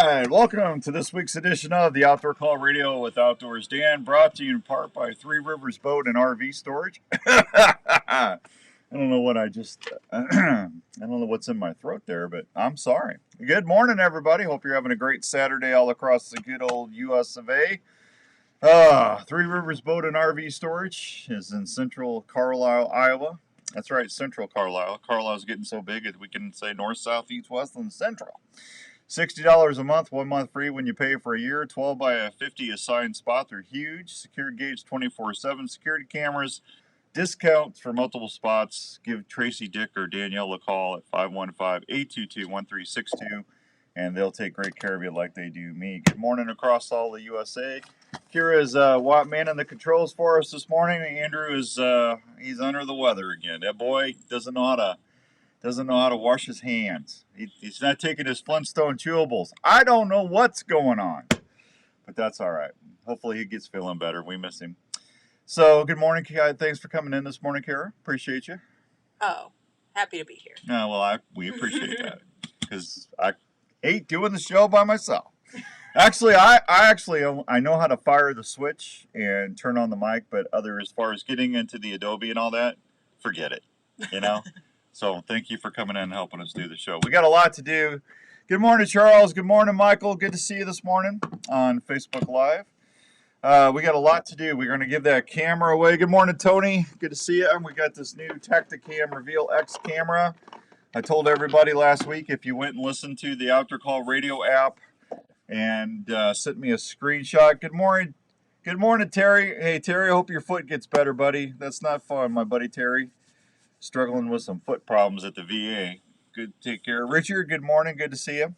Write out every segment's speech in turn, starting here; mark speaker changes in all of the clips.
Speaker 1: right, welcome to this week's edition of the Outdoor Call Radio with Outdoors Dan, brought to you in part by Three Rivers Boat and RV Storage. I don't know what I just, I don't know what's in my throat there, but I'm sorry. Good morning, everybody. Hope you're having a great Saturday all across the good old US of A. Three Rivers Boat and RV Storage is in central Carlisle, Iowa. That's right, central Carlisle. Carlisle's getting so big that we can say north, south, east, west, and central. $60 a month, 1 month free when you pay for a year. 12 by 50 assigned spots are huge. Secure gauge 24/7 security cameras. Discounts for multiple spots. Give Tracy, Dick, or Danielle a call at 515-822-1362, and they'll take great care of you like they do me. Good morning across all the USA. Kira's manning the controls for us this morning. Andrew is he's under the weather again. That boy doesn't know how to wash his hands. He's not taking his Flintstone chewables. I don't know what's going on, but that's all right. Hopefully he gets feeling better. We miss him. So good morning, Kira. Thanks for coming in this morning, Kira. Appreciate you.
Speaker 2: Oh, happy to be here.
Speaker 1: We appreciate that because I hate doing the show by myself. Actually, I know how to fire the switch and turn on the mic, but as far as getting into the Adobe and all that, forget it. You know. So thank you for coming in and helping us do the show. We got a lot to do. Good morning, Charles. Good morning, Michael. Good to see you this morning on Facebook Live. We got a lot to do. We're going to give that camera away. Good morning, Tony. Good to see you. We got this new Tacticam Reveal X camera. I told everybody last week if you went and listened to the Outdoor Call Radio app and sent me a screenshot. Good morning, Terry. Hey, Terry, I hope your foot gets better, buddy. That's not fun, my buddy Terry. Struggling with some foot problems at the VA. Good to take care. Richard, good morning. Good to see you.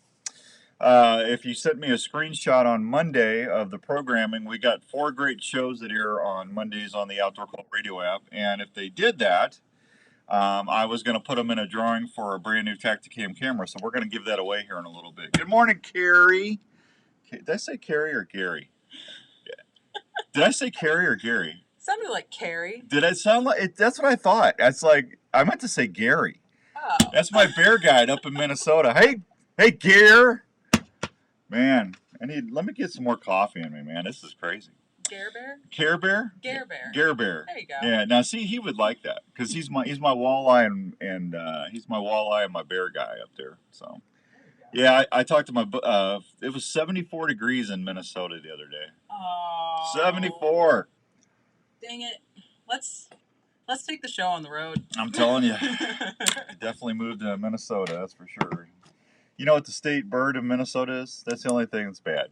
Speaker 1: If you sent me a screenshot on Monday of the programming, we got 4 great shows that air on Mondays on the Outdoor Call Radio app. And if they did that, I was going to put them in a drawing for a brand new Tacticam camera. So we're going to give that away here in a little bit. Good morning, Carrie. Did I say Carrie or Gary? Did I say Carrie or Gary?
Speaker 2: Sounded like Carrie.
Speaker 1: Did it sound like it? That's what I thought. That's like, I meant to say Gary.
Speaker 2: Oh.
Speaker 1: That's my bear guide up in Minnesota. Hey, Gare. Man, let me get some more coffee in me, man. This is crazy.
Speaker 2: Gare Bear?
Speaker 1: Care Bear?
Speaker 2: Gare Bear.
Speaker 1: Gare Bear.
Speaker 2: There you go.
Speaker 1: Yeah, now see, he would like that because he's my walleye and he's my walleye and my bear guy up there. So, yeah, I talked to my, it was 74 degrees in Minnesota the other day.
Speaker 2: Oh.
Speaker 1: 74.
Speaker 2: Dang it. Let's take the show on the road.
Speaker 1: I'm telling you. Definitely moved to Minnesota, that's for sure. You know what the state bird of Minnesota is? That's the only thing that's bad.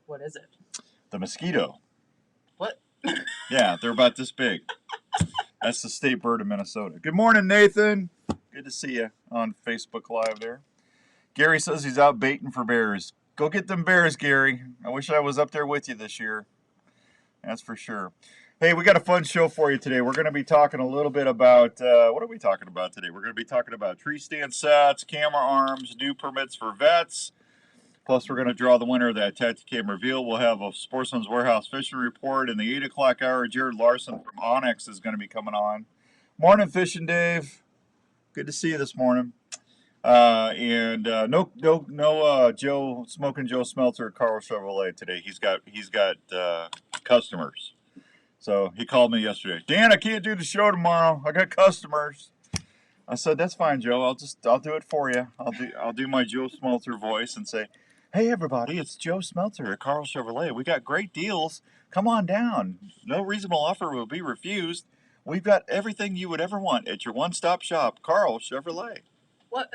Speaker 2: What is it?
Speaker 1: The mosquito.
Speaker 2: What?
Speaker 1: Yeah, they're about this big. That's the state bird of Minnesota. Good morning, Nathan. Good to see you on Facebook Live there. Gary says he's out baiting for bears. Go get them bears, Gary. I wish I was up there with you this year. That's for sure. Hey, we got a fun show for you today. We're going to be talking a little bit about, what are we talking about today? We're going to be talking about tree stand sets, camera arms, new permits for vets. Plus, we're going to draw the winner of that Tacticam Reveal. We'll have a Sportsman's Warehouse fishing report. In the 8 o'clock hour, Jared Larson from Onyx is going to be coming on. Morning, Fishing Dave. Good to see you this morning. No Smoking Joe Smelter at Carl Chevrolet today. He's got customers. So he called me yesterday. Dan, I can't do the show tomorrow. I got customers. I said, that's fine, Joe. I'll do it for you. I'll do my Joe Smelter voice and say, hey everybody, it's Joe Smelter at Carl Chevrolet. We got great deals. Come on down. No reasonable offer will be refused. We've got everything you would ever want at your one-stop shop, Carl Chevrolet.
Speaker 2: What?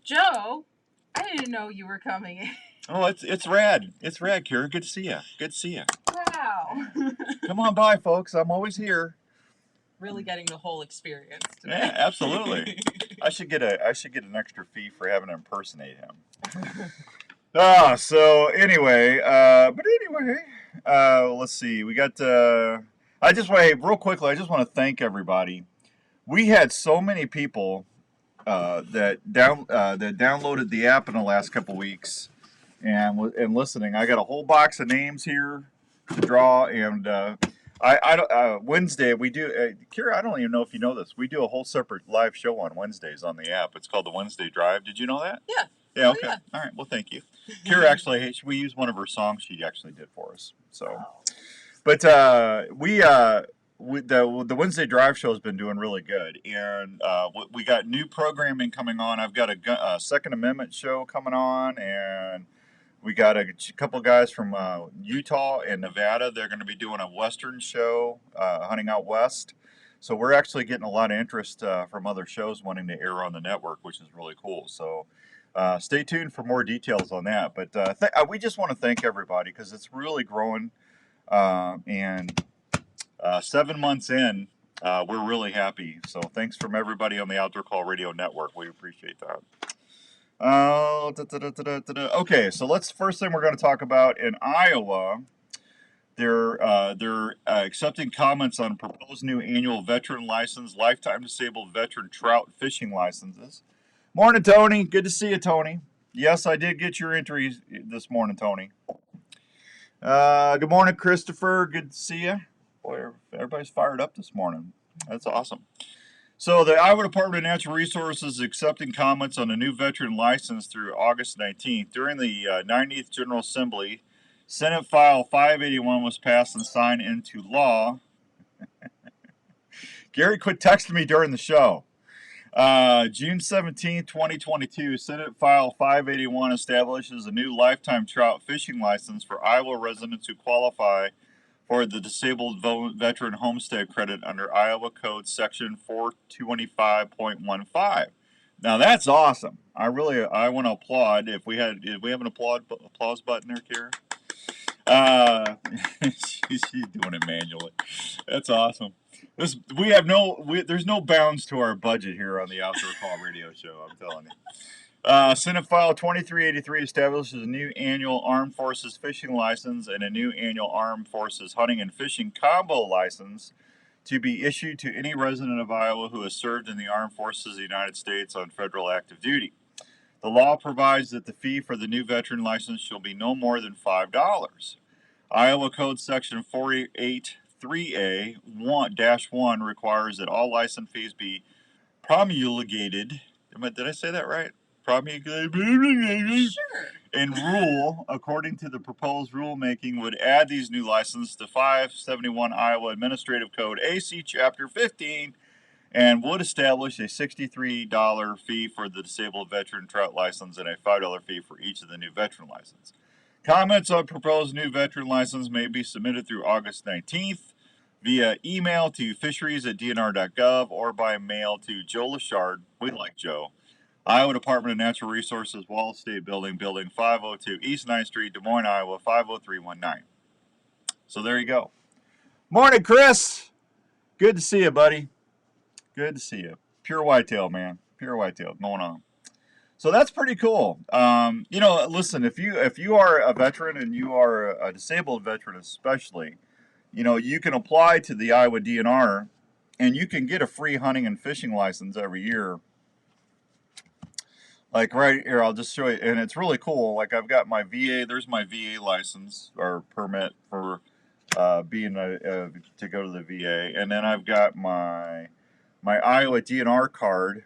Speaker 2: Joe? I didn't know you were coming in.
Speaker 1: Oh, it's rad. It's rad, Kira. Good to see you. Good to see you.
Speaker 2: Wow.
Speaker 1: Come on by, folks. I'm always here.
Speaker 2: Really getting the whole experience today.
Speaker 1: Yeah, absolutely. I should get an extra fee for having to impersonate him. So anyway, let's see. We got. Real quickly, I just want to thank everybody. We had so many people that downloaded the app in the last couple weeks and listening. I got a whole box of names here to draw, and I don't, Wednesday we do. Kira, I don't even know if you know this. We do a whole separate live show on Wednesdays on the app. It's called the Wednesday Drive. Did you know that?
Speaker 2: Yeah.
Speaker 1: Yeah.
Speaker 2: Oh,
Speaker 1: Okay.
Speaker 2: yeah.
Speaker 1: All right. Well, thank you. Kira actually, hey, we used one of her songs she actually did for us. So, but the Wednesday Drive show has been doing really good, and we got new programming coming on. I've got a Second Amendment show coming on, and we got a couple guys from Utah and Nevada. They're going to be doing a Western show, Hunting Out West. So we're actually getting a lot of interest from other shows wanting to air on the network, which is really cool. So stay tuned for more details on that. But we just want to thank everybody because it's really growing. And 7 months in, we're really happy. So thanks from everybody on the Outdoor Call Radio Network. We appreciate that. Okay, so first thing we're going to talk about in Iowa. They're accepting comments on proposed new annual veteran license, lifetime disabled veteran trout fishing licenses. Morning, Tony. Good to see you, Tony. Yes, I did get your entry this morning, Tony. Good morning, Christopher. Good to see you. Boy, everybody's fired up this morning. That's awesome. So the Iowa Department of Natural Resources is accepting comments on the new veteran license through August 19th. During the 90th General Assembly, Senate File 581 was passed and signed into law. Gary quit texting me during the show. June 17, 2022, Senate File 581 establishes a new lifetime trout fishing license for Iowa residents who qualify for the Disabled Veteran Homestead Credit under Iowa Code Section 425.15. Now that's awesome. I want to applaud. If we have an applause button there, Kara? She's doing it manually. That's awesome. There's no bounds to our budget here on the Outdoor Call Radio Show. I'm telling you. Senate File 2383 establishes a new annual Armed Forces fishing license and a new annual Armed Forces hunting and fishing combo license to be issued to any resident of Iowa who has served in the Armed Forces of the United States on federal active duty. The law provides that the fee for the new veteran license shall be no more than $5. Iowa Code Section 483A-1 requires that all license fees be promulgated. Did I say that right? Promulgated.
Speaker 2: Sure.
Speaker 1: And rule, according to the proposed rulemaking, would add these new licenses to 571 Iowa Administrative Code AC Chapter 15 and would establish a $63 fee for the disabled veteran trout license and a $5 fee for each of the new veteran license. Comments on proposed new veteran license may be submitted through August 19th via email to fisheries@dnr.gov or by mail to Joe Lachard. We like Joe. Iowa Department of Natural Resources, Wallace State Building, Building 502 East 9th Street, Des Moines, Iowa 50319. So there you go. Morning, Chris. Good to see you, buddy. Good to see you. Pure whitetail, man. Pure whitetail going on. So that's pretty cool. Listen, if you are a veteran and you are a disabled veteran especially, you can apply to the Iowa DNR and you can get a free hunting and fishing license every year. Like right here, I'll just show you, and it's really cool. Like I've got my VA. There's my VA license or permit for being to go to the VA, and then I've got my Iowa DNR card,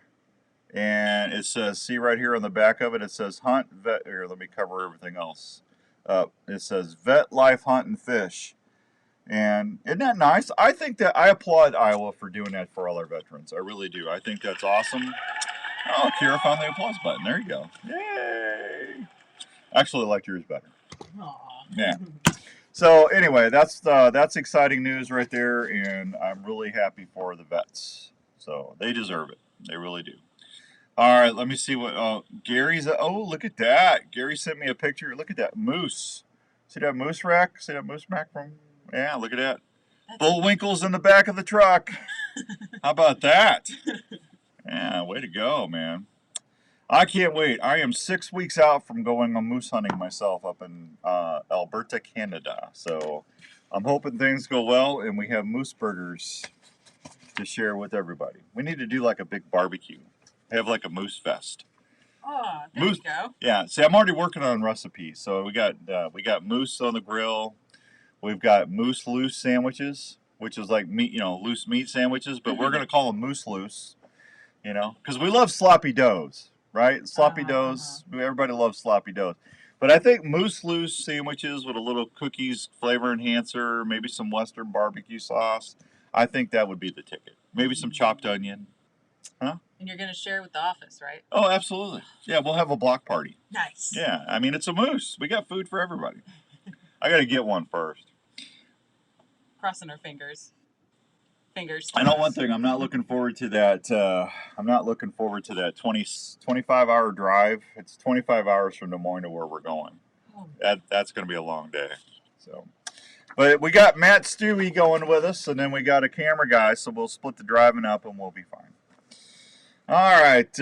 Speaker 1: and it says, see right here on the back of it, it says hunt vet. Here, let me cover everything else. It says vet life hunt and fish, and isn't that nice? I think that I applaud Iowa for doing that for all our veterans. I really do. I think that's awesome. Oh, Kira found the applause button. There you go. Yay! Actually, I liked yours better.
Speaker 2: Aww.
Speaker 1: Yeah. So anyway, that's exciting news right there, and I'm really happy for the vets. So they deserve it. They really do. All right, let me see what Gary's. Oh, look at that. Gary sent me a picture. Look at that moose. See that moose rack? See that moose rack from? Yeah, look at that. Bullwinkle's in the back of the truck. How about that? Yeah, way to go, man. I can't wait. I am 6 weeks out from going on moose hunting myself up in Alberta, Canada. So I'm hoping things go well and we have moose burgers to share with everybody. We need to do like a big barbecue. Have like a moose fest.
Speaker 2: Oh, there
Speaker 1: Moose,
Speaker 2: you go.
Speaker 1: yeah, see, I'm already working on recipes. So we got moose on the grill. We've got moose loose sandwiches. which is like meat, loose meat sandwiches, but we're gonna call them moose loose, because we love sloppy doughs, right? Sloppy doughs, everybody loves sloppy doughs. But I think moose loose sandwiches with a little cookies flavor enhancer, maybe some Western barbecue sauce. I think that would be the ticket. Maybe some chopped onion. Huh?
Speaker 2: And you're going to share with the office, right?
Speaker 1: Oh, absolutely. Yeah, we'll have a block party.
Speaker 2: Nice.
Speaker 1: Yeah, I mean, it's a moose. We got food for everybody. I got to get one first.
Speaker 2: Crossing our fingers.
Speaker 1: I know one thing. I'm not looking forward to that. I'm not looking forward to that 25-hour drive. It's 25 hours from Des Moines to where we're going. That's going to be a long day. So, but we got Matt Stewie going with us, and then we got a camera guy, so we'll split the driving up, and we'll be fine. All right,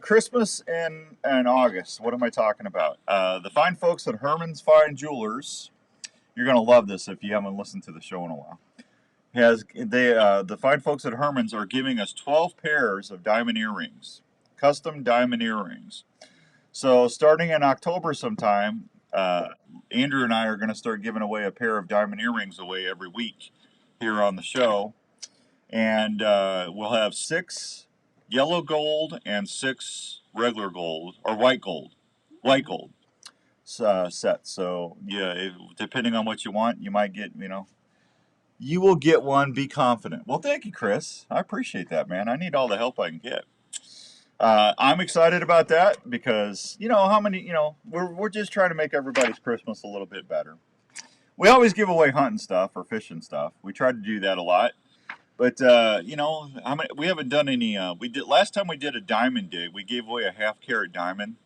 Speaker 1: Christmas in August. What am I talking about? The fine folks at Herman's Fine Jewelers. You're going to love this if you haven't listened to the show in a while. The fine folks at Herman's are giving us 12 pairs of diamond earrings, custom diamond earrings. So starting in October sometime, Andrew and I are going to start giving away a pair of diamond earrings away every week here on the show. And we'll have 6 yellow gold and 6 regular gold, or white gold sets. So yeah, depending on what you want, you might get, you will get one. Be confident. Well, thank you, Chris. I appreciate that, man. I need all the help I can get. I'm excited about that because how many, we're just trying to make everybody's Christmas a little bit better. We always give away hunting stuff or fishing stuff. We try to do that a lot. But we haven't done any. Last time we did a diamond dig. We gave away a 1/2 carat diamond,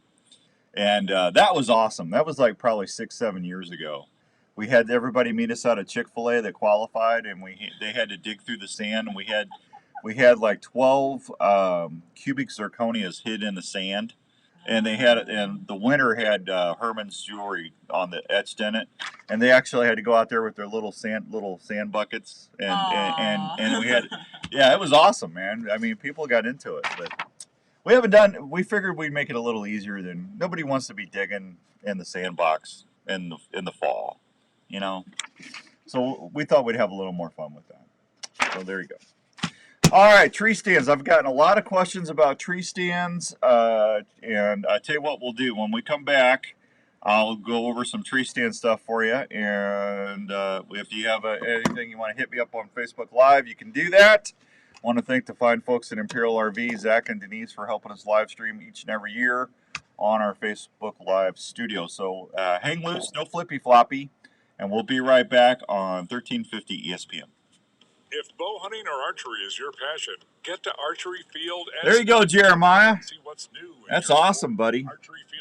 Speaker 1: and that was awesome. That was like probably 6-7 years ago. We had everybody meet us out at Chick-fil-A that qualified, and they had to dig through the sand, and we had like 12 cubic zirconias hid in the sand, and the winner had Herman's jewelry on the etched in it, and they actually had to go out there with their little sand buckets, and we had, yeah, it was awesome, man. I mean, people got into it, but we figured we'd make it a little easier. Than nobody wants to be digging in the sandbox in the fall. So we thought we'd have a little more fun with that. So there you go. All right, tree stands. I've gotten a lot of questions about tree stands, and I tell you what we'll do. When we come back, I'll go over some tree stand stuff for you, and if you have anything you want to hit me up on Facebook Live, you can do that. I want to thank the fine folks at Imperial RV, Zach and Denise, for helping us live stream each and every year on our Facebook Live studio. So hang loose, no flippy floppy. And we'll be right back on 1350 ESPN.
Speaker 3: If bow hunting or archery is your passion, get to Archery Field.
Speaker 1: There you go, Jeremiah.
Speaker 3: See what's new.
Speaker 1: That's awesome, buddy.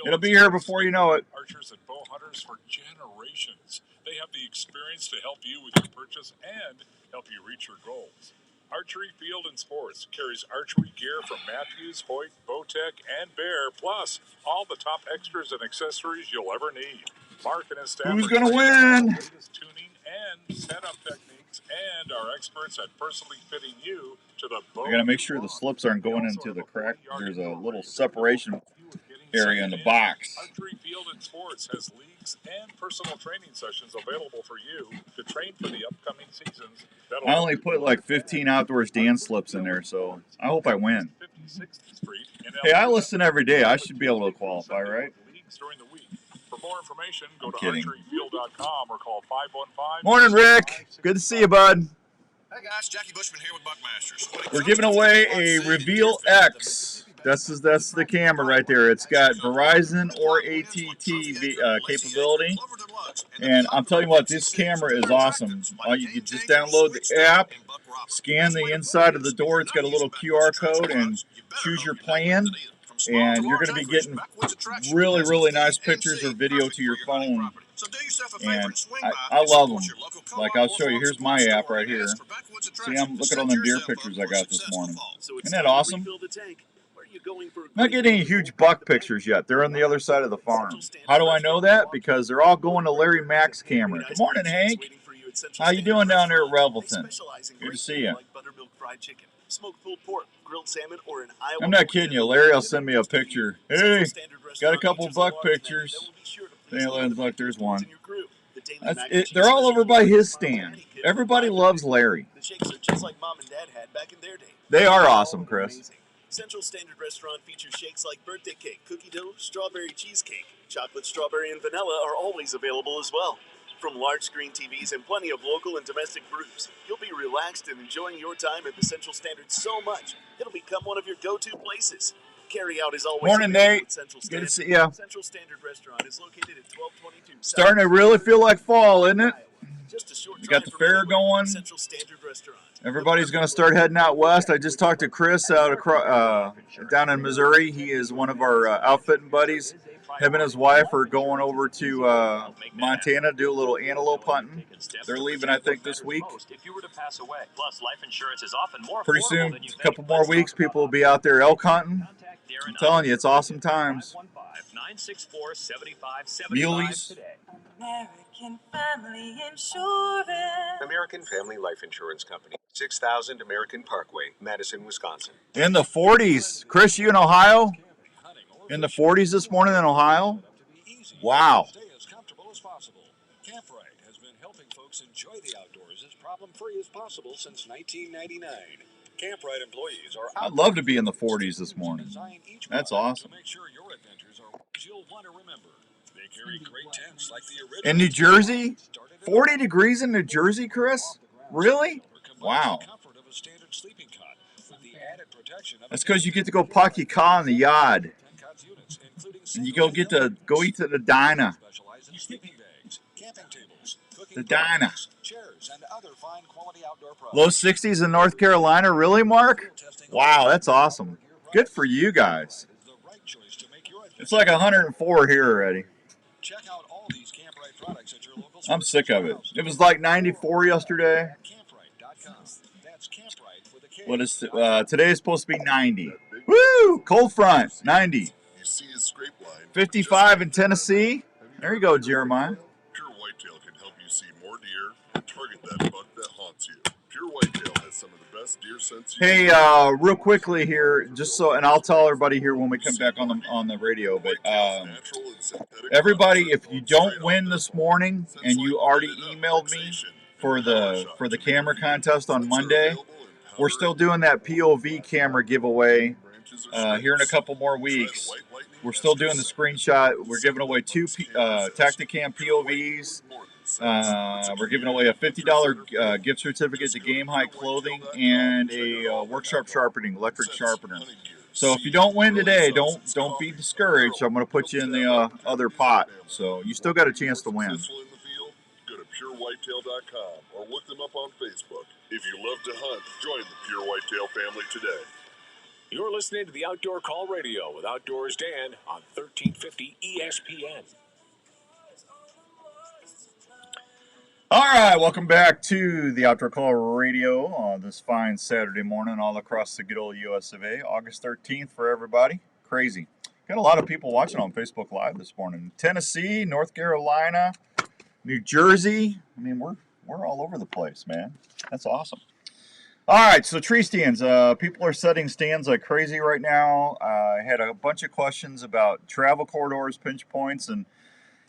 Speaker 1: It'll be here before you know it.
Speaker 3: Archers and bow hunters for generations. They have the experience to help you with your purchase and help you reach your goals. Archery Field and Sports carries archery gear from Matthews, Hoyt, Bowtech, and Bear, plus all the top extras and accessories you'll ever need. Mark and his staff
Speaker 1: Who's going to win?
Speaker 3: Latest tuning and setup techniques, and our experts at personally fitting you to the bow.
Speaker 1: I got to make sure the slips aren't going into the crack. There's a little separation area in the box.
Speaker 3: Archery Field and Sports has leagues and personal training sessions available for you to train for the upcoming seasons.
Speaker 1: I only put like 15 outdoors dance slips in there, so I hope I win. Hey, I listen every day. I should be able to qualify, right?
Speaker 3: For more information, go to archeryfield.com or call 515.
Speaker 1: Morning, Rick. Good to see you, bud.
Speaker 4: Hey guys, Jackie Bushman here with Buckmasters.
Speaker 1: We're giving away a Reveal X. That's the camera right there. It's got Verizon or AT&T capability. And I'm telling you what, this camera is awesome. You just download the app, scan the inside of the door. It's got a little QR code, and choose your plan. And you're going to be getting really, really nice pictures or video to your phone. And I love them. Like, I'll show you. Here's my app right here. See, look at all them deer pictures I got this morning. Isn't that awesome? Not getting any huge buck pictures yet. They're on the other side of the farm. How do I know that? Because they're all going to Larry Mack's camera. Good morning, Hank. How you doing down there at Revelton? Good to see you. Smoked pulled pork, grilled salmon, or an Iowa. I'm not kidding you. Larry will send me a picture. Hey, got a couple buck pictures. Look, there's one. That's it. They're all over by his stand.
Speaker 5: kids
Speaker 1: Everybody
Speaker 5: will
Speaker 1: loves
Speaker 5: find
Speaker 1: Larry.
Speaker 5: the shakes are just like Mom and Dad had back in their day.
Speaker 1: They are
Speaker 5: They're
Speaker 1: awesome,
Speaker 5: all
Speaker 1: Chris.
Speaker 5: amazing. Central Standard Restaurant features shakes like birthday cake, cookie dough, strawberry cheesecake. Chocolate, strawberry, and vanilla are always available as well. From large screen TVs and plenty of local and domestic brews, you'll be relaxed and enjoying your time at the Central Standard so much, it'll become one of your go-to places. Carry out is always
Speaker 1: Morning,
Speaker 5: available
Speaker 1: Nate.
Speaker 5: at Central
Speaker 1: Good
Speaker 5: Standard.
Speaker 1: to see ya.
Speaker 5: Central Standard Restaurant is located at 1222
Speaker 1: Starting to really feel like fall, isn't it?
Speaker 5: Just a short
Speaker 1: We got the
Speaker 5: drive from
Speaker 1: fair
Speaker 5: Millwood.
Speaker 1: going.
Speaker 5: Central Standard Restaurant.
Speaker 1: Everybody's going to start heading out west. I just talked to Chris out across, down in Missouri. He is one of our outfitting buddies. Him and his wife are going over to Montana to do a little antelope hunting. They're leaving, I think, this week. Pretty soon, a couple more weeks, people will be out there elk hunting. I'm telling you, it's awesome times. Muleys.
Speaker 2: American Family Insurance.
Speaker 6: American Family Life Insurance Company, 6000 American Parkway, Madison, Wisconsin.
Speaker 1: In the 40s. Chris, you in Ohio? In the 40s this morning in Ohio? Wow.
Speaker 3: Stay as comfortable as possible. Campride has been helping folks enjoy the outdoors as problem-free as possible since 1999. Campride employees are.
Speaker 1: I'd love to be in the 40s this morning. That's awesome.
Speaker 3: To make sure your adventures are ones you'll want to remember. They carry great tents like the original.
Speaker 1: In New Jersey? 40 degrees in New Jersey, Chris? Really? Wow. That's because you get to go pocky car in the yard. And you get to go eat to the diner. The diner. Low 60s in North Carolina? Really, Mark? Wow, that's awesome. Good for you guys. It's like 104 here already. I'm sick of it. It was like 94 yesterday. What is today is supposed to be 90. Woo! Cold front, 90. 55 in Tennessee. There you go, Jeremiah.
Speaker 7: Pure Whitetail can help you see more deer and target that buck that haunts you. Pure Whitetail has some of the best deer sense.
Speaker 1: Hey, real quickly here, just so, and I'll tell everybody here when we come back on the radio. But everybody, if you don't win this morning and you already emailed me for the camera contest on Monday, we're still doing that POV camera giveaway here in a couple more weeks. We're still doing the screenshot. We're giving away 2 Tacticam POVs. We're giving away a $50 gift certificate to Game High Clothing and a Workshop Sharpening electric sharpener. So if you don't win today, don't be discouraged. I'm going to put you in the other pot. So you still got a chance to win.
Speaker 7: Go to purewhitetail.com or look them up on Facebook. If you love to hunt, join the Pure Whitetail family today.
Speaker 3: You're listening to the Outdoor Call Radio with Outdoors Dan on 1350 ESPN.
Speaker 1: All right, welcome back to the Outdoor Call Radio on this fine Saturday morning all across the good old US of A. August 13th for everybody. Crazy. Got a lot of people watching on Facebook Live this morning. Tennessee, North Carolina, New Jersey. I mean, we're all over the place, man. That's awesome. All right, so tree stands. People are setting stands like crazy right now. I had a bunch of questions about travel corridors, pinch points, and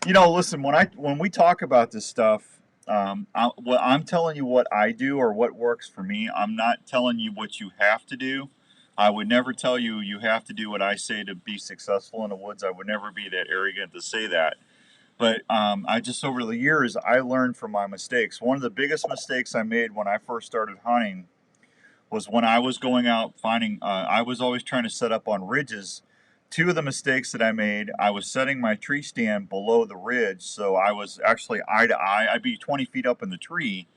Speaker 1: listen, when we talk about this stuff, I'm telling you what I do or what works for me. I'm not telling you what you have to do. I would never tell you you have to do what I say to be successful in the woods. I would never be that arrogant to say that. But I just, over the years, I learned from my mistakes. One of the biggest mistakes I made when I first started hunting was when I was going out finding, I was always trying to set up on ridges. 2 of the mistakes that I made, I was setting my tree stand below the ridge, so I was actually eye to eye. I'd be 20 feet up in the tree,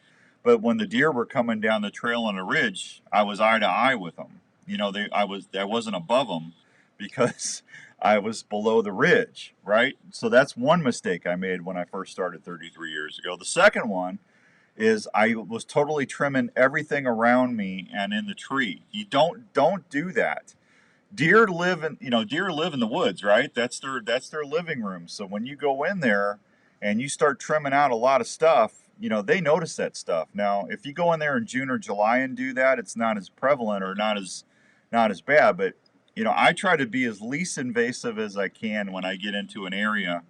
Speaker 1: but when the deer were coming down the trail on a ridge, I was eye to eye with them. I wasn't above them because I was below the ridge, right? So that's one mistake I made when I first started 33 years ago. The second one is I was totally trimming everything around me and in the tree. You don't do that. Deer live in the woods, right? That's their living room. So when you go in there and you start trimming out a lot of stuff, they notice that stuff. Now, if you go in there in June or July and do that, it's not as prevalent or not as bad. But I try to be as least invasive as I can when I get into an area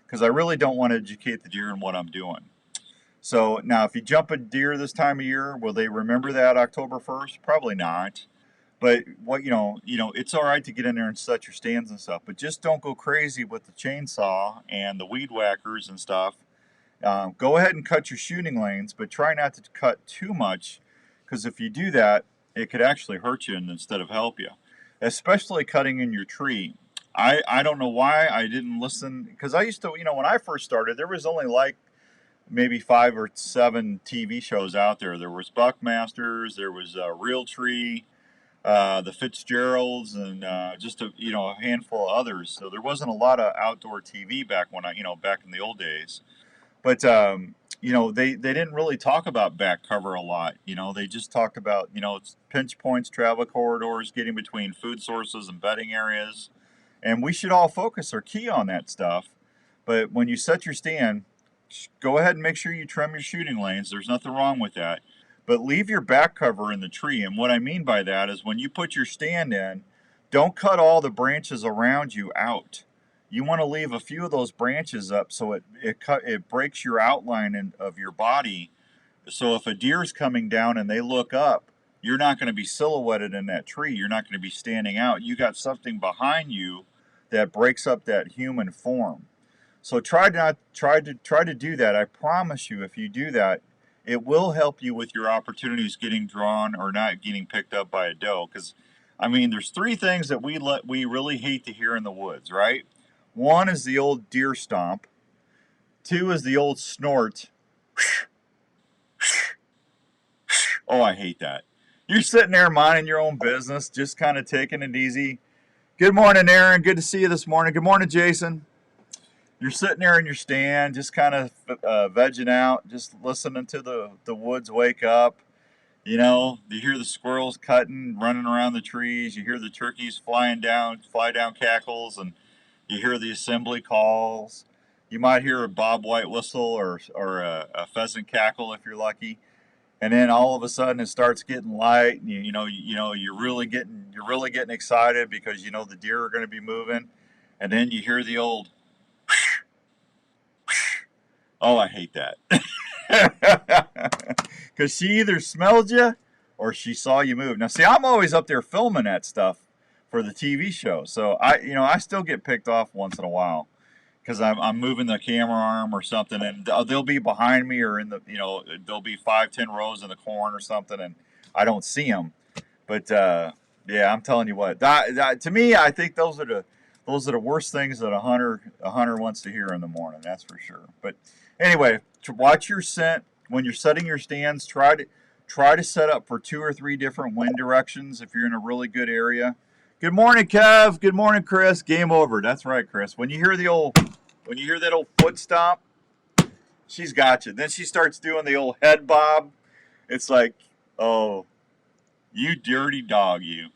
Speaker 1: because I really don't want to educate the deer in what I'm doing. So now, if you jump a deer this time of year, will they remember that October 1st? Probably not. But what it's all right to get in there and set your stands and stuff, but just don't go crazy with the chainsaw and the weed whackers and stuff. Go ahead and cut your shooting lanes, but try not to cut too much, because if you do that, it could actually hurt you instead of help you. Especially cutting in your tree. I don't know why I didn't listen, because I used to, when I first started, there was only like maybe 5 or 7 TV shows out there. There was Buckmasters, there was Realtree, the Fitzgeralds, and just a handful of others. So there wasn't a lot of outdoor TV back when back in the old days. But they didn't really talk about back cover a lot. They just talked about pinch points, travel corridors, getting between food sources and bedding areas, and we should all focus our key on that stuff. But when you set your stand, go ahead and make sure you trim your shooting lanes. There's nothing wrong with that. But leave your back cover in the tree. And what I mean by that is when you put your stand in, don't cut all the branches around you out. You want to leave a few of those branches up so it breaks your outline of your body. So if a deer's coming down and they look up, you're not going to be silhouetted in that tree. You're not going to be standing out. You got something behind you that breaks up that human form. So try to do that. I promise you, if you do that, it will help you with your opportunities getting drawn or not getting picked up by a doe. Because, there's 3 things that we really hate to hear in the woods, right? 1 is the old deer stomp. 2 is the old snort. Oh, I hate that. You're sitting there minding your own business, just kind of taking it easy. Good morning, Aaron. Good to see you this morning. Good morning, Jason. You're sitting there in your stand, just kind of vegging out, just listening to the woods wake up. You hear the squirrels cutting, running around the trees. You hear the turkeys fly down cackles, and you hear the assembly calls. You might hear a bob white whistle or a pheasant cackle if you're lucky. And then all of a sudden it starts getting light, and you're really getting excited because the deer are going to be moving. And then you hear the old oh, I hate that. Because she either smelled you or she saw you move. Now, see, I'm always up there filming that stuff for the TV show. So, I still get picked off once in a while because I'm moving the camera arm or something, and they'll be behind me or there'll be 5-10 rows in the corn or something, and I don't see them. But, yeah, I'm telling you what, to me, I think those are the worst things that a hunter wants to hear in the morning. That's for sure. But anyway, to watch your scent when you're setting your stands. Try to set up for 2 or 3 different wind directions if you're in a really good area. Good morning, Kev. Good morning, Chris. Game over. That's right, Chris. When you hear that old foot stomp, she's got you. Then she starts doing the old head bob. It's like, oh, you dirty dog, you.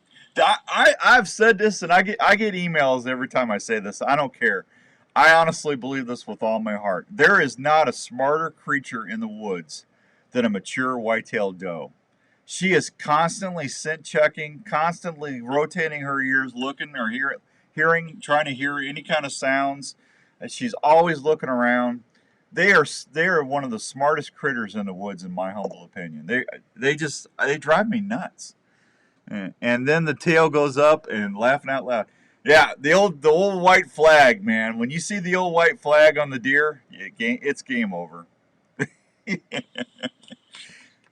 Speaker 1: I've said this, and I get emails every time I say this. I don't care. I honestly believe this with all my heart. There is not a smarter creature in the woods than a mature white-tailed doe. She is constantly scent checking, constantly rotating her ears, looking or hearing, trying to hear any kind of sounds. She's always looking around. They are one of the smartest critters in the woods, in my humble opinion. They drive me nuts. And then the tail goes up and laughing out loud. Yeah, the old white flag, man. When you see the old white flag on the deer, it's game over.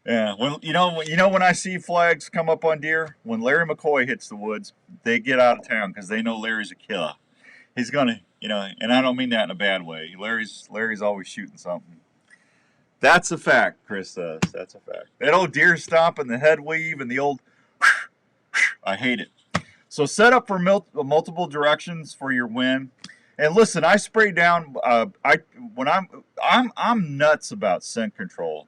Speaker 1: Yeah, when I see flags come up on deer, when Larry McCoy hits the woods, they get out of town because they know Larry's a killer. He's gonna, and I don't mean that in a bad way. Larry's always shooting something. That's a fact, Chris says. That's a fact. That old deer stomp and the head weave and the old, I hate it. So set up for multiple directions for your wind. And listen, I spray down. I'm nuts about scent control.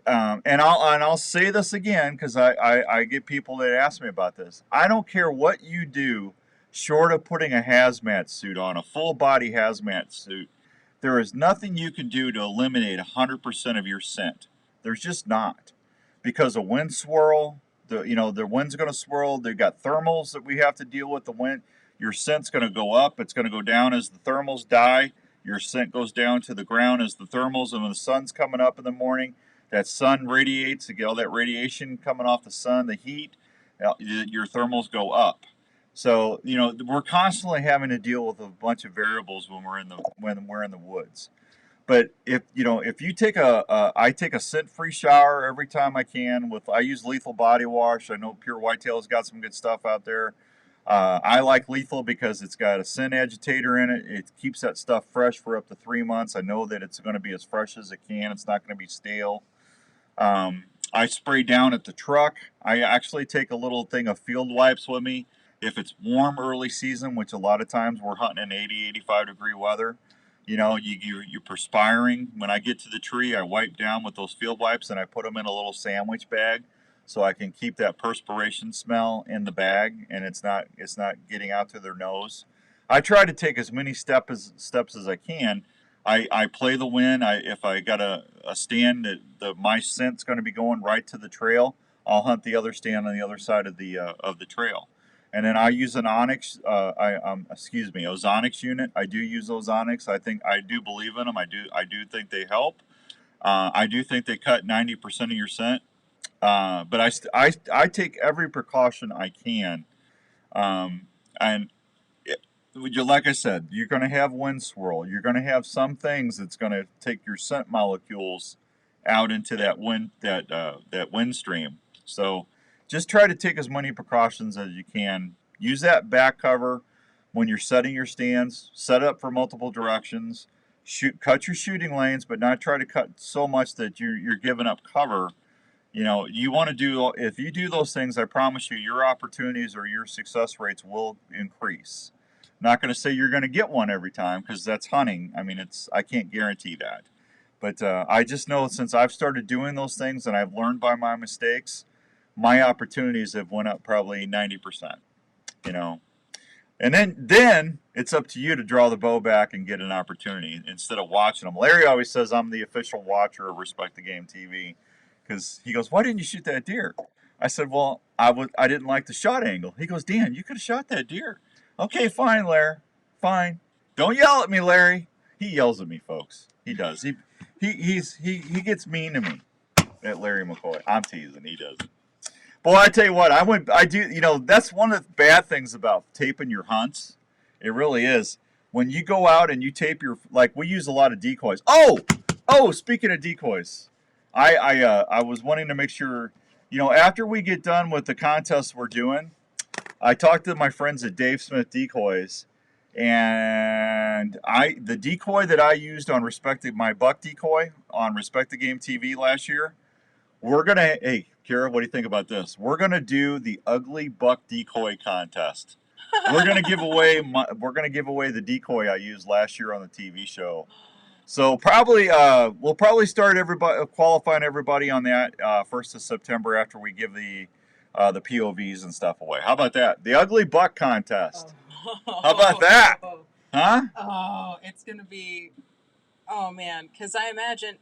Speaker 1: And I'll say this again because I get people that ask me about this. I don't care what you do, short of putting a hazmat suit on, a full body hazmat suit. There is nothing you can do to eliminate 100% of your scent. There's just not, because a wind swirl. The wind's going to swirl. They've got thermals that we have to deal with. The wind, your scent's going to go up. It's going to go down as the thermals die. Your scent goes down to the ground as the thermals, and when the sun's coming up in the morning, that sun radiates. You get all that radiation coming off the sun, the heat. Your thermals go up. So we're constantly having to deal with a bunch of variables when we're in the woods. But if you take I take a scent-free shower every time I can. I use Lethal body wash. I know Pure Whitetail's got some good stuff out there. I like Lethal because it's got a scent agitator in it. It keeps that stuff fresh for up to 3 months. I know that it's going to be as fresh as it can. It's not going to be stale. I spray down at the truck. I actually take a little thing of field wipes with me. If it's warm early season, which a lot of times we're hunting in 80, 85 degree weather, you're perspiring. When I get to the tree, I wipe down with those field wipes and I put them in a little sandwich bag so I can keep that perspiration smell in the bag and it's not getting out to their nose. I try to take as many steps as I can. I play the wind. If I got a stand that my scent's going to be going right to the trail, I'll hunt the other stand on the other side of the trail. And then I use an Ozonics unit. I do use Ozonics. I do believe in them. I do think they help. I do think they cut 90% of your scent. But I take every precaution I can. And like I said, you're going to have wind swirl. You're going to have some things that's going to take your scent molecules out into that wind stream. So just try to take as many precautions as you can. Use that back cover when you're setting your stands. Set up for multiple directions. Cut your shooting lanes, but not try to cut so much that you're giving up cover. You want to do, if you do those things, I promise you, your opportunities or your success rates will increase. Not going to say you're going to get one every time because that's hunting. I mean, I can't guarantee that. But I just know since I've started doing those things and I've learned by my mistakes, my opportunities have went up probably 90%. And then it's up to you to draw the bow back and get an opportunity instead of watching them. Larry always says I'm the official watcher of Respect the Game TV because he goes, "Why didn't you shoot that deer?" I said, "Well, I didn't like the shot angle." He goes, "Dan, you could have shot that deer." Okay, fine, Larry. Fine. Don't yell at me, Larry. He yells at me, folks. He does. He gets mean to me. At Larry McCoy. I'm teasing. He doesn't. Boy, I tell you what, I do. That's one of the bad things about taping your hunts. It really is. When you go out and you tape we use a lot of decoys. Oh, speaking of decoys, I was wanting to make sure, after we get done with the contests we're doing, I talked to my friends at Dave Smith Decoys, and the decoy that I used on my buck decoy on Respect the Game TV last year, hey, Kara, what do you think about this? We're gonna do the ugly buck decoy contest. We're gonna give away the decoy I used last year on the TV show. So we'll probably start qualifying everybody on that 1st of September after we give the POVs and stuff away. How about that? The ugly buck contest. How about that? Huh?
Speaker 2: Oh, it's gonna be. Oh man, because I imagine.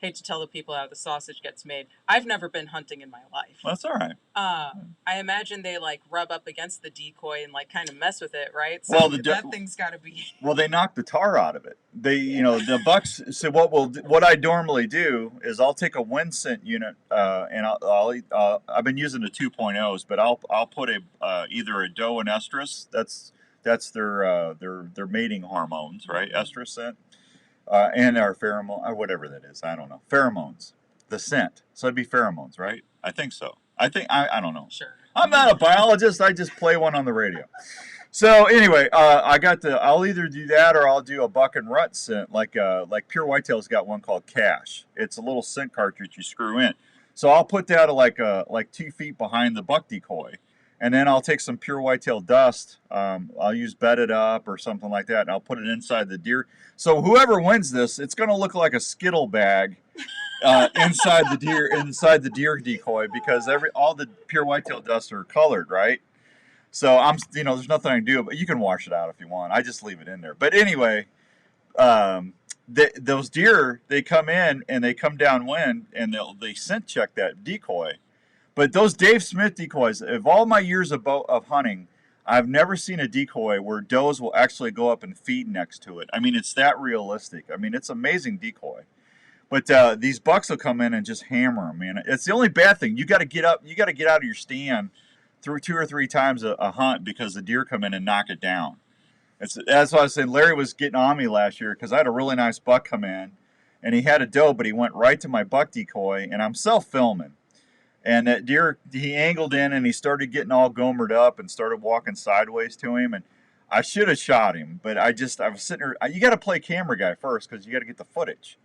Speaker 2: Hate to tell the people how the sausage gets made. I've never been hunting in my life.
Speaker 1: That's all right.
Speaker 2: I imagine they rub up against the decoy and kind of mess with it, right? So
Speaker 1: well,
Speaker 2: that thing's got to be.
Speaker 1: Well, they knock the tar out of it. The bucks. So what I normally do is I'll take a wind scent unit and I've been using the 2.0s, but I'll put either a doe and estrus. That's their mating hormones, right? Estrus scent. And our pheromone, or whatever that is, I don't know. Pheromones, the scent. So it'd be pheromones, right? I think so. I don't know.
Speaker 2: Sure.
Speaker 1: I'm not a biologist. I just play one on the radio. So anyway, I'll either do that or I'll do a buck and rut scent, like Pure Whitetail's got one called Cash. It's a little scent cartridge you screw in. So I'll put that like 2 feet behind the buck decoy. And then I'll take some Pure Whitetail dust. I'll use Bedded Up or something like that, and I'll put it inside the deer. So whoever wins this, it's going to look like a Skittle bag inside the deer decoy because all the Pure Whitetail dust are colored, right? So there's nothing I can do, but you can wash it out if you want. I just leave it in there. But anyway, those deer, they come in and they come downwind and they scent check that decoy. But those Dave Smith decoys, of all my years of hunting, I've never seen a decoy where does will actually go up and feed next to it. I mean, it's that realistic. I mean, it's amazing decoy. But these bucks will come in and just hammer them, man. It's the only bad thing. You got to get up. You got to get out of your stand through 2 or 3 times a hunt because the deer come in and knock it down. That's why I was saying Larry was getting on me last year because I had a really nice buck come in, and he had a doe, but he went right to my buck decoy, and I'm self-filming. And that deer, he angled in, and he started getting all gomered up and started walking sideways to him, and I should have shot him, but I was sitting there. You got to play camera guy first because you got to get the footage.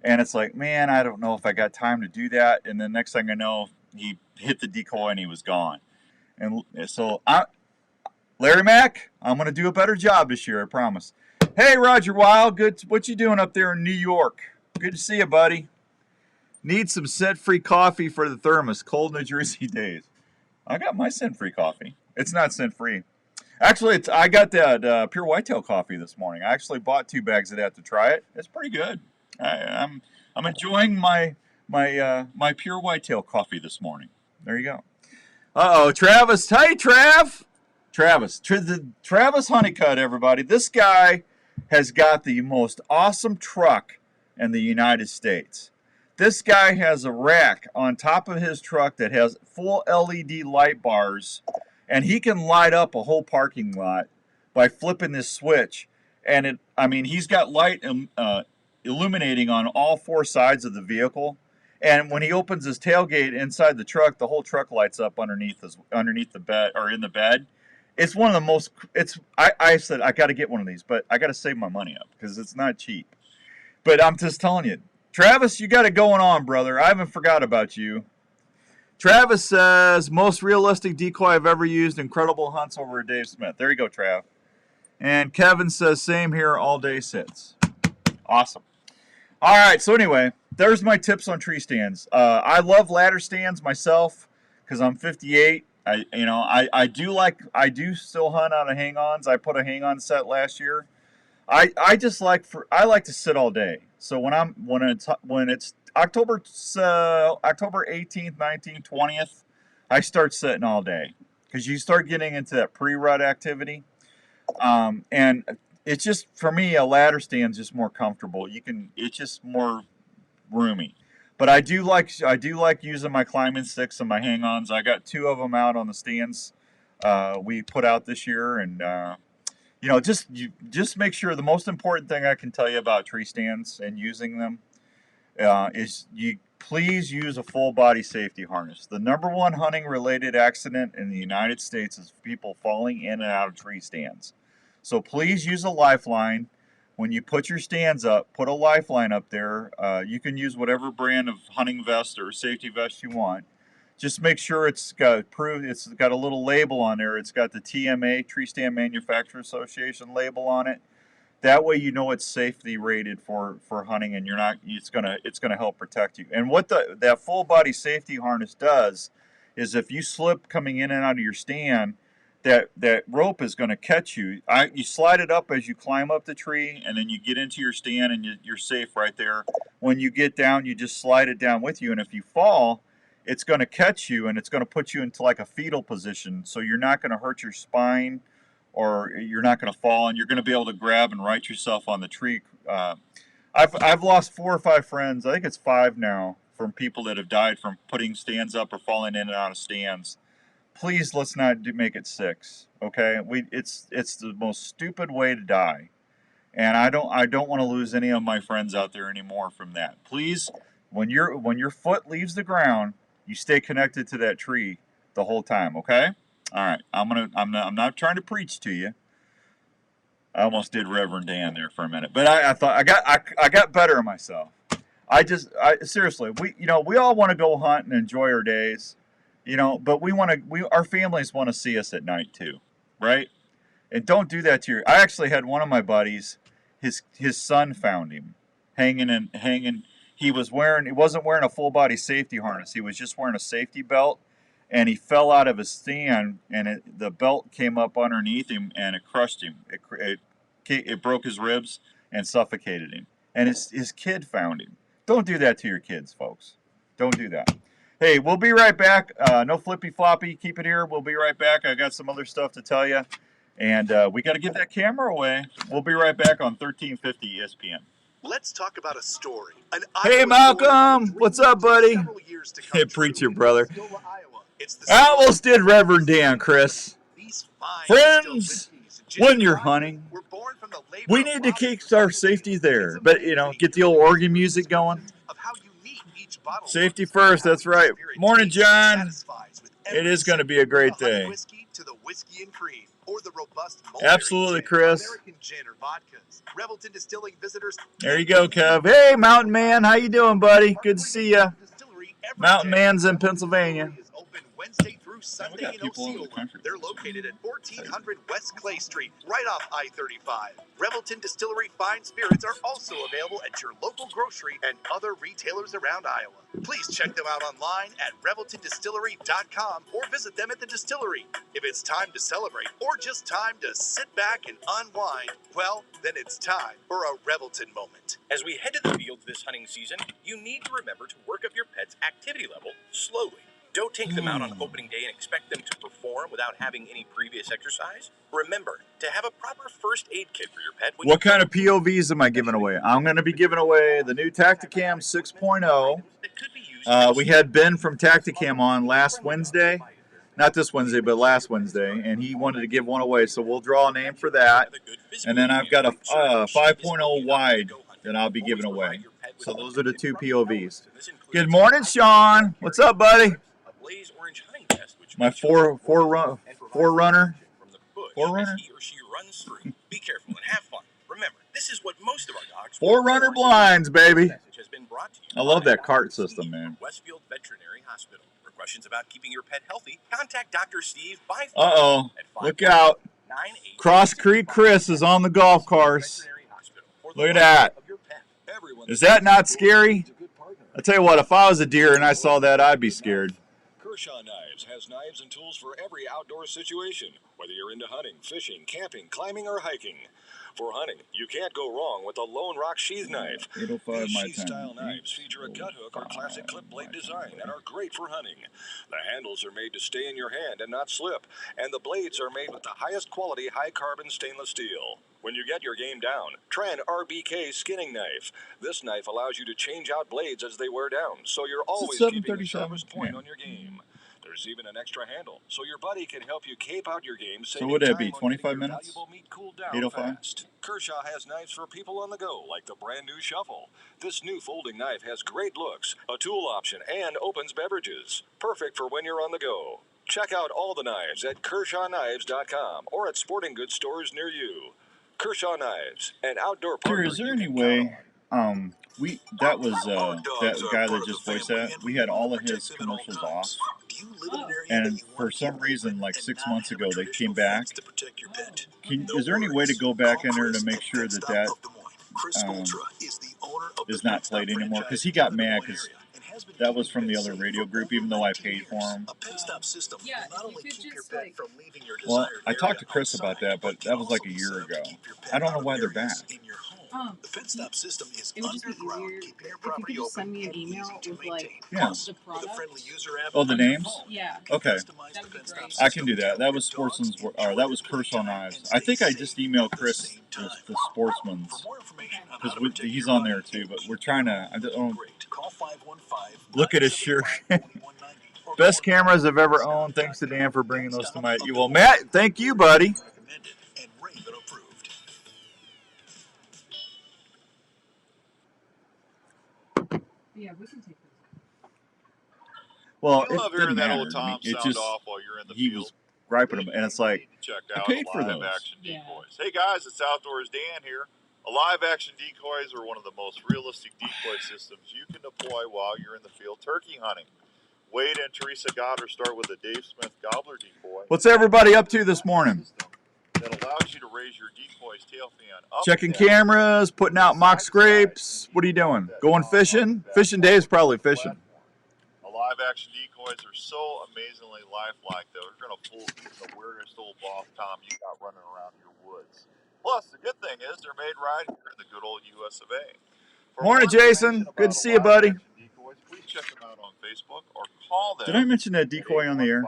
Speaker 1: And it's like, man, I don't know if I got time to do that. And then next thing I know, he hit the decoy and he was gone. And so Larry Mack, I'm going to do a better job this year, I promise. Hey, Roger Wild, good. What you doing up there in New York? Good to see you, buddy. Need some scent-free coffee for the thermos. Cold New Jersey days. I got my scent-free coffee. It's not scent-free. Actually, I got that Pure Whitetail coffee this morning. I actually bought 2 bags of that to try it. It's pretty good. I'm enjoying my Pure Whitetail coffee this morning. There you go. Uh-oh, Travis. Hey, Travis Honeycutt, everybody. This guy has got the most awesome truck in the United States. This guy has a rack on top of his truck that has full LED light bars, and he can light up a whole parking lot by flipping this switch. And he's got light illuminating on all 4 sides of the vehicle. And when he opens his tailgate inside the truck, the whole truck lights up underneath the bed or in the bed. It's one of the most. I said I got to get one of these, but I got to save my money up because it's not cheap. But I'm just telling you, Travis, you got it going on, brother. I haven't forgot about you. Travis says most realistic decoy I've ever used. Incredible hunts over Dave Smith. There you go, Trav. And Kevin says same here. All day sits. Awesome. All right. So anyway, there's my tips on tree stands. I love ladder stands myself because I'm 58. I do still hunt out of hang-ons. I put a hang-on set last year. I like to sit all day. So when it's October 18th, 19th, 20th, I start sitting all day because you start getting into that pre-rut activity. And it's just, for me, a ladder stand's just more comfortable. It's just more roomy. But I do like using my climbing sticks and my hang-ons. I got 2 of them out on the stands we put out this year, and just make sure. The most important thing I can tell you about tree stands and using them is you please use a full body safety harness. The number 1 hunting related accident in the United States is people falling in and out of tree stands. So please use a lifeline. When you put your stands up, put a lifeline up there. You can use whatever brand of hunting vest or safety vest you want. Just make sure it's got a little label on there. It's got the TMA, Tree Stand Manufacturer Association label on it. That way you know it's safety rated for hunting, and it's gonna help protect you. And what that full body safety harness does is if you slip coming in and out of your stand, that rope is going to catch you. You slide it up as you climb up the tree, and then you get into your stand, and you're safe right there. When you get down, you just slide it down with you, and if you fall, it's going to catch you, and it's going to put you into like a fetal position, so you're not going to hurt your spine, or you're not going to fall, and you're going to be able to grab and right yourself on the tree. I've lost 4 or 5 friends, I think it's 5 now, from people that have died from putting stands up or falling in and out of stands. Please, let's not make it 6, okay? It's the most stupid way to die, and I don't want to lose any of my friends out there anymore from that. Please, when your foot leaves the ground, you stay connected to that tree the whole time, okay? All right, I'm not trying to preach to you. I almost did Reverend Dan there for a minute, but I thought I got better of myself. Seriously, we all want to go hunt and enjoy our days. But our families want to see us at night too, right? And don't do that to I actually had one of my buddies, his son found him hanging. He wasn't wearing a full body safety harness. He was just wearing a safety belt, and he fell out of his stand, and the belt came up underneath him, and it crushed him. It broke his ribs and suffocated him. And his kid found him. Don't do that to your kids, folks. Don't do that. Hey, we'll be right back. No flippy floppy. Keep it here. We'll be right back. I got some other stuff to tell you. And we got to give that camera away. We'll be right back on 1350 ESPN.
Speaker 5: Let's talk about a story. An
Speaker 1: Hey,
Speaker 5: Iowa
Speaker 1: Malcolm.
Speaker 5: story
Speaker 1: What's up, buddy?
Speaker 5: several years to come
Speaker 1: Hey,
Speaker 5: true.
Speaker 1: preacher, brother.
Speaker 5: Missoula, Iowa. It's the
Speaker 1: I almost did Reverend Dan, Chris.
Speaker 5: These fine
Speaker 1: Friends,
Speaker 5: distilled whiskeys and
Speaker 1: when you're
Speaker 5: vodkas
Speaker 1: hunting,
Speaker 5: were born from the labor
Speaker 1: we
Speaker 5: of
Speaker 1: need to
Speaker 5: bottling
Speaker 1: keep our
Speaker 5: and
Speaker 1: safety
Speaker 5: It's
Speaker 1: there.
Speaker 5: a
Speaker 1: But, you know, get the old organ music going.
Speaker 5: of how unique each bottle
Speaker 1: Safety
Speaker 5: looks,
Speaker 1: first,
Speaker 5: how
Speaker 1: that's right.
Speaker 5: spirit
Speaker 1: Morning,
Speaker 5: tastes and
Speaker 1: John.
Speaker 5: satisfies with
Speaker 1: It
Speaker 5: every
Speaker 1: is going to
Speaker 5: sip.
Speaker 1: be a great
Speaker 5: From the honey
Speaker 1: day.
Speaker 5: whiskey to the whiskey and cream, or the robust mulberry
Speaker 1: Absolutely,
Speaker 5: gin,
Speaker 1: Chris.
Speaker 5: American gin or vodkas. Revelton Distilling visitors.
Speaker 1: There you go, Kev. Hey, Mountain Man. How you doing, buddy? Good to see ya. Mountain Man's in Pennsylvania.
Speaker 5: Is open Wednesday through Sunday
Speaker 1: got
Speaker 5: in
Speaker 1: people all over the
Speaker 5: Osceola.
Speaker 1: country.
Speaker 5: They're located at 1400 West Clay Street, right off I-35. Revelton Distillery fine spirits are also available at your local grocery and other retailers around Iowa. Please check them out online at reveltondistillery.com or visit them at the distillery. If it's time to celebrate or just time to sit back and unwind, well, then it's time for a Revelton moment.
Speaker 8: As we head to the fields this hunting season, you need to remember to work up your pet's activity level slowly. Don't take them out on opening day and expect them to perform without having any previous exercise. Remember to have a proper first aid kit for your pet.
Speaker 1: What kind of POVs am I giving away? I'm going to be giving away the new Tacticam 6.0. We had Ben from Tacticam on last Wednesday. Not this Wednesday, but last Wednesday. And he wanted to give one away. So we'll draw a name for that. And then I've got a 5.0 wide that I'll be giving away. So those are the two POVs. Good morning, Sean. What's up, buddy? My forerunner. Forerunner?
Speaker 8: He or she runs through. Be careful and have fun. Remember, this is what most of our dogs.
Speaker 1: Forerunner blinds, baby.
Speaker 8: Message has been brought to you
Speaker 1: I love
Speaker 8: by
Speaker 1: that cart
Speaker 8: Dr.
Speaker 1: system,
Speaker 8: Steve
Speaker 1: man.
Speaker 8: from Westfield Veterinary Hospital. For questions about keeping your pet healthy, contact Dr. Steve by phone
Speaker 1: Uh-oh.
Speaker 8: at
Speaker 1: Look out.
Speaker 8: 598
Speaker 1: Cross Creek Chris is on the golf course. Look at that. Is that not scary? I tell you what, if I was a deer and I saw that, I'd be scared.
Speaker 6: Kershaw Knives has knives and tools for every outdoor situation, whether you're into hunting, fishing, camping, climbing, or hiking. For hunting, you can't go wrong with the Lone Rock Sheath Knife.
Speaker 1: 805
Speaker 6: These
Speaker 1: my
Speaker 6: sheath-style
Speaker 1: time.
Speaker 6: knives feature a gut hook or classic clip blade design and are great for hunting. The handles are made to stay in your hand and not slip, and the blades are made with the highest quality high-carbon stainless steel. When you get your game down, try an RBK skinning knife. This knife allows you to change out blades as they wear down, so you're always keeping the
Speaker 1: 7:37?
Speaker 6: sharpest point
Speaker 1: Yeah.
Speaker 6: on your game. There's even an extra handle, so your buddy can help you cape out your game.
Speaker 1: So would that be 25
Speaker 6: your
Speaker 1: minutes?
Speaker 6: valuable meat cooled down
Speaker 1: 8:05?
Speaker 6: fast. Kershaw has knives for people on the go, like the brand new Shuffle. This new folding knife has great looks, a tool option, and opens beverages. Perfect for when you're on the go. Check out all the knives at KershawKnives.com or at sporting goods stores near you. Kershaw Knives, an outdoor partner.
Speaker 1: Sure, is there
Speaker 6: you
Speaker 1: any
Speaker 6: can
Speaker 1: way,
Speaker 6: count on.
Speaker 1: that was that guy that just voiced that, we had all of his commercials off. And for some reason, like 6 months ago, they came back. Is there any way to go back in there to make sure that is not played anymore? Because he got mad because that was from the other radio group, even though I paid for him.
Speaker 2: Yeah, if you could just like.
Speaker 1: Well, I talked to Chris about that, but that was like a year ago. I don't know why they're back.
Speaker 5: The FedStop system is
Speaker 2: It would just be
Speaker 5: underground,
Speaker 2: easier
Speaker 5: keeping your
Speaker 2: if you
Speaker 5: property
Speaker 2: could just
Speaker 5: open
Speaker 2: send me an
Speaker 5: and
Speaker 2: email
Speaker 5: easy to
Speaker 2: with like
Speaker 5: maintain.
Speaker 1: Yeah.
Speaker 5: Plus,
Speaker 2: the
Speaker 5: with a
Speaker 2: product.
Speaker 5: friendly user app
Speaker 1: Oh, the
Speaker 5: on your
Speaker 1: names?
Speaker 5: phone,
Speaker 2: Yeah.
Speaker 5: you can
Speaker 1: Okay.
Speaker 5: customize
Speaker 2: That'd
Speaker 5: the
Speaker 2: be
Speaker 5: FedStop
Speaker 2: great.
Speaker 1: I can do
Speaker 5: system to
Speaker 1: that. That
Speaker 5: help
Speaker 1: was
Speaker 5: your dogs
Speaker 1: Sportsman's,
Speaker 5: enjoy
Speaker 1: or that was
Speaker 5: their
Speaker 1: Chris on
Speaker 5: playtime
Speaker 1: Knives.
Speaker 5: and
Speaker 1: I think
Speaker 5: stay
Speaker 1: I just
Speaker 5: safe
Speaker 1: emailed
Speaker 5: at the
Speaker 1: Chris
Speaker 5: same
Speaker 1: the
Speaker 5: time.
Speaker 1: Sportsman's
Speaker 5: For more information on how
Speaker 1: because
Speaker 5: to protect
Speaker 1: he's
Speaker 5: your
Speaker 1: on
Speaker 5: body
Speaker 1: there too.
Speaker 5: and
Speaker 1: But
Speaker 5: keep
Speaker 1: we're
Speaker 5: your
Speaker 1: trying to.
Speaker 5: pet great, call 515
Speaker 1: Look at his shirt.
Speaker 5: 975 or
Speaker 1: Best
Speaker 5: go
Speaker 1: cameras I've ever
Speaker 5: online.
Speaker 1: owned. Thanks to Dan for bringing those to my.
Speaker 5: FedStop
Speaker 1: Well, Matt, thank you, buddy.
Speaker 5: recommended and Raven approved.
Speaker 2: Yeah, we can take those.
Speaker 1: Well,
Speaker 7: You
Speaker 1: it
Speaker 7: love
Speaker 1: didn't
Speaker 7: hearing that
Speaker 1: matter
Speaker 7: old
Speaker 1: to me.
Speaker 7: Tom
Speaker 1: It
Speaker 7: sound
Speaker 1: just
Speaker 7: off while you're in the
Speaker 1: he
Speaker 7: field.
Speaker 1: was griping them, and it's like
Speaker 7: Check
Speaker 1: I
Speaker 7: out
Speaker 1: paid for
Speaker 7: live
Speaker 1: those.
Speaker 7: action
Speaker 2: Yeah.
Speaker 7: decoys. Hey guys, it's Outdoors Dan here. Live action decoys are one of the most realistic decoy systems you can deploy while you're in the field turkey hunting. Wade and Teresa Goddard start with a Dave Smith Gobbler decoy.
Speaker 1: What's everybody up to this morning?
Speaker 7: That allows you to raise your decoy's tail fan up
Speaker 1: Checking
Speaker 7: and down.
Speaker 1: cameras, putting out mock scrapes. What are you doing? Going fishing? Fishing Dave's probably fishing.
Speaker 7: Live action decoys are so amazingly lifelike, though. They're going to fool the weirdest old boss Tom you got running around your woods. Plus, the good thing is they're made right here in the good old US of A. For
Speaker 1: Morning,
Speaker 7: more
Speaker 1: Jason.
Speaker 7: information
Speaker 1: Good
Speaker 7: about
Speaker 1: to see you,
Speaker 7: live
Speaker 1: buddy.
Speaker 7: action decoys, please check them out on Facebook or call them.
Speaker 1: Did I mention that decoy on the air?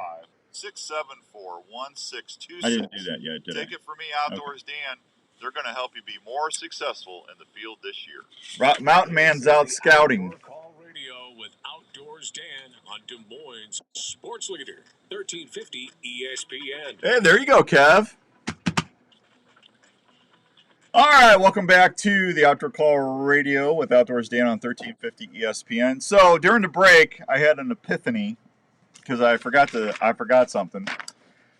Speaker 7: 674-1626.
Speaker 1: I didn't do that yet, did I?
Speaker 7: Take it from me, Outdoors Dan. They're going to help you be more successful in the field this year.
Speaker 1: Mountain Man's out scouting.
Speaker 9: Outdoor Call Radio with Outdoors Dan on Des Moines Sports Leader, 1350 ESPN.
Speaker 1: Hey, there you go, Kev. All right, welcome back to the Outdoor Call Radio with Outdoors Dan on 1350 ESPN. So during the break, I had an epiphany because I forgot something.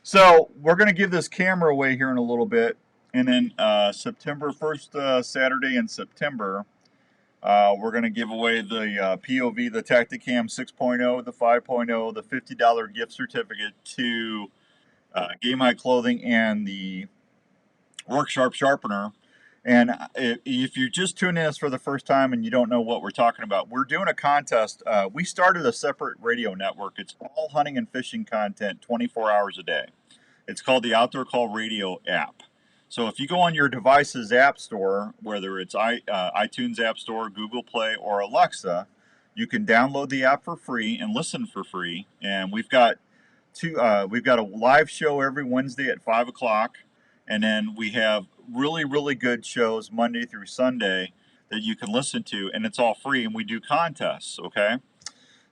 Speaker 1: So we're going to give this camera away here in a little bit, and then September 1st Saturday in September, we're going to give away the POV, the Tacticam 6.0, the 5.0, the $50 gift certificate to Game High Clothing and the Work Sharp Sharpener. And if you're just tuning in us for the first time and you don't know what we're talking about, we're doing a contest. We started a separate radio network. It's all hunting and fishing content 24 hours a day. It's called the Outdoor Call Radio app. So if you go on your device's app store, whether it's iTunes App Store, Google Play, or Alexa, you can download the app for free and listen for free. And we've got a live show every Wednesday at 5 o'clock. And then we have really, really good shows Monday through Sunday that you can listen to, and it's all free, and we do contests, okay?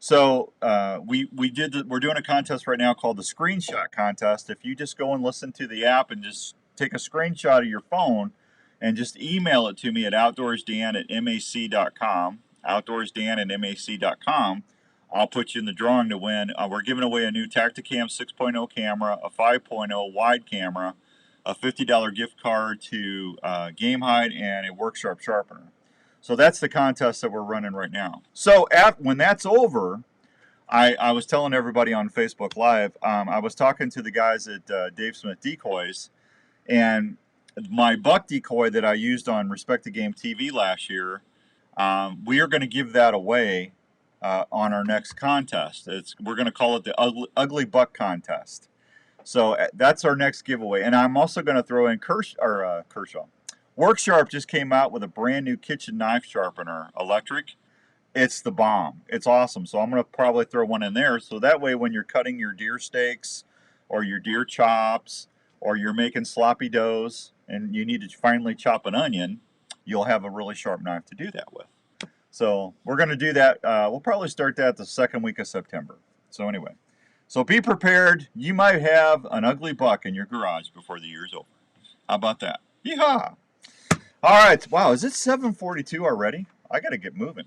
Speaker 1: So we're doing a contest right now called the Screenshot Contest. If you just go and listen to the app and just take a screenshot of your phone and just email it to me at outdoorsdan@mac.com, outdoorsdan@mac.com, I'll put you in the drawing to win. We're giving away a new Tacticam 6.0 camera, a 5.0 wide camera, a $50 gift card to Game Hide, and a Work Sharp Sharpener. So that's the contest that we're running right now. So when that's over, I was telling everybody on Facebook Live, I was talking to the guys at Dave Smith Decoys, and my buck decoy that I used on Respect the Game TV last year, we are going to give that away on our next contest. We're going to call it the Ugly Buck Contest. So that's our next giveaway. And I'm also going to throw in Kershaw. Worksharp just came out with a brand new kitchen knife sharpener, electric. It's the bomb. It's awesome. So I'm going to probably throw one in there. So that way when you're cutting your deer steaks or your deer chops or you're making sloppy doughs and you need to finally chop an onion, you'll have a really sharp knife to do that with. So we're going to do that. We'll probably start that the second week of September. So anyway. So be prepared. You might have an ugly buck in your garage before the year's over. How about that? Yeehaw! All right. Wow, is it 7:42 already? I got to get moving.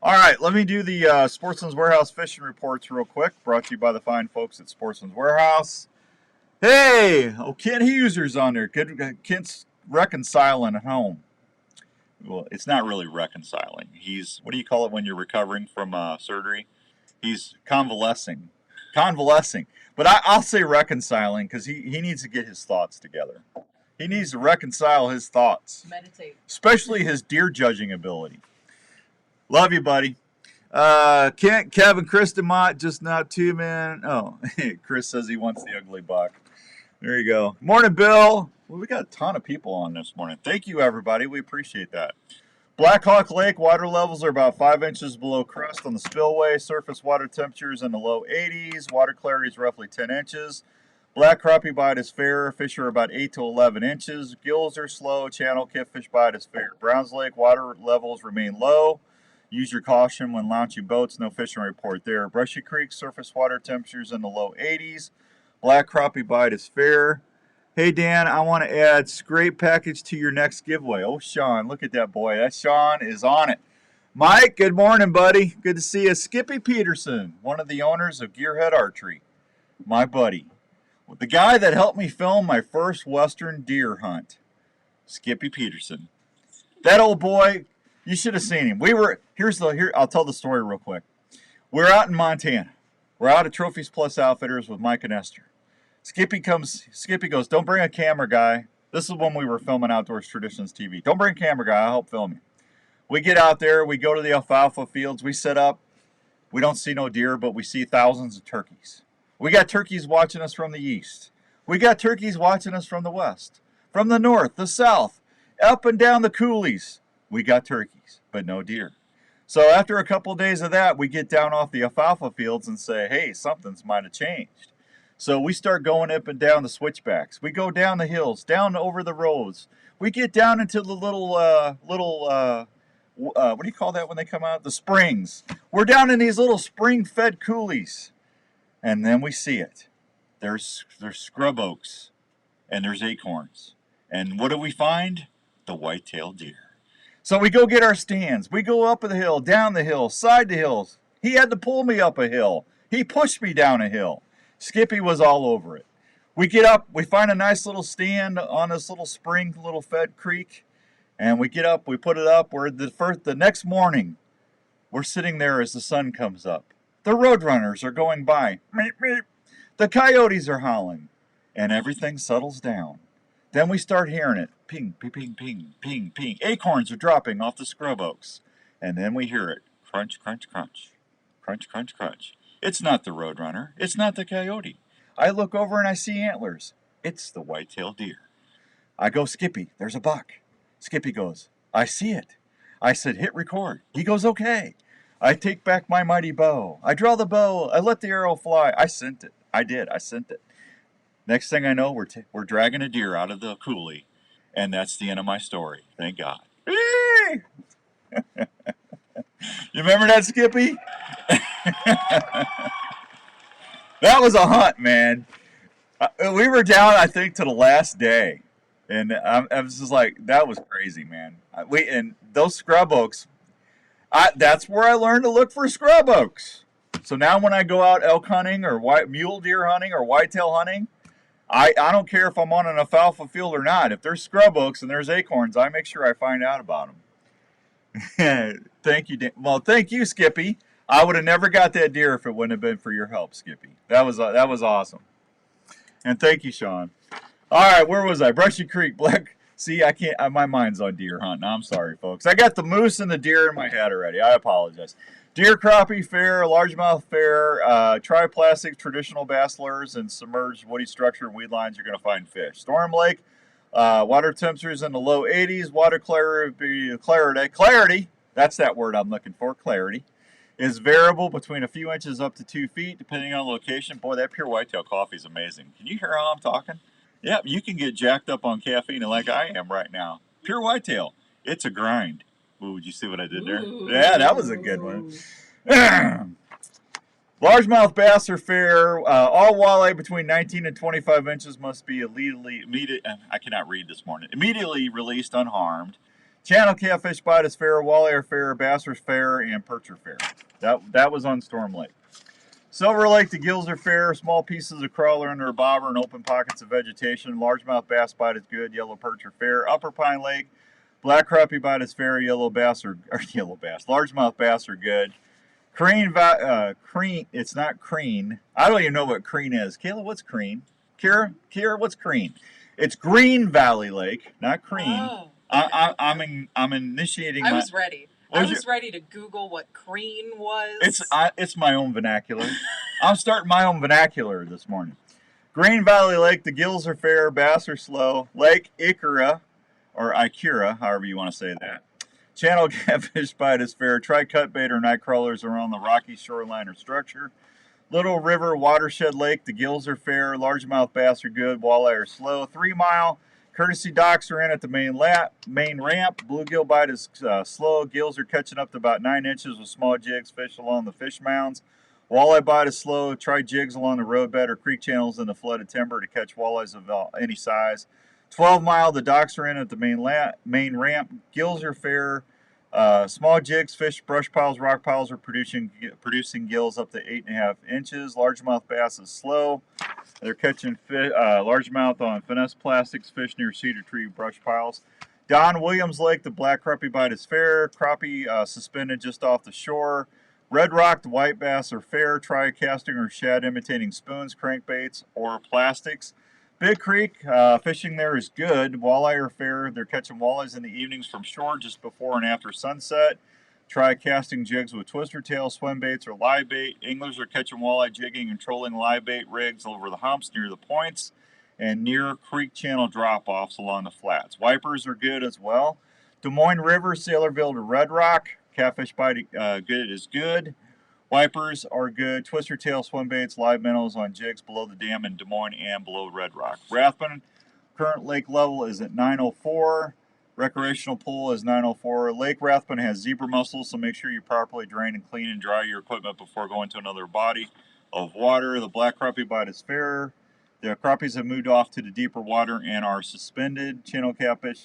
Speaker 1: All right, let me do the Sportsman's Warehouse fishing reports real quick. Brought to you by the fine folks at Sportsman's Warehouse. Hey, Kent Huser's on there. Kent's reconciling at home. Well, it's not really reconciling. What do you call it when you're recovering from surgery? He's convalescing. But I'll say reconciling because he needs to get his thoughts together. He needs to reconcile his thoughts.
Speaker 2: Meditate.
Speaker 1: Especially his deer judging ability. Love you, buddy. Kent, Kevin, Chris DeMott, just not two, man. Oh, Chris says he wants the ugly buck. There you go. Morning, Bill. Well, we got a ton of people on this morning. Thank you, everybody. We appreciate that. Black Hawk Lake water levels are about 5 inches below crest on the spillway. Surface water temperatures in the low 80s. Water clarity is roughly 10 inches. Black crappie bite is fair. Fish are about 8 to 11 inches. Gills are slow. Channel kidfish bite is fair. Browns Lake water levels remain low. Use your caution when launching boats. No fishing report there. Brushy Creek surface water temperatures in the low 80s. Black crappie bite is fair. Hey, Dan, I want to add scrape package to your next giveaway. Oh, Sean, look at that boy. That Sean is on it. Mike, good morning, buddy. Good to see you. Skippy Peterson, one of the owners of Gearhead Archery. My buddy. The guy that helped me film my first Western deer hunt. Skippy Peterson. That old boy, you should have seen him. I'll tell the story real quick. We're out in Montana. We're out at Trophies Plus Outfitters with Mike and Esther. Skippy goes, don't bring a camera, guy. This is when we were filming Outdoors Traditions TV. Don't bring a camera, guy. I'll help film you. We get out there. We go to the alfalfa fields. We set up. We don't see no deer, but we see thousands of turkeys. We got turkeys watching us from the east. We got turkeys watching us from the west, from the north, the south, up and down the coulees. We got turkeys, but no deer. So after a couple of days of that, we get down off the alfalfa fields and say, hey, something's might have changed. So we start going up and down the switchbacks. We go down the hills, down over the roads. We get down into the little what do you call that when they come out? The springs. We're down in these little spring-fed coulees. And then we see it. There's scrub oaks and there's acorns. And what do we find? The white-tailed deer. So we go get our stands. We go up the hill, down the hill, side the hills. He had to pull me up a hill. He pushed me down a hill. Skippy was all over it. We get up, we find a nice little stand on this little spring, little fed creek, and we get up, we put it up. We're the next morning, we're sitting there as the sun comes up. The roadrunners are going by. Meep, meep. The coyotes are howling, and everything settles down. Then we start hearing it. Ping, ping, ping, ping, ping, ping. Acorns are dropping off the scrub oaks. And then we hear it. Crunch, crunch, crunch. Crunch, crunch, crunch. It's not the roadrunner. It's not the coyote. I look over and I see antlers. It's the white-tailed deer. I go, Skippy, there's a buck. Skippy goes, I see it. I said, hit record. He goes, okay. I take back my mighty bow. I draw the bow. I let the arrow fly. I sent it. I did. I sent it. Next thing I know, we're dragging a deer out of the coulee. And that's the end of my story. Thank God. You remember that, Skippy? That was a hunt, man. We were down, I think, to the last day. And I was just like, that was crazy, man. And those scrub oaks, that's where I learned to look for scrub oaks. So now when I go out elk hunting or mule deer hunting or whitetail hunting, I don't care if I'm on an alfalfa field or not. If there's scrub oaks and there's acorns, I make sure I find out about them. Thank you, Dan. Well, thank you, Skippy. I would have never got that deer if it wouldn't have been for your help, Skippy. That was awesome. And thank you, Sean. All right, where was I? Brushy Creek, Black. See, I can't. My mind's on deer hunting. I'm sorry, folks. I got the moose and the deer in my head already. I apologize. Deer crappie fair, largemouth fair, triplastic traditional bass lures, and submerged woody structure and weed lines. You're going to find fish. Storm Lake, water temperatures in the low 80s. Water clarity. That's that word I'm looking for. Clarity is variable between a few inches up to 2 feet, depending on location. Boy, that pure whitetail coffee is amazing. Can you hear how I'm talking? Yep, you can get jacked up on caffeine like I am right now. Pure whitetail. It's a grind. Ooh, did you see what I did there? Ooh. Yeah, that was a good one. Largemouth bass are fair. All walleye between 19 and 25 inches must be immediately released unharmed. Channel catfish bite is fair. Walleye are fair. Bass are fair. And perch are fair. That was on Storm Lake. Silver Lake, the gills are fair. Small pieces of crawler under a bobber and open pockets of vegetation. Largemouth bass bite is good. Yellow perch are fair. Upper Pine Lake, black crappie bite is fair. Largemouth bass are good. Crane, it's not Crane. I don't even know what Crane is. Kayla, what's Crane? Kira, what's Crane? It's Green Valley Lake, not Crane. Oh. I'm initiating.
Speaker 2: I was ready. I was ready to Google what Crane was.
Speaker 1: It's my own vernacular. I'm starting my own vernacular this morning. Green Valley Lake, the gills are fair, bass are slow. Lake Ikura, or Ikura, however you want to say that. Channel catfish bite is fair. Tri-cut bait or night crawlers around the rocky shoreline or structure. Little River Watershed Lake, the gills are fair. Largemouth bass are good. Walleye are slow. 3 Mile. Courtesy docks are in at the main ramp. Bluegill bite is slow. Gills are catching up to about 9 inches with small jigs. Fish along the fish mounds. Walleye bite is slow. Try jigs along the roadbed or creek channels in the flooded timber to catch walleyes of any size. 12 Mile, the docks are in at the main ramp. Gills are fair. Small jigs, fish, brush piles, rock piles are producing gills up to 8.5 inches. Largemouth bass is slow. They're catching largemouth on finesse plastics, fish near cedar tree brush piles. Don Williams Lake, the black crappie bite is fair. Crappie suspended just off the shore. Red Rock, the white bass are fair. Try casting or shad imitating spoons, crankbaits, or plastics. Big Creek, fishing there is good. Walleye are fair. They're catching walleyes in the evenings from shore just before and after sunset. Try casting jigs with twister tail, swim baits, or live bait. Anglers are catching walleye jigging and trolling live bait rigs over the humps near the points and near creek channel drop-offs along the flats. Wipers are good as well. Des Moines River, Sailorville to Red Rock. Catfish bite good is good. Wipers are good. Twister tail swim baits, live minnows on jigs below the dam in Des Moines and below Red Rock. Rathbun, current lake level is at 904. Recreational pool is 904. Lake Rathbun has zebra mussels, so make sure you properly drain and clean and dry your equipment before going to another body of water. The black crappie bite is fair. The crappies have moved off to the deeper water and are suspended. Channel catfish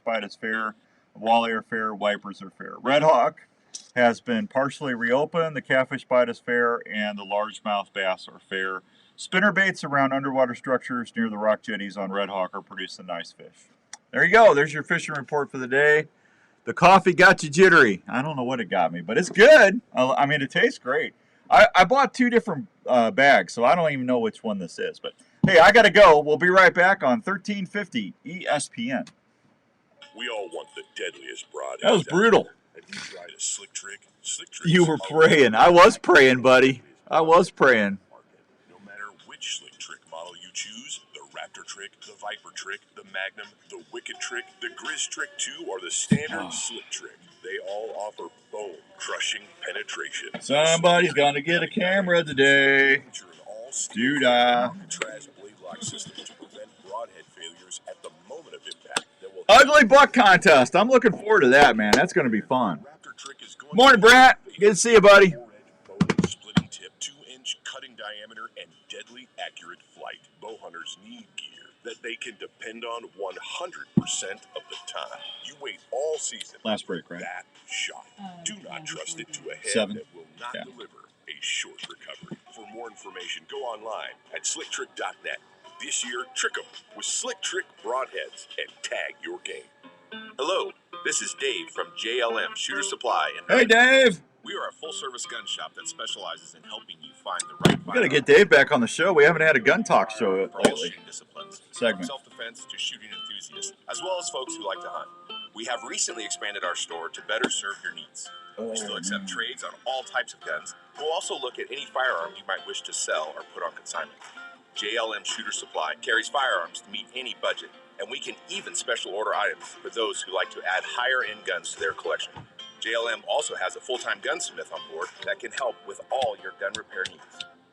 Speaker 1: bite is fair. Walleye are fair. Wipers are fair. Red Hawk has been partially reopened. The catfish bite is fair, and the largemouth bass are fair. Spinner baits around underwater structures near the rock jetties on Red Hawk are producing nice fish. There you go. There's your fishing report for the day. The coffee got you jittery. I don't know what it got me, but it's good. I mean, it tastes great. I bought 2 different bags, so I don't even know which one this is. But, hey, I got to go. We'll be right back on 1350 ESPN.
Speaker 3: We all want the deadliest broad.
Speaker 1: That was brutal.
Speaker 3: Have you tried a Slick Trick? Slick Trick.
Speaker 1: You were praying. I was praying, buddy. I was praying.
Speaker 3: No matter which Slick Trick model you choose, the Raptor Trick, the Viper Trick, the Magnum, the Wicked Trick, the Grizz Trick 2, or the standard Slick Trick, they all offer bone-crushing penetration.
Speaker 1: Somebody's gonna get a camera today. Doo-dah.
Speaker 3: Alcatraz blade lock systems to prevent broadhead failures at the moment of impact. That will
Speaker 1: Ugly buck contest. I'm looking forward to that, man. That's going to be fun.
Speaker 3: Raptor Trick is going
Speaker 1: Morning, Brant. Good to see you, buddy.
Speaker 3: Four-edge splitting tip, 2-inch cutting diameter, and deadly accurate flight. Bow hunters need gear that they can depend on 100% of the time. You wait all season.
Speaker 1: Last break, right?
Speaker 3: That shot. Do not trust it to a head
Speaker 1: 7.
Speaker 3: that will not deliver a short recovery. For more information, go online at slicktrick.net. This year, trick 'em with Slick Trick broadheads and tag your game.
Speaker 8: Hello, this is Dave from JLM Shooter Supply.
Speaker 1: Hey, Dave.
Speaker 8: We are a full-service gun shop that specializes in helping you find the right
Speaker 1: We got to get Dave back on the show. We haven't had a gun talk show
Speaker 8: for all
Speaker 1: lately.
Speaker 8: shooting disciplines,
Speaker 1: Segment.
Speaker 8: from self-defense to shooting enthusiasts, as well as folks who like to hunt. We have recently expanded our store to better serve your needs. We still accept trades on all types of guns. We'll also look at any firearm you might wish to sell or put on consignment. JLM Shooter Supply carries firearms to meet any budget, and we can even special order items for those who like to add higher-end guns to their collection. JLM also has a full-time gunsmith on board that can help with all your gun repair needs.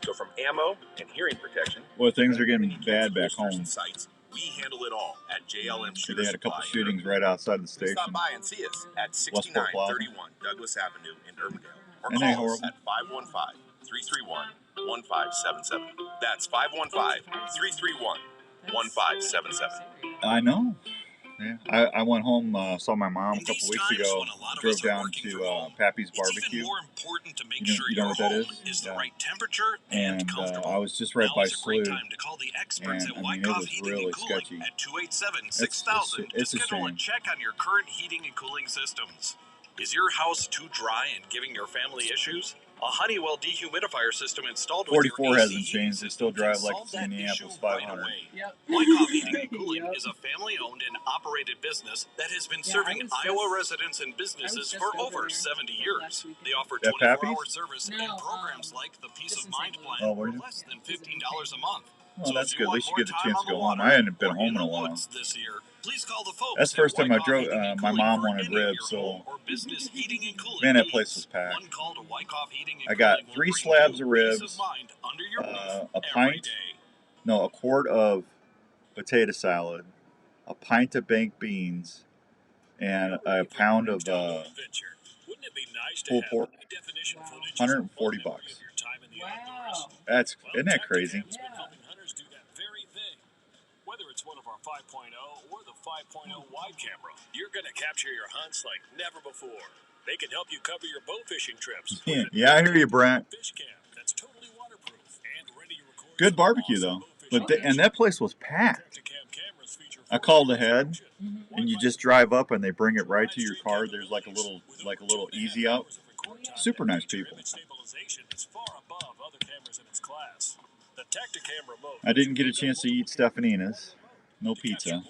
Speaker 8: So from ammo and hearing protection,
Speaker 1: Well, things are getting bad back home.
Speaker 8: and sights, we handle it all at JLM Shooter
Speaker 1: They had a couple
Speaker 8: Supply.
Speaker 1: shootings right outside the
Speaker 8: Please
Speaker 1: station.
Speaker 8: stop by and see us at
Speaker 1: Plaza.
Speaker 8: 6931 Douglas Avenue in Urbandale, or
Speaker 1: Isn't that
Speaker 8: call us
Speaker 1: horrible?
Speaker 8: at 515-331-1577. That's 515-331-1577.
Speaker 1: I know. Yeah. I went home, saw my mom a couple weeks ago, drove down to Pappy's Barbecue.
Speaker 10: Important to make
Speaker 1: You know-
Speaker 10: sure
Speaker 1: you know
Speaker 10: your
Speaker 1: what that
Speaker 10: home
Speaker 1: is?
Speaker 10: the
Speaker 1: Yeah.
Speaker 10: right temperature
Speaker 1: And
Speaker 10: comfortable.
Speaker 1: I was just right
Speaker 10: Now
Speaker 1: by
Speaker 10: is a great
Speaker 1: Slough.
Speaker 10: time to call the experts
Speaker 1: And,
Speaker 10: at
Speaker 1: I mean, it
Speaker 10: Wyckoff
Speaker 1: was
Speaker 10: Heating
Speaker 1: really
Speaker 10: and Cooling
Speaker 1: sketchy.
Speaker 10: at 287-6000
Speaker 1: It's
Speaker 10: to
Speaker 1: a
Speaker 10: schedule a
Speaker 1: shame.
Speaker 10: check on your current heating and cooling systems. Is your house too dry and giving your family issues? A Honeywell dehumidifier system installed with your
Speaker 1: 44
Speaker 10: AC
Speaker 1: hasn't changed. They still drive like
Speaker 10: solve
Speaker 1: it's the
Speaker 10: that
Speaker 1: Indianapolis
Speaker 10: issue right
Speaker 1: 500.
Speaker 10: away.
Speaker 2: Yep.
Speaker 10: Wyckoff Heating and Cooling is a family-owned and operated business that has been
Speaker 2: Yeah,
Speaker 10: serving
Speaker 2: I was
Speaker 10: Iowa
Speaker 2: just-
Speaker 10: residents and businesses
Speaker 2: just
Speaker 10: for
Speaker 2: over
Speaker 10: over
Speaker 2: there
Speaker 10: 70
Speaker 2: last
Speaker 10: years.
Speaker 2: weekend.
Speaker 10: They offer
Speaker 1: That
Speaker 10: 24-hour
Speaker 1: Pappy's?
Speaker 10: service
Speaker 2: No,
Speaker 10: and programs like the Peace
Speaker 2: just
Speaker 10: of
Speaker 2: in
Speaker 10: Mind
Speaker 2: St.
Speaker 10: plan
Speaker 1: Oh,
Speaker 10: for
Speaker 1: were you?
Speaker 10: less than $15 a month.
Speaker 1: Well,
Speaker 10: So
Speaker 1: that's
Speaker 10: if
Speaker 1: good. At
Speaker 10: want
Speaker 1: least you
Speaker 10: more
Speaker 1: get a
Speaker 10: time
Speaker 1: chance
Speaker 10: on
Speaker 1: to
Speaker 10: the
Speaker 1: go home.
Speaker 10: water
Speaker 1: I hadn't been
Speaker 10: or
Speaker 1: home in
Speaker 10: the
Speaker 1: a while.
Speaker 10: woods this year, please call the folks
Speaker 1: That's the first
Speaker 10: at
Speaker 1: time I
Speaker 10: Wyckoff
Speaker 1: drove.
Speaker 10: Heating and
Speaker 1: My
Speaker 10: Cooling
Speaker 1: mom
Speaker 10: for
Speaker 1: wanted
Speaker 10: any of
Speaker 1: ribs,
Speaker 10: your
Speaker 1: so
Speaker 10: home or business heating and cooling
Speaker 1: man, that
Speaker 10: needs.
Speaker 1: place was packed.
Speaker 10: One call to Wyckoff Heating and
Speaker 1: I got
Speaker 10: Cooling will
Speaker 1: 3
Speaker 10: bring
Speaker 1: slabs
Speaker 10: you
Speaker 1: of
Speaker 10: peace
Speaker 1: ribs,
Speaker 10: mind under your roof
Speaker 1: a
Speaker 10: every
Speaker 1: pint,
Speaker 10: day.
Speaker 1: no, a quart of potato salad, a pint of baked beans, and a pound of
Speaker 9: Wouldn't it be nice to
Speaker 1: pulled
Speaker 9: have
Speaker 1: pork.
Speaker 9: high definition footage as a
Speaker 1: 140
Speaker 9: memory
Speaker 1: bucks.
Speaker 9: of your time in the
Speaker 2: Wow.
Speaker 9: outdoors?
Speaker 1: That's
Speaker 9: Well,
Speaker 1: isn't that crazy?
Speaker 9: Tacticam's been helping hunters do that very thing. Whether it's one of our 5.0 or the 5.0 wide camera, you're going to capture your hunts like never before. They can help you cover your bow fishing trips.
Speaker 1: Yeah, yeah, I hear you, Brent.
Speaker 9: Fish cam that's totally waterproof and ready to record
Speaker 1: Good
Speaker 9: some
Speaker 1: barbecue
Speaker 9: awesome
Speaker 1: though,
Speaker 9: bow fishing
Speaker 1: but and that place was packed.
Speaker 9: Tacticam cameras feature
Speaker 1: I called ahead,
Speaker 9: 4K
Speaker 1: and you just drive up and they bring it right to your car. There's like a little easy out. Super nice people.
Speaker 9: Stabilization is far above other cameras in its class. The Tacticam remote.
Speaker 1: I didn't get a chance to eat Stefanina's. No pizza.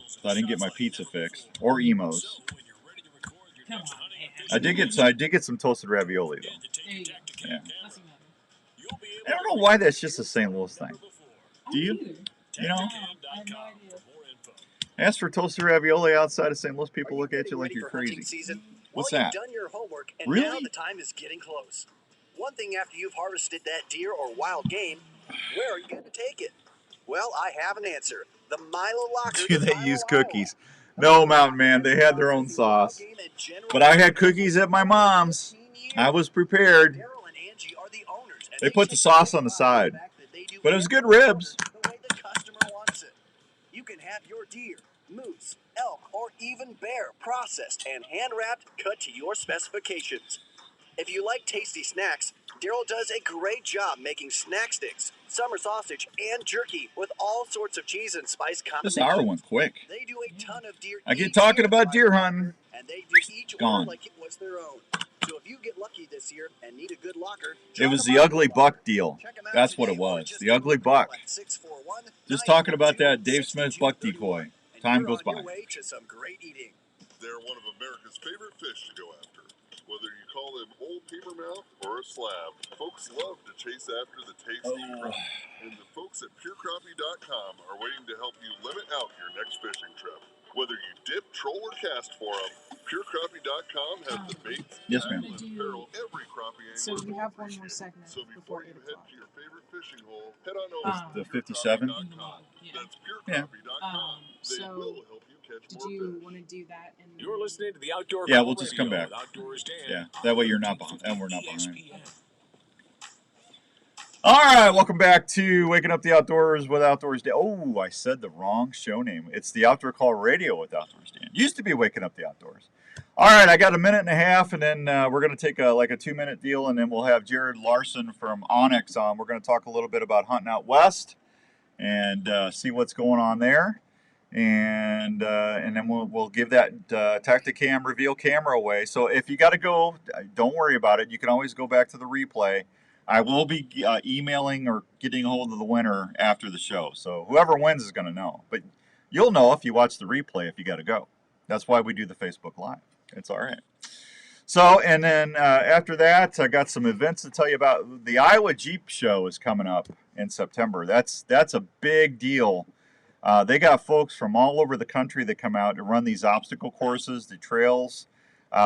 Speaker 1: So I didn't get my pizza fixed or Emo's.
Speaker 2: Come on,
Speaker 1: I did get some toasted ravioli though.
Speaker 2: There you go.
Speaker 1: Yeah.
Speaker 2: Doesn't matter.
Speaker 1: I don't know why that's just a St. Louis thing. Do you? You know,
Speaker 2: I have no idea.
Speaker 1: ask for toasted ravioli outside of St. Louis, people look at you like you're
Speaker 5: for hunting
Speaker 1: crazy.
Speaker 5: season?
Speaker 1: What's
Speaker 11: well,
Speaker 1: that?
Speaker 11: You've done your homework, and
Speaker 1: Really?
Speaker 11: now the time is getting close. One thing after you've harvested that deer or wild game, where are you going to take it? Well, I have an answer. The Milo Locker.
Speaker 1: Do they use cookies? No, Mountain Man. They had their own sauce. But I had cookies at my mom's. I was prepared.
Speaker 11: Daryl and Angie are the owners, and
Speaker 1: They put the sauce on the side. But it was good ribs.
Speaker 11: the way the customer wants it. You can have your deer, moose, elk, or even bear processed and hand-wrapped, cut to your specifications. If you like tasty snacks, Daryl does a great job making snack sticks, summer sausage, and jerky with all sorts of cheese and spice
Speaker 1: This
Speaker 11: combinations.
Speaker 1: hour went quick.
Speaker 11: They do a ton of deer
Speaker 1: I get
Speaker 11: each
Speaker 1: talking
Speaker 11: year,
Speaker 1: about deer hunting.
Speaker 11: and they do each
Speaker 1: Gone.
Speaker 11: order like it was their own. So if you get lucky this year and need a good locker,
Speaker 1: It was the Ugly Buck deal. That's what it was. The Ugly Buck. Just talking about that Dave Smith buck decoy. Time goes by.
Speaker 11: way to some great eating.
Speaker 12: They're one of America's favorite fish to go after. Whether you call them old paper mouth or a slab, folks love to chase after the tasty crappie. And the folks at PureCrappie.com are waiting to help you limit out your next fishing trip. Whether you dip, troll, or cast for them, PureCrappie.com has the baits,
Speaker 1: Yes, ma'am.
Speaker 12: tackle, and apparel every crappie angler
Speaker 13: So you have one
Speaker 12: will
Speaker 13: more
Speaker 12: appreciate.
Speaker 13: segment
Speaker 12: So
Speaker 13: before
Speaker 12: before you
Speaker 13: 8
Speaker 12: head
Speaker 13: o'clock.
Speaker 12: to your favorite fishing hole, head on over
Speaker 1: The
Speaker 12: to
Speaker 1: 57?
Speaker 12: PureCrappie.com. That's
Speaker 1: Yeah.
Speaker 12: PureCrappie.com. They
Speaker 13: So
Speaker 12: will help you catch
Speaker 13: did
Speaker 12: more
Speaker 13: you
Speaker 12: fish.
Speaker 13: want to do that? And
Speaker 9: You're listening to the Outdoor
Speaker 1: Yeah,
Speaker 9: Call
Speaker 1: we'll just come
Speaker 9: Radio
Speaker 1: back.
Speaker 9: with Outdoors Dan.
Speaker 1: Yeah, that way you're not behind. And we're not behind.
Speaker 9: ESPN.
Speaker 1: All right, welcome back to Waking Up the Outdoors with Outdoors Dan. Oh, I said the wrong show name. It's the Outdoor Call Radio with Outdoors Dan. Used to be Waking Up the Outdoors. All right, I got a minute and a half, and then we're going to take a 2-minute deal, and then we'll have Jared Larson from Onyx on. We're going to talk a little bit about hunting out west and see what's going on there. And then we'll give that Tacticam reveal camera away. So if you got to go, don't worry about it. You can always go back to the replay. I will be emailing or getting a hold of the winner after the show. So whoever wins is going to know. But you'll know if you watch the replay if you got to go. That's why we do the Facebook Live. It's all right. So, and then after that, I got some events to tell you about. The Iowa Jeep Show is coming up in September. That's a big deal. They got folks from all over the country that come out to run these obstacle courses, the trails.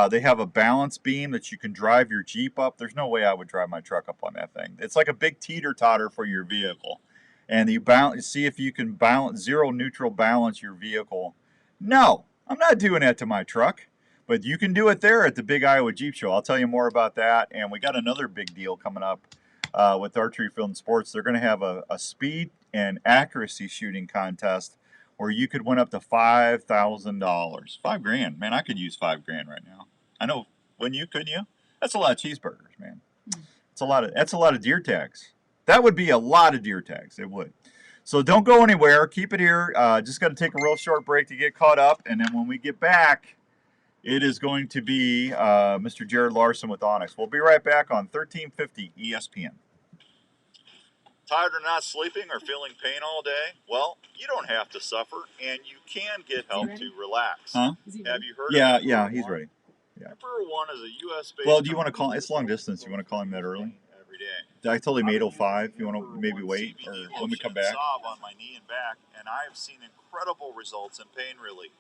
Speaker 1: They have a balance beam that you can drive your Jeep up. There's no way I would drive my truck up on that thing. It's like a big teeter-totter for your vehicle. And you see if you can zero neutral balance your vehicle. No, I'm not doing that to my truck. But you can do it there at the Big Iowa Jeep Show. I'll tell you more about that. And we got another big deal coming up with Archery Field and Sports. They're going to have a speed and accuracy shooting contest where you could win up to $5,000. $5,000, man. I could use $5,000 right now. I know. Couldn't you? That's a lot of cheeseburgers, man. That's a lot of deer tags. That would be a lot of deer tags. It would. So don't go anywhere. Keep it here. Just got to take a real short break to get caught up, and then when we get back, it is going to be Mr. Jared Larson with Onyx. We'll be right back on 1350 ESPN.
Speaker 7: Tired of not sleeping or feeling pain all day? Well, you don't have to suffer, and you can get help to relax.
Speaker 1: Huh?
Speaker 7: Have you heard
Speaker 1: Yeah,
Speaker 7: of
Speaker 1: yeah, he's ready. Yeah.
Speaker 7: Emperor One is a U.S.-based...
Speaker 1: Well, do you want to call? It's long distance. You want to call him that early?
Speaker 7: every day.
Speaker 1: I told him 8:05. You want to maybe wait or let me come back?
Speaker 7: Salve on my knee and back, and I have seen incredible results in pain relief.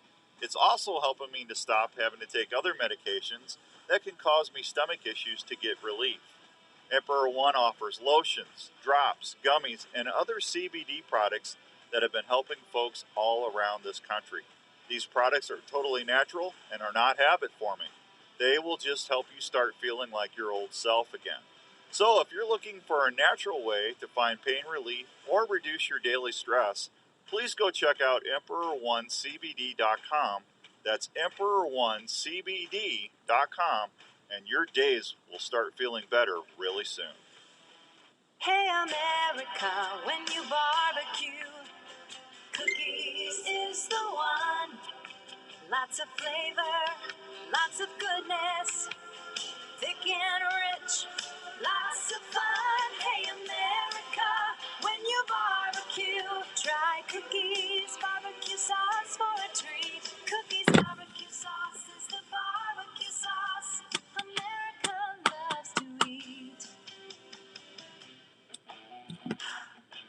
Speaker 7: It's also helping me to stop having to take other medications that can cause me stomach issues to get relief. Emperor One offers lotions, drops, gummies, and other CBD products that have been helping folks all around this country. These products are totally natural and are not habit forming. They will just help you start feeling like your old self again. So if you're looking for a natural way to find pain relief or reduce your daily stress, please go check out EmperorOneCBD.com. That's EmperorOneCBD.com, and your days will start feeling better really soon.
Speaker 14: Hey America, when you barbecue, cookies is the one. Lots of flavor, lots of goodness, thick and rich, lots of fun. Hey America, when you barbecue, try Cookies barbecue sauce for a treat. Cookies barbecue sauce is the barbecue sauce America loves to eat.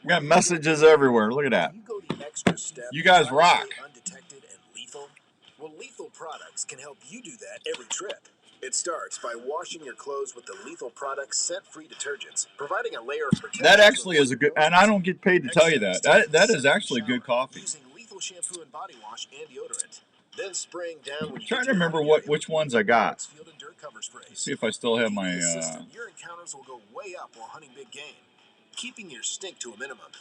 Speaker 1: We got messages everywhere. Look at that.
Speaker 11: You go the extra step.
Speaker 1: You guys rock.
Speaker 11: Undetected and lethal. Well, Lethal Products
Speaker 13: Products can help you do that every trip. It starts by washing your clothes with the Lethal Products scent-free detergents, providing a layer of protection.
Speaker 1: That actually is a good, and I don't get paid to tell you that. That is actually good coffee.
Speaker 13: Using Lethal shampoo and body wash and deodorant. Then spraying down when
Speaker 1: I'm
Speaker 13: you
Speaker 1: trying
Speaker 13: get
Speaker 1: to
Speaker 13: your
Speaker 1: remember
Speaker 13: hunting area
Speaker 1: which
Speaker 13: with
Speaker 1: ones I got.
Speaker 13: Field and dirt cover sprays.
Speaker 1: See if I still have my.
Speaker 13: Keeping this system, your encounters will go way up while hunting big game, keeping your stink to a minimum.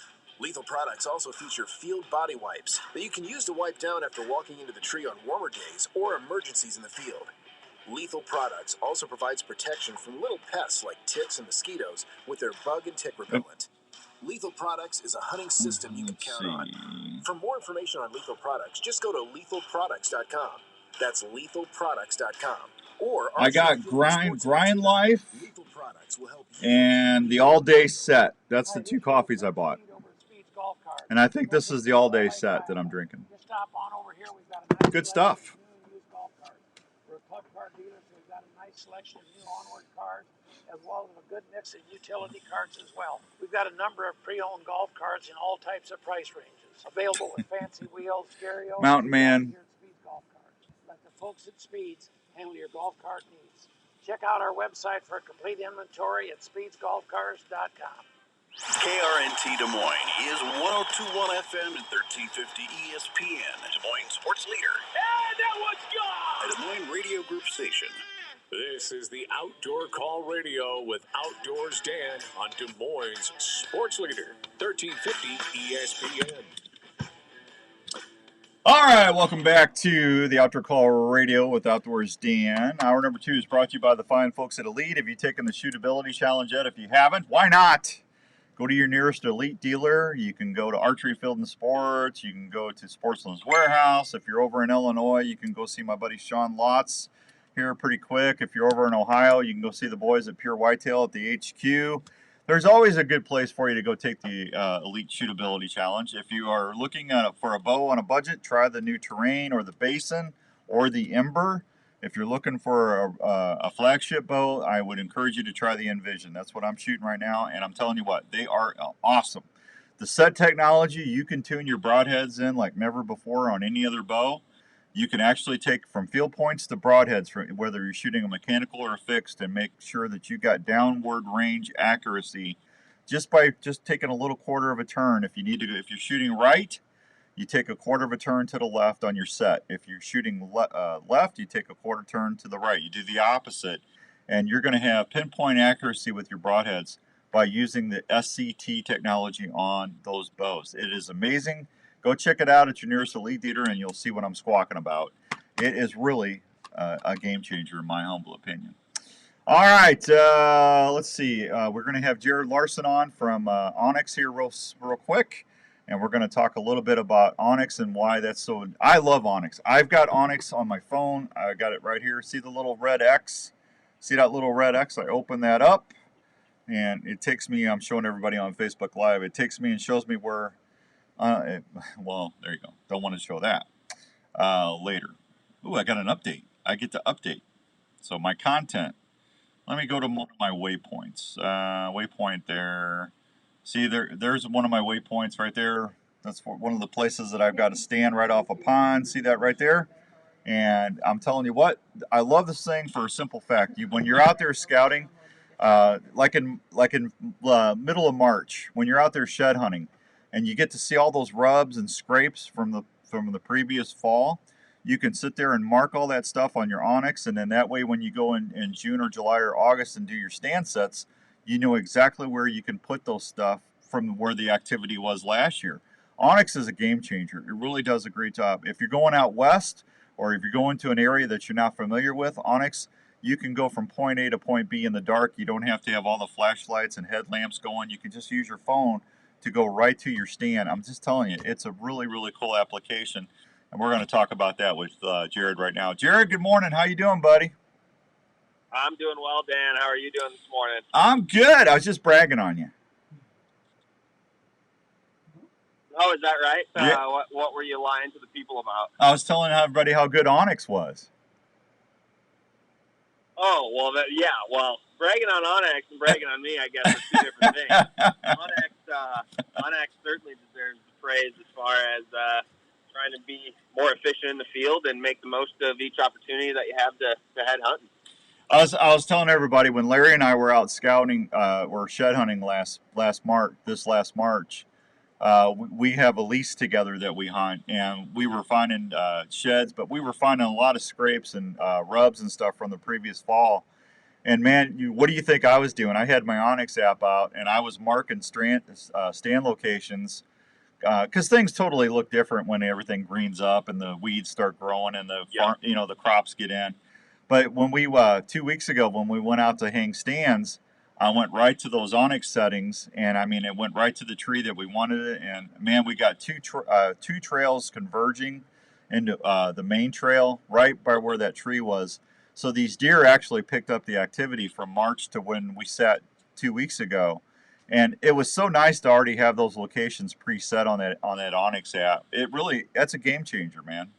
Speaker 13: Lethal Products also feature field body wipes that you can use to wipe down after walking into the tree on warmer days or emergencies in the field. Lethal Products also provides protection from little pests like ticks and mosquitoes with their bug and tick repellent. Lethal Products is a hunting system you can count on. For more information on Lethal Products, just go to lethalproducts.com. That's lethalproducts.com. Or
Speaker 1: I got Grind Life
Speaker 13: Lethal Products will help you
Speaker 1: and the All Day Set. That's the two coffees I bought. And I think this is the All Day Set that I'm drinking.
Speaker 15: Stop on over here. We've got a nice
Speaker 1: Good stuff.
Speaker 15: selection of new and used golf carts. We're a club car dealer, so we've got a nice selection of new onward cars, as well as a good mix of utility carts as well. We've got a number of pre-owned golf carts in all types of price ranges, available with fancy wheels, stereo,
Speaker 1: Mountain Man.
Speaker 15: Speeds golf carts. Let the folks at Speeds handle your golf cart needs. Check out our website for a complete inventory at speedsgolfcars.com.
Speaker 5: KRNT Des Moines is 102.1 FM and 1350 ESPN.
Speaker 8: Des Moines sports leader.
Speaker 9: And that one's gone!
Speaker 5: A Des Moines Radio Group station.
Speaker 9: This is the Outdoor Call Radio with Outdoors Dan on Des Moines sports leader, 1350 ESPN.
Speaker 1: All right, welcome back to the Outdoor Call Radio with Outdoors Dan. Hour number 2 is brought to you by the fine folks at Elite. Have you taken the shootability challenge yet? If you haven't, why not? Go to your nearest Elite dealer. You can go to Archery Field and Sports. You can go to Sportsman's Warehouse. If you're over in Illinois, you can go see my buddy Sean Lotz here pretty quick. If you're over in Ohio, you can go see the boys at Pure Whitetail at the HQ. There's always a good place for you to go take the Elite Shootability Challenge. If you are looking for a bow on a budget, try the new Terrain or the Basin or the Ember. If you're looking for a flagship bow, I would encourage you to try the Envision. That's what I'm shooting right now, and I'm telling you what, they are awesome. The set technology, you can tune your broadheads in like never before on any other bow. You can actually take from field points to broadheads, whether you're shooting a mechanical or a fixed, and make sure that you got downward range accuracy just by taking a little quarter of a turn. If you're shooting right, you take a quarter of a turn to the left on your set. If you're shooting left, you take a quarter turn to the right. You do the opposite, and you're going to have pinpoint accuracy with your broadheads by using the SCT technology on those bows. It is amazing. Go check it out at your nearest Elite dealer, and you'll see what I'm squawking about. It is really a game changer, in my humble opinion. All right, let's see. We're going to have Jared Larson on from Onyx here real quick. And we're going to talk a little bit about Onyx and why that's so. I love Onyx. I've got Onyx on my phone. I got it right here. See the little red X? See that little red X? I open that up, and it takes me. I'm showing everybody on Facebook Live. It takes me and shows me where. Well, there you go. Don't want to show that later. Ooh, I got an update. I get to update. So my content. Let me go to one of my waypoints. Waypoint there. See, there's one of my waypoints right there. That's one of the places that I've got to stand right off a pond. See that right there? And I'm telling you what, I love this thing for a simple fact. When you're out there scouting, like in middle of March, when you're out there shed hunting, and you get to see all those rubs and scrapes from the previous fall, you can sit there and mark all that stuff on your Onyx, and then that way when you go in June or July or August and do your stand sets, you know exactly where you can put those stuff from where the activity was last year. Onyx is a game changer. It really does a great job. If you're going out west or if you're going to an area that you're not familiar with, Onyx, you can go from point A to point B in the dark. You don't have to have all the flashlights and headlamps going. You can just use your phone to go right to your stand. I'm just telling you, it's a really, really cool application. And we're going to talk about that with Jared right now. Jared, good morning. How you doing, buddy?
Speaker 16: I'm doing well, Dan. How are you doing this morning?
Speaker 1: I'm good. I was just bragging on you.
Speaker 16: Oh, is that right?
Speaker 1: Yeah.
Speaker 16: What were you lying to the people about?
Speaker 1: I was telling everybody how good Onyx was.
Speaker 16: Oh, well, well, bragging on Onyx and bragging on me, I guess, are two different things. Onyx certainly deserves the praise as far as trying to be more efficient in the field and make the most of each opportunity that you have to head hunting.
Speaker 1: I was telling everybody when Larry and I were out scouting or shed hunting last March. We have a lease together that we hunt, and we were finding sheds, but we were finding a lot of scrapes and rubs and stuff from the previous fall. And man, what do you think I was doing? I had my Onyx app out, and I was marking stand locations because things totally look different when everything greens up and the weeds start growing and the crops get in. But when we 2 weeks ago when we went out to hang stands, I went right to those Onyx settings, and I mean, it went right to the tree that we wanted it. And man, we got two trails converging into the main trail right by where that tree was. So these deer actually picked up the activity from March to when we sat 2 weeks ago, and it was so nice to already have those locations preset on that Onyx app. That's a game changer, man.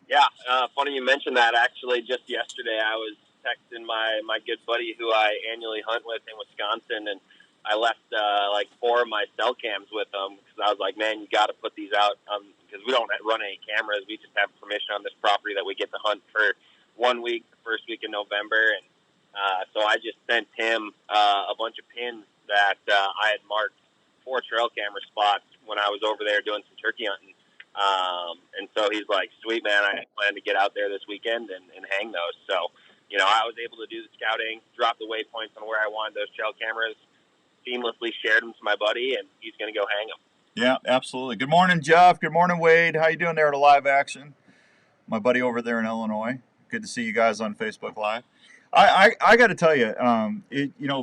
Speaker 16: Yeah, funny you mentioned that. Actually, just yesterday I was texting my good buddy who I annually hunt with in Wisconsin, and I left like 4 of my cell cams with him because I was like, man, you got to put these out because we don't run any cameras. We just have permission on this property that we get to hunt for 1 week, the first week in November, and so I just sent him a bunch of pins that I had marked 4 trail camera spots when I was over there doing some turkey hunting. And so he's like, sweet, man, I plan to get out there this weekend and hang those. So, you know, I was able to do the scouting, drop the waypoints on where I wanted those trail cameras, seamlessly shared them to my buddy, and he's going to go hang them.
Speaker 1: Yeah, absolutely. Good morning, Jeff. Good morning, Wade. How you doing there at a live action? My buddy over there in Illinois. Good to see you guys on Facebook Live. I got to tell you,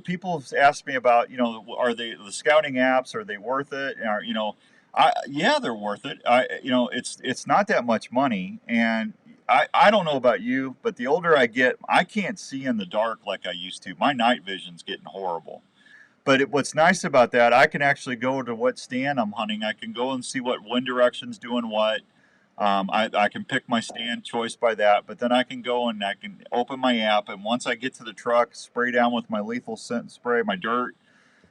Speaker 1: people have asked me about, are the scouting apps, are they worth it? Yeah, they're worth it. It's not that much money, and I don't know about you, but the older I get, I can't see in the dark like I used to. My night vision's getting horrible. But what's nice about that, I can actually go to what stand I'm hunting. I can go and see what wind direction's doing what. I can pick my stand choice by that, but then I can go and I can open my app, and once I get to the truck, spray down with my lethal scent spray, my dirt,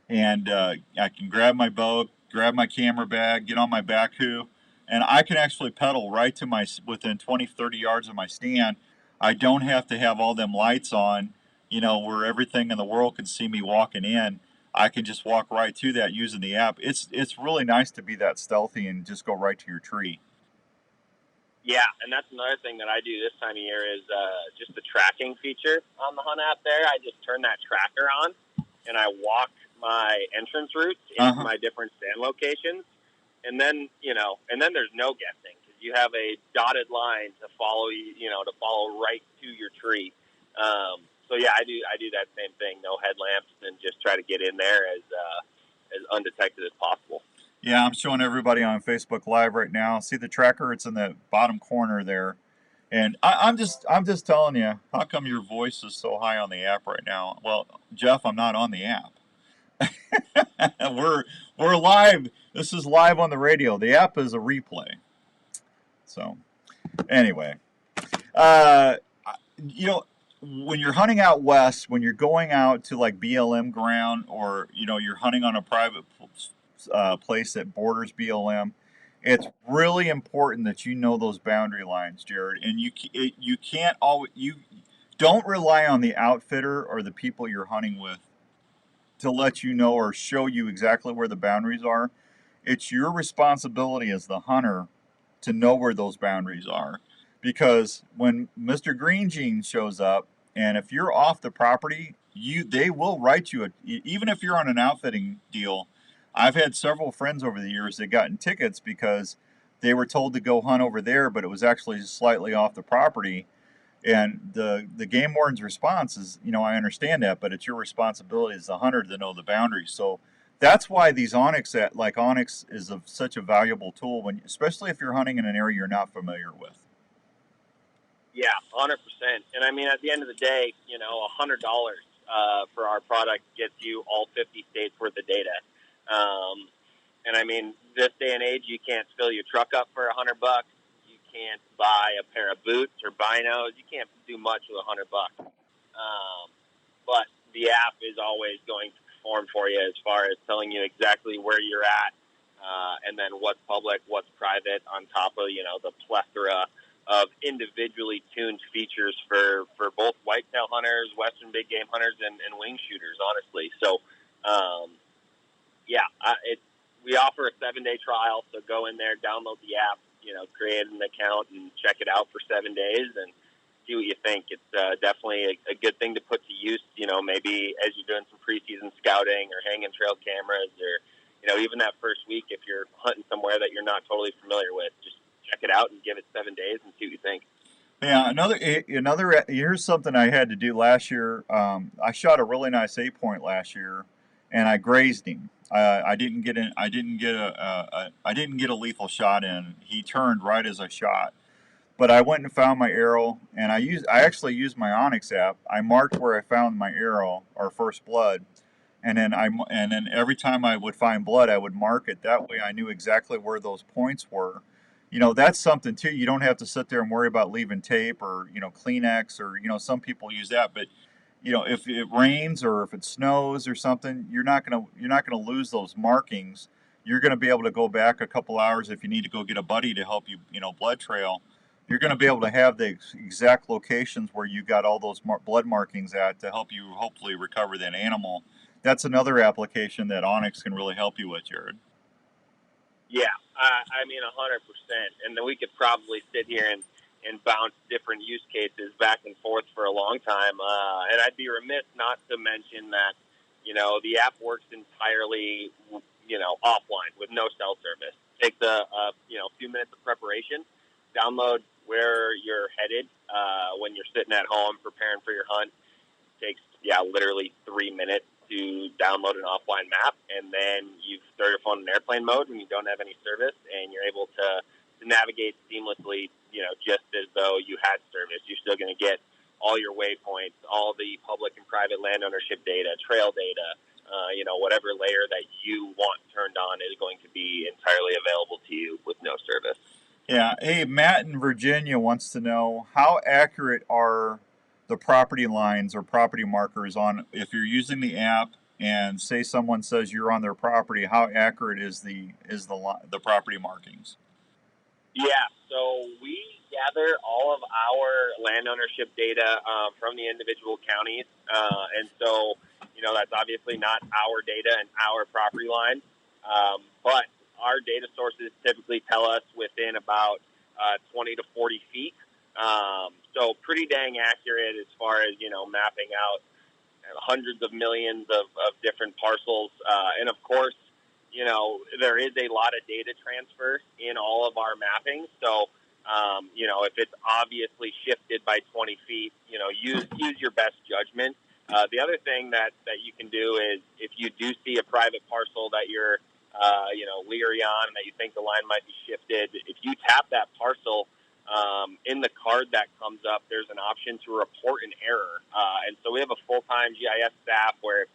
Speaker 1: and I can grab my bow, grab my camera bag, get on my backhoe, and I can actually pedal right to within 20, 30 yards of my stand. I don't have to have all them lights on, where everything in the world can see me walking in. I can just walk right to that using the app. It's really nice to be that stealthy and just go right to your tree.
Speaker 16: Yeah, and that's another thing that I do this time of year is just the tracking feature on the Hunt app there. I just turn that tracker on, and I walk my entrance routes into my different stand locations, and then there's no guessing because you have a dotted line to follow to follow right to your tree. So yeah, I do that same thing. No headlamps, and just try to get in there as undetected as possible.
Speaker 1: Yeah, I'm showing everybody on Facebook Live right now. See the tracker? It's in the bottom corner there. And I'm just telling you, how come your voice is so high on the app right now? Well, Jeff, I'm not on the app. We're live. This is live on the radio. The app is a replay. So, anyway, when you're hunting out west, when you're going out to like BLM ground, or you're hunting on a private place that borders BLM, it's really important that you know those boundary lines, Jared. And you can't always, you don't rely on the outfitter or the people you're hunting with to let you know or show you exactly where the boundaries are. It's your responsibility as the hunter to know where those boundaries are, because when Mr. Green Jeans shows up, and if you're off the property, they will write you even if you're on an outfitting deal. I've had several friends over the years that gotten tickets because they were told to go hunt over there, but it was actually slightly off the property. And the game warden's response is, I understand that, but it's your responsibility as the hunter to know the boundaries. So that's why these Onyx is such a valuable tool, especially if you're hunting in an area you're not familiar with.
Speaker 16: Yeah, 100%. And I mean, at the end of the day, $100 for our product gets you all 50 states worth of data. And I mean, this day and age, you can't fill your truck up for $100. You can't buy a pair of boots or binos. You can't do much with $100. But the app is always going to perform for you as far as telling you exactly where you're at, and then what's public, what's private, on top of, you know, the plethora of individually tuned features for both whitetail hunters, western big game hunters, and wing shooters, honestly. So, we offer a 7-day trial, so go in there, download the app, you know, create an account and check it out for 7 days and see what you think. It's definitely a good thing to put to use, you know, maybe as you're doing some preseason scouting or hanging trail cameras, or, you know, even that first week if you're hunting somewhere that you're not totally familiar with. Just check it out and give it 7 days and see what you think.
Speaker 1: Yeah, here's something I had to do last year. I shot a really nice 8-point last year, and I grazed him. I didn't get a lethal shot in. He turned right as I shot, but I went and found my arrow, and I actually used my Onyx app. I marked where I found my arrow or first blood, and then every time I would find blood, I would mark it. That way, I knew exactly where those points were. You know, that's something too. You don't have to sit there and worry about leaving tape or, you know, Kleenex, or, you know, some people use that, but, you know, if it rains or if it snows or something, you're not gonna lose those markings. You're gonna be able to go back a couple hours if you need to go get a buddy to help you, you know, blood trail. You're gonna be able to have the exact locations where you got all those blood markings at to help you hopefully recover that animal. That's another application that Onyx can really help you with, Jared.
Speaker 16: Yeah, I mean 100%. And then we could probably sit here and bounce different use cases back and forth for a long time. And I'd be remiss not to mention that, you know, the app works entirely, you know, offline with no cell service. Takes a few minutes of preparation. Download where you're headed when you're sitting at home preparing for your hunt. Takes literally 3 minutes to download an offline map, and then you throw your phone in airplane mode when you don't have any service, and you're able to navigate seamlessly, you know, just as though you had service. You're still going to get all your waypoints, all the public and private land ownership data, trail data, you know, whatever layer that you want turned on is going to be entirely available to you with no service.
Speaker 1: Yeah. Hey, Matt in Virginia wants to know, how accurate are the property lines or property markers on, if you're using the app and say someone says you're on their property, how accurate is the property markings?
Speaker 16: Yeah, so we gather all of our land ownership data from the individual counties, and so, you know, that's obviously not our data and our property lines, but our data sources typically tell us within about 20 to 40 feet. So pretty dang accurate as far as, you know, mapping out hundreds of millions of different parcels. And of course, you know, there is a lot of data transfer in all of our mapping. So, you know, if it's obviously shifted by 20 feet, you know, use your best judgment. The other thing that you can do is, if you do see a private parcel that you're, you know, leery on and that you think the line might be shifted, if you tap that parcel, in the card that comes up, there's an option to report an error. And so we have a full-time GIS staff where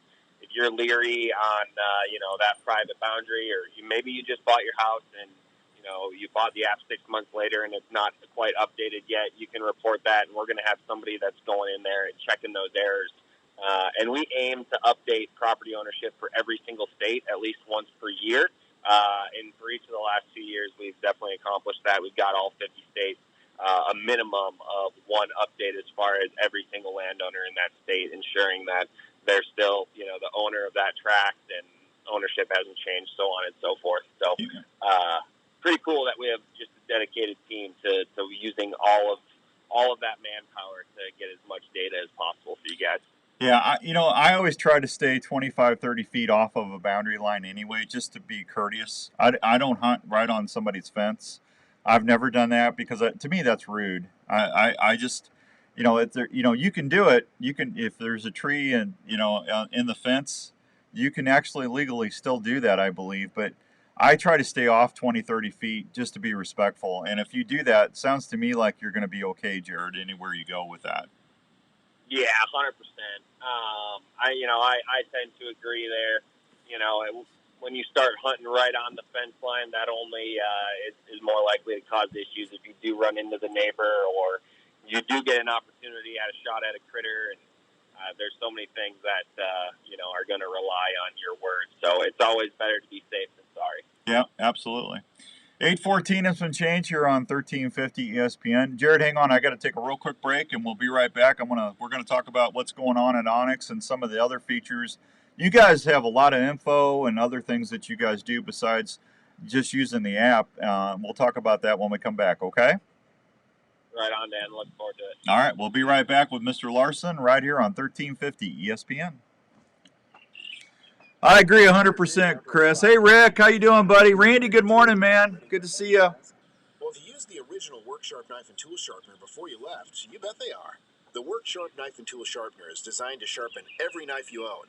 Speaker 16: if you're leery on, you know, that private boundary, or maybe you just bought your house and, you know, you bought the app 6 months later and it's not quite updated yet, you can report that, and we're going to have somebody that's going in there and checking those errors. And we aim to update property ownership for every single state at least once per year. And for each of the last 2 years, we've definitely accomplished that. We've got all 50 states a minimum of one update as far as every single landowner in that state, ensuring that they're still, you know, the owner of that tract and ownership hasn't changed, so on and so forth. So pretty cool that we have just a dedicated team to using all of that manpower to get as much data as possible for you guys.
Speaker 1: Yeah, I always try to stay 25, 30 feet off of a boundary line anyway, just to be courteous. I don't hunt right on somebody's fence. I've never done that because to me that's rude. I just, you know, you can do it. You can, if there's a tree and, you know, in the fence, you can actually legally still do that, I believe. But I try to stay off 20, 30 feet just to be respectful. And if you do that, it sounds to me like you're going to be okay, Jared, anywhere you go with that.
Speaker 16: Yeah, 100%. I tend to agree there. You know, when you start hunting right on the fence line, that only is more likely to cause issues if you do run into the neighbor, or you do get an opportunity at a shot at a critter. And there's so many things that, you know, are going to rely on your word. So it's always better to be safe than sorry.
Speaker 1: Yeah, absolutely. 8:14 has been changed here on 1350 ESPN. Jared, hang on. I got to take a real quick break, and we'll be right back. We're gonna talk about what's going on at Onyx and some of the other features. You guys have a lot of info and other things that you guys do besides just using the app. We'll talk about that when we come back. Okay?
Speaker 16: Right on, Dan. Looking forward to it.
Speaker 1: All right. We'll be right back with Mr. Larson right here on 1350 ESPN. I agree 100%, Chris. Hey, Rick, how you doing, buddy? Randy, good morning, man. Good to see you.
Speaker 13: Well, if you used the original Worksharp knife and tool sharpener before you left, you bet they are. The Worksharp knife and tool sharpener is designed to sharpen every knife you own.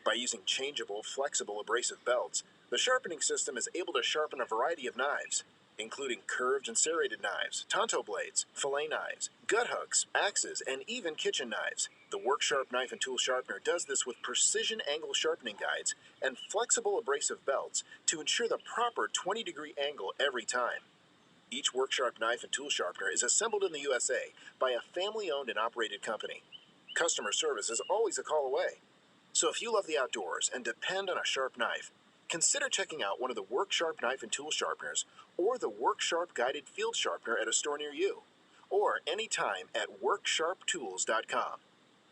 Speaker 13: By using changeable, flexible abrasive belts, the sharpening system is able to sharpen a variety of knives, including curved and serrated knives, tonto blades, fillet knives, gut hooks, axes, and even kitchen knives. The Worksharp knife and tool sharpener does this with precision angle sharpening guides and flexible abrasive belts to ensure the proper 20-degree angle every time. Each Worksharp knife and tool sharpener is assembled in the USA by a family-owned and operated company. Customer service is always a call away. So if you love the outdoors and depend on a sharp knife, consider checking out one of the Worksharp knife and tool sharpeners or the Worksharp guided field sharpener at a store near you, or anytime at WorksharpTools.com.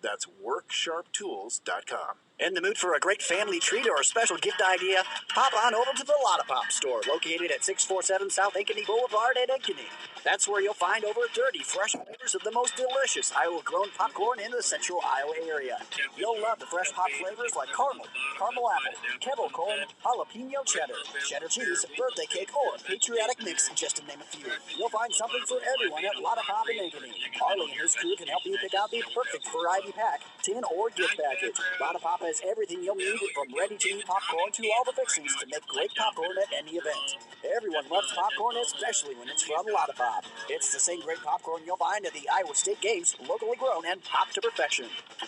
Speaker 13: That's WorksharpTools.com.
Speaker 11: In the mood for a great family treat or a special gift idea? Pop on over to the Lotta Pop store, located at 647 South Ankeny Boulevard at Ankeny. That's where you'll find over 30 fresh flavors of the most delicious Iowa-grown popcorn in the central Iowa area. You'll love the fresh pop flavors like caramel, caramel apple, kettle corn, jalapeno cheddar, cheddar cheese, birthday cake, or patriotic mix, just to name a few. You'll find something for everyone at Lotta Pop in Ankeny. Harley and his crew can help you pick out the perfect variety pack, tin, or gift package. Lotta Pop has everything you'll need, from ready-to-eat popcorn to all the fixings to make great popcorn at any event. Everyone loves popcorn, especially when it's from Lotta Pop. It's the same great popcorn you'll find at the Iowa State Games, locally grown and popped to perfection.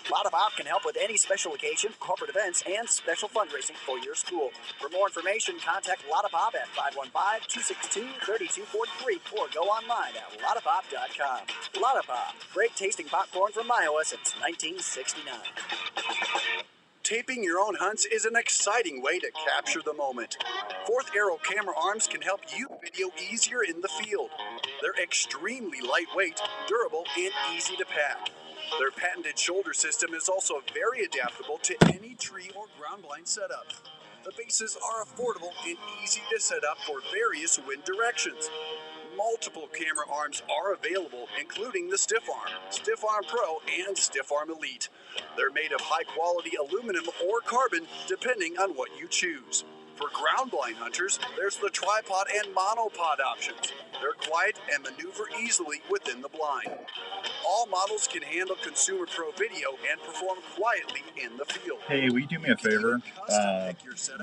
Speaker 11: Lotta Pop can help with any special occasion, corporate events, and special fundraising for your school. For more information, contact Lotta Pop at 515-262-3243 or go online at lottapop.com. Lotta Pop, great tasting popcorn from Iowa since 1969. Taping your own hunts is an exciting way to capture the moment. Fourth Arrow camera arms can help you video easier in the field. They're extremely lightweight, durable, and easy to pack. Their patented shoulder system is also very adaptable to any tree or ground blind setup. The bases are affordable and easy to set up for various wind directions. Multiple camera arms are available, including the Stiff Arm, Stiff Arm Pro, and Stiff Arm Elite. They're made of high-quality aluminum or carbon, depending on what you choose. For ground blind hunters, there's the tripod and monopod options. They're quiet and maneuver easily within the blind. All models can handle Consumer Pro video and perform quietly in the field.
Speaker 1: Hey, will you do me a favor?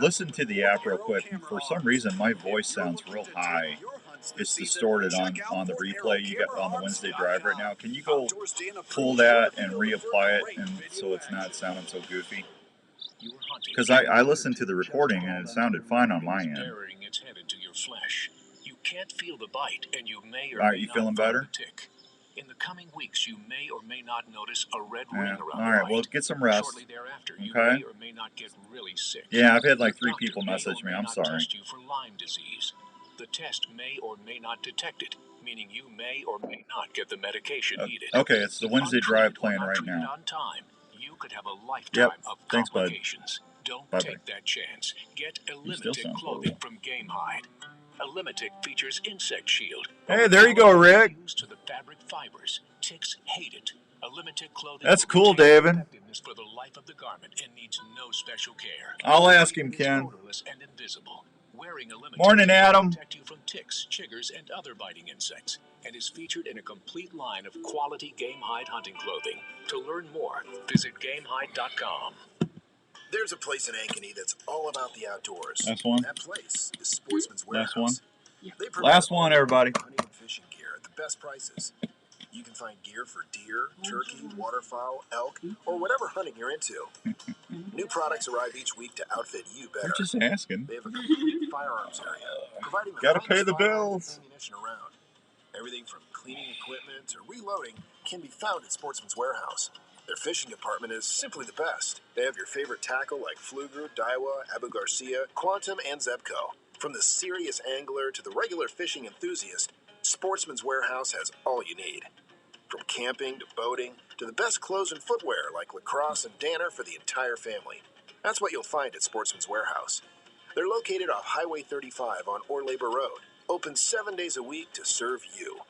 Speaker 1: Listen to the app real quick. For some reason, my voice sounds real high. It's distorted on the replay you got on the Wednesday Drive right now. Can you go pull that and reapply it, and so it's not sounding so goofy? Because I listened to the recording and it sounded fine on my end.
Speaker 9: Burying its head into your flesh. You can't feel the bite, and you may or
Speaker 1: All right,
Speaker 9: may
Speaker 1: you
Speaker 9: not
Speaker 1: feeling
Speaker 9: find
Speaker 1: better?
Speaker 9: the tick. In the coming weeks, you may or may not notice a red
Speaker 1: Yeah.
Speaker 9: ring around
Speaker 1: All
Speaker 9: the
Speaker 1: right,
Speaker 9: bite.
Speaker 1: well, get some rest.
Speaker 9: Shortly thereafter, you
Speaker 1: Okay.
Speaker 9: may or may not get really sick.
Speaker 1: Yeah, I've had like
Speaker 9: Your
Speaker 1: 3 people
Speaker 9: doctor may
Speaker 1: message
Speaker 9: or
Speaker 1: me.
Speaker 9: may
Speaker 1: I'm
Speaker 9: not
Speaker 1: sorry.
Speaker 9: Test you for Lyme disease. The test may or may not detect it, meaning you may or may not get the medication needed.
Speaker 1: Okay, it's the
Speaker 9: If
Speaker 1: Wednesday Drive
Speaker 9: untreated or
Speaker 1: playing
Speaker 9: not
Speaker 1: right
Speaker 9: treated
Speaker 1: now.
Speaker 9: on time, you could have a lifetime of
Speaker 1: Thanks, bud.
Speaker 9: complications. Don't
Speaker 1: Bye-bye.
Speaker 9: take that chance. Get
Speaker 1: still
Speaker 9: Elimintic
Speaker 1: sound
Speaker 9: clothing from Gamehide. Elimintic features insect shield.
Speaker 1: Hey, there you go, Rick.
Speaker 9: Used to the fabric fibers. Ticks hate it. Elimintic clothing
Speaker 1: That's
Speaker 9: will
Speaker 1: cool,
Speaker 9: retain
Speaker 1: David.
Speaker 9: effectiveness for the life of the garment and needs no special care.
Speaker 1: I'll ask him,
Speaker 9: It's
Speaker 1: Ken.
Speaker 9: odorless and invisible. Wearing Elimintic
Speaker 1: Morning,
Speaker 9: will
Speaker 1: Adam.
Speaker 9: protect you from ticks, chiggers, and other biting insects, and is featured in a complete line of quality Gamehide hunting clothing. To learn more, visit Gamehide.com.
Speaker 13: There's a place in Ankeny that's all about the outdoors.
Speaker 1: Last one.
Speaker 13: That place is Sportsman's Warehouse.
Speaker 1: Last one.
Speaker 13: They provide
Speaker 1: Last one,
Speaker 13: all
Speaker 1: everybody.
Speaker 13: hunting and fishing gear at the best prices. You can find gear for deer, turkey, waterfowl, elk, or whatever hunting you're into. New products arrive each week to outfit you better.
Speaker 1: We're just asking.
Speaker 13: They have a complete firearms area, providing the
Speaker 1: Gotta
Speaker 13: finest
Speaker 1: pay the
Speaker 13: firearms
Speaker 1: bills.
Speaker 13: and ammunition around. Everything from cleaning equipment to reloading can be found at Sportsman's Warehouse. Their fishing department is simply the best. They have your favorite tackle like Fluger, Daiwa, Abu Garcia, Quantum, and Zebco. From the serious angler to the regular fishing enthusiast, Sportsman's Warehouse has all you need. From camping to boating to the best clothes and footwear like lacrosse and Danner for the entire family. That's what you'll find at Sportsman's Warehouse. They're located off Highway 35 on Ore Labor Road, open 7 days a week to serve you.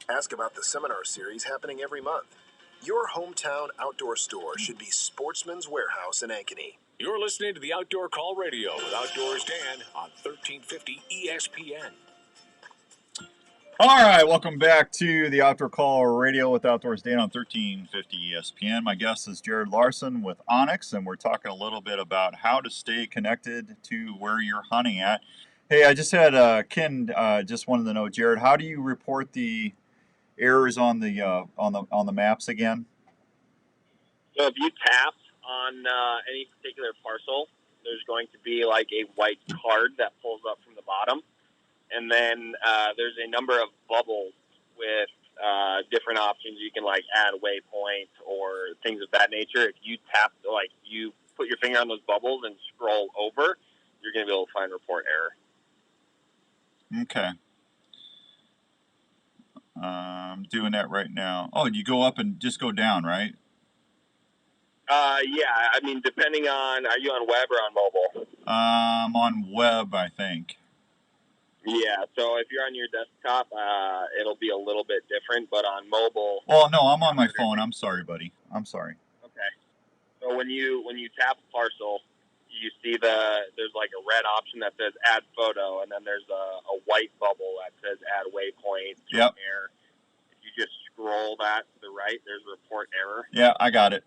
Speaker 13: Ask about the seminar series happening every month. Your hometown outdoor store should be Sportsman's Warehouse in Ankeny.
Speaker 9: You're listening to the Outdoor Call Radio with Outdoors Dan on 1350 ESPN.
Speaker 1: All right, welcome back to the Outdoor Call Radio with Outdoors Dan on 1350 ESPN. My guest is Jared Larson with Onyx, and we're talking a little bit about how to stay connected to where you're hunting at. Hey, I just had Ken just wanted to know, Jared, how do you report the errors on the maps again?
Speaker 16: So if you tap on any particular parcel, there's going to be like a white card that pulls up from the bottom. And then there's a number of bubbles with different options. You can like add waypoint or things of that nature. If you tap, like you put your finger on those bubbles and scroll over, you're going to be able to find report error.
Speaker 1: Okay. I'm doing that right now. Oh, you go up and just go down, right?
Speaker 16: Yeah, I mean, depending on, are you on web or on mobile?
Speaker 1: On web, I think.
Speaker 16: Yeah, so if you're on your desktop, it'll be a little bit different, but on mobile.
Speaker 1: Well, no, I'm on my phone. I'm sorry, buddy. I'm sorry.
Speaker 16: Okay. So when you tap a parcel, you see there's like a red option that says add photo, and then there's a white bubble that says add waypoint.
Speaker 1: Yep.
Speaker 16: Error. If you just scroll that to the right, there's report error.
Speaker 1: Yeah, I got it.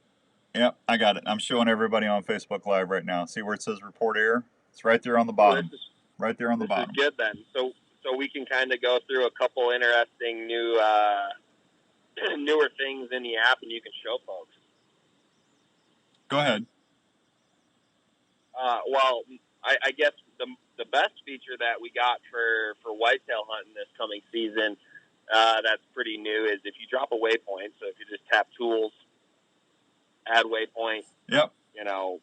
Speaker 1: Yep, I got it. I'm showing everybody on Facebook Live right now. See where it says report error? It's right there on the bottom. Right there on the bottom.
Speaker 16: This is good then. So we can kind of go through a couple interesting new newer things in the app, and you can show folks.
Speaker 1: Go ahead.
Speaker 16: Well, I guess the best feature that we got for whitetail hunting this coming season that's pretty new is if you drop a waypoint. So if you just tap tools, add waypoint.
Speaker 1: Yep.
Speaker 16: You know,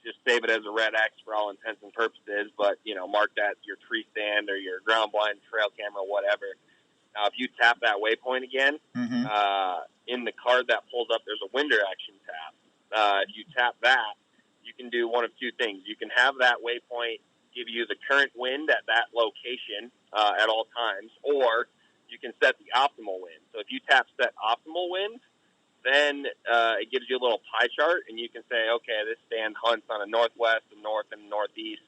Speaker 16: just save it as a red X for all intents and purposes, but, you know, mark that your tree stand or your ground blind, trail camera, whatever. Now, if you tap that waypoint again, in the card that pulls up, there's a wind direction tab. If you tap that, you can do one of two things. You can have that waypoint give you the current wind at that location at all times, or you can set the optimal wind. So if you tap set optimal wind, then it gives you a little pie chart, and you can say, okay, this stand hunts on a northwest, a north, and northeast.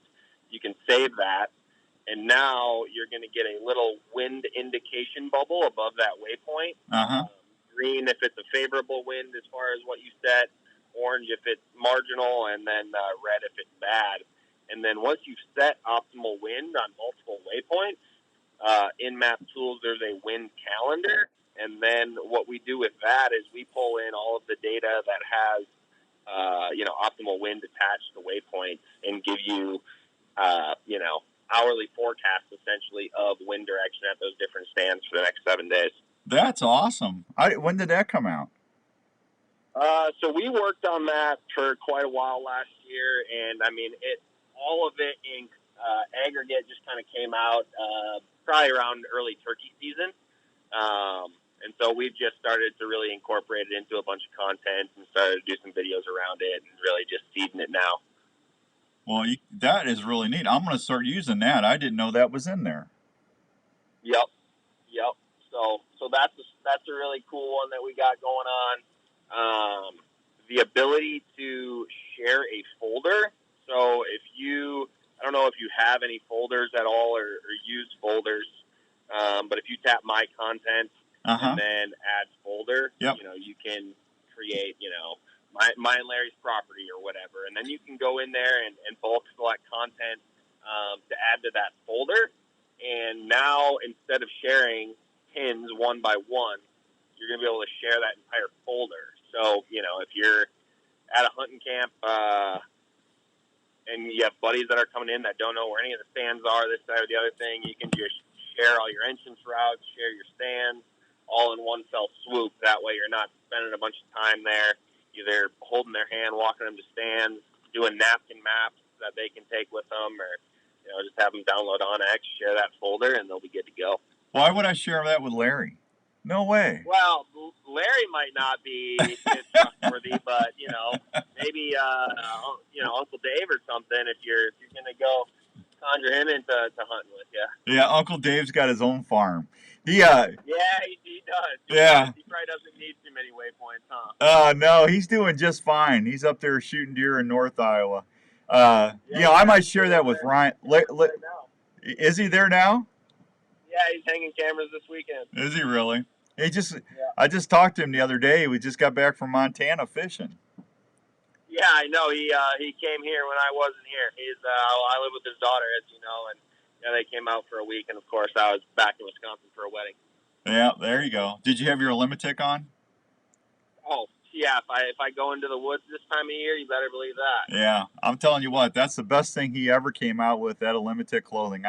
Speaker 16: You can save that, and now you're going to get a little wind indication bubble above that waypoint. Green if it's a favorable wind as far as what you set, orange if it's marginal, and then red if it's bad. And then once you've set optimal wind on multiple waypoints, in Map Tools there's a wind calendar. And then what we do with that is we pull in all of the data that has, optimal wind attached to waypoints and give you, hourly forecast essentially of wind direction at those different stands for the next 7 days.
Speaker 1: That's awesome. When did that come out?
Speaker 16: So we worked on that for quite a while last year, and I mean, all of it in aggregate just kind of came out probably around early turkey season. And so we've just started to really incorporate it into a bunch of content and started to do some videos around it and really just seeding it now.
Speaker 1: Well, that is really neat. I'm going to start using that. I didn't know that was in there.
Speaker 16: Yep. So that's a really cool one that we got going on. The ability to share a folder. So I don't know if you have any folders at all or use folders, but if you tap My Content and then Add Folder, you can create, mine and Larry's property or whatever, and then you can go in there and bulk select content to add to that folder. And now instead of sharing pins one by one, you're going to be able to share that entire folder. So, if you're at a hunting camp and you have buddies that are coming in that don't know where any of the stands are, this, that, or the other thing, you can just share all your entrance routes, share your stands, all in one fell swoop. That way you're not spending a bunch of time there, either holding their hand, walking them to stands, doing napkin maps that they can take with them, or, just have he'll be good to go.
Speaker 1: Why would I share that with Larry? No way.
Speaker 16: Well, Larry might not be as trustworthy, but maybe Uncle Dave or something. If you're gonna go conjure him into hunting with you.
Speaker 1: Yeah, Uncle Dave's got his own farm.
Speaker 16: Yeah, he does.
Speaker 1: Yeah.
Speaker 16: He probably doesn't need too many waypoints, huh?
Speaker 1: No, he's doing just fine. He's up there shooting deer in North Iowa. I might share that with Ryan. Is he there now?
Speaker 16: Yeah, he's hanging cameras this weekend.
Speaker 1: Is he really? I just talked to him the other day. We just got back from Montana fishing.
Speaker 16: Yeah, I know. He came here when I wasn't here. I live with his daughter, as you know, and they came out for a week. And of course, I was back in Wisconsin for a wedding.
Speaker 1: Yeah, there you go. Did you have your Limitic on?
Speaker 16: Oh, yeah. If I go into the woods this time of year, you better believe that.
Speaker 1: Yeah, I'm telling you what. That's the best thing he ever came out with. That Limitic clothing.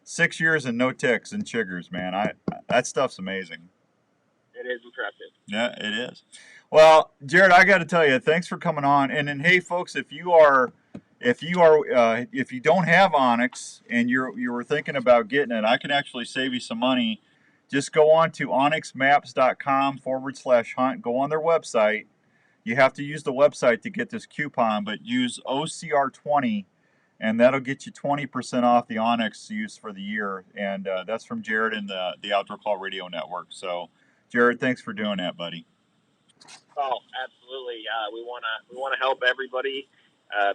Speaker 1: 6 years and no ticks and chiggers, man. That stuff's amazing.
Speaker 16: It is impressive.
Speaker 1: Yeah, it is. Well, Jared, I got to tell you, thanks for coming on. And then, hey, folks, if you don't have Onyx and you were thinking about getting it, I can actually save you some money. Just go on to onyxmaps.com/hunt. Go on their website. You have to use the website to get this coupon, but use OCR20, and that'll get you 20% off the Onyx use for the year. And that's from Jared and the Outdoor Call Radio Network. So, Jared, thanks for doing that, buddy.
Speaker 16: Oh, absolutely. We want to help everybody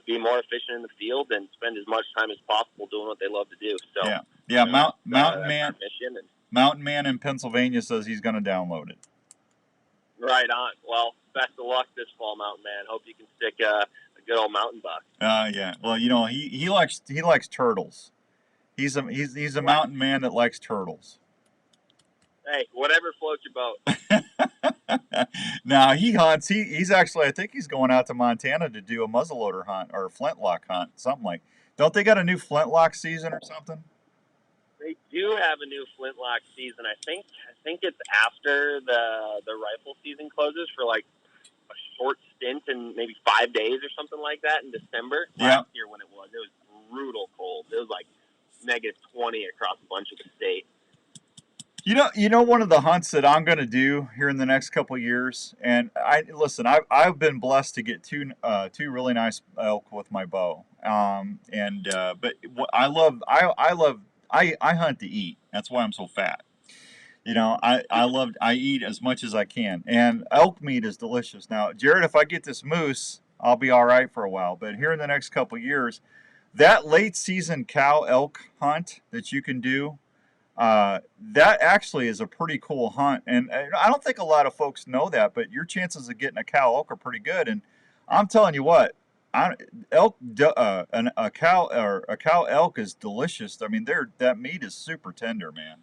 Speaker 16: be more efficient in the field and spend as much time as possible doing what they love to do. So
Speaker 1: yeah. Mountain Man in Pennsylvania says he's going to download it.
Speaker 16: Right on. Well, best of luck this fall, Mountain Man. Hope you can stick a good old mountain buck.
Speaker 1: Yeah. Well, he likes turtles. He's a mountain man that likes turtles.
Speaker 16: Hey, whatever floats your boat.
Speaker 1: Now he hunts. He's actually, I think he's going out to Montana to do a muzzleloader hunt or a flintlock hunt, something like. Don't they got a new flintlock season or something?
Speaker 16: They do have a new flintlock season. I think it's after the rifle season closes for like a short stint in maybe 5 days or something like that in December.
Speaker 1: Yeah.
Speaker 16: Last year when it was brutal cold. It was like -20 across a bunch of the state.
Speaker 1: You know one of the hunts that I'm going to do here in the next couple of years, and I've been blessed to get two really nice elk with my bow. But I hunt to eat. That's why I'm so fat. I eat as much as I can, and elk meat is delicious. Now, Jared, if I get this moose, I'll be all right for a while. But here in the next couple of years, that late season cow elk hunt that you can do. That actually is a pretty cool hunt, and I don't think a lot of folks know that, but your chances of getting a cow elk are pretty good. And I'm telling you what, a cow elk is delicious. I mean, that meat is super tender, man.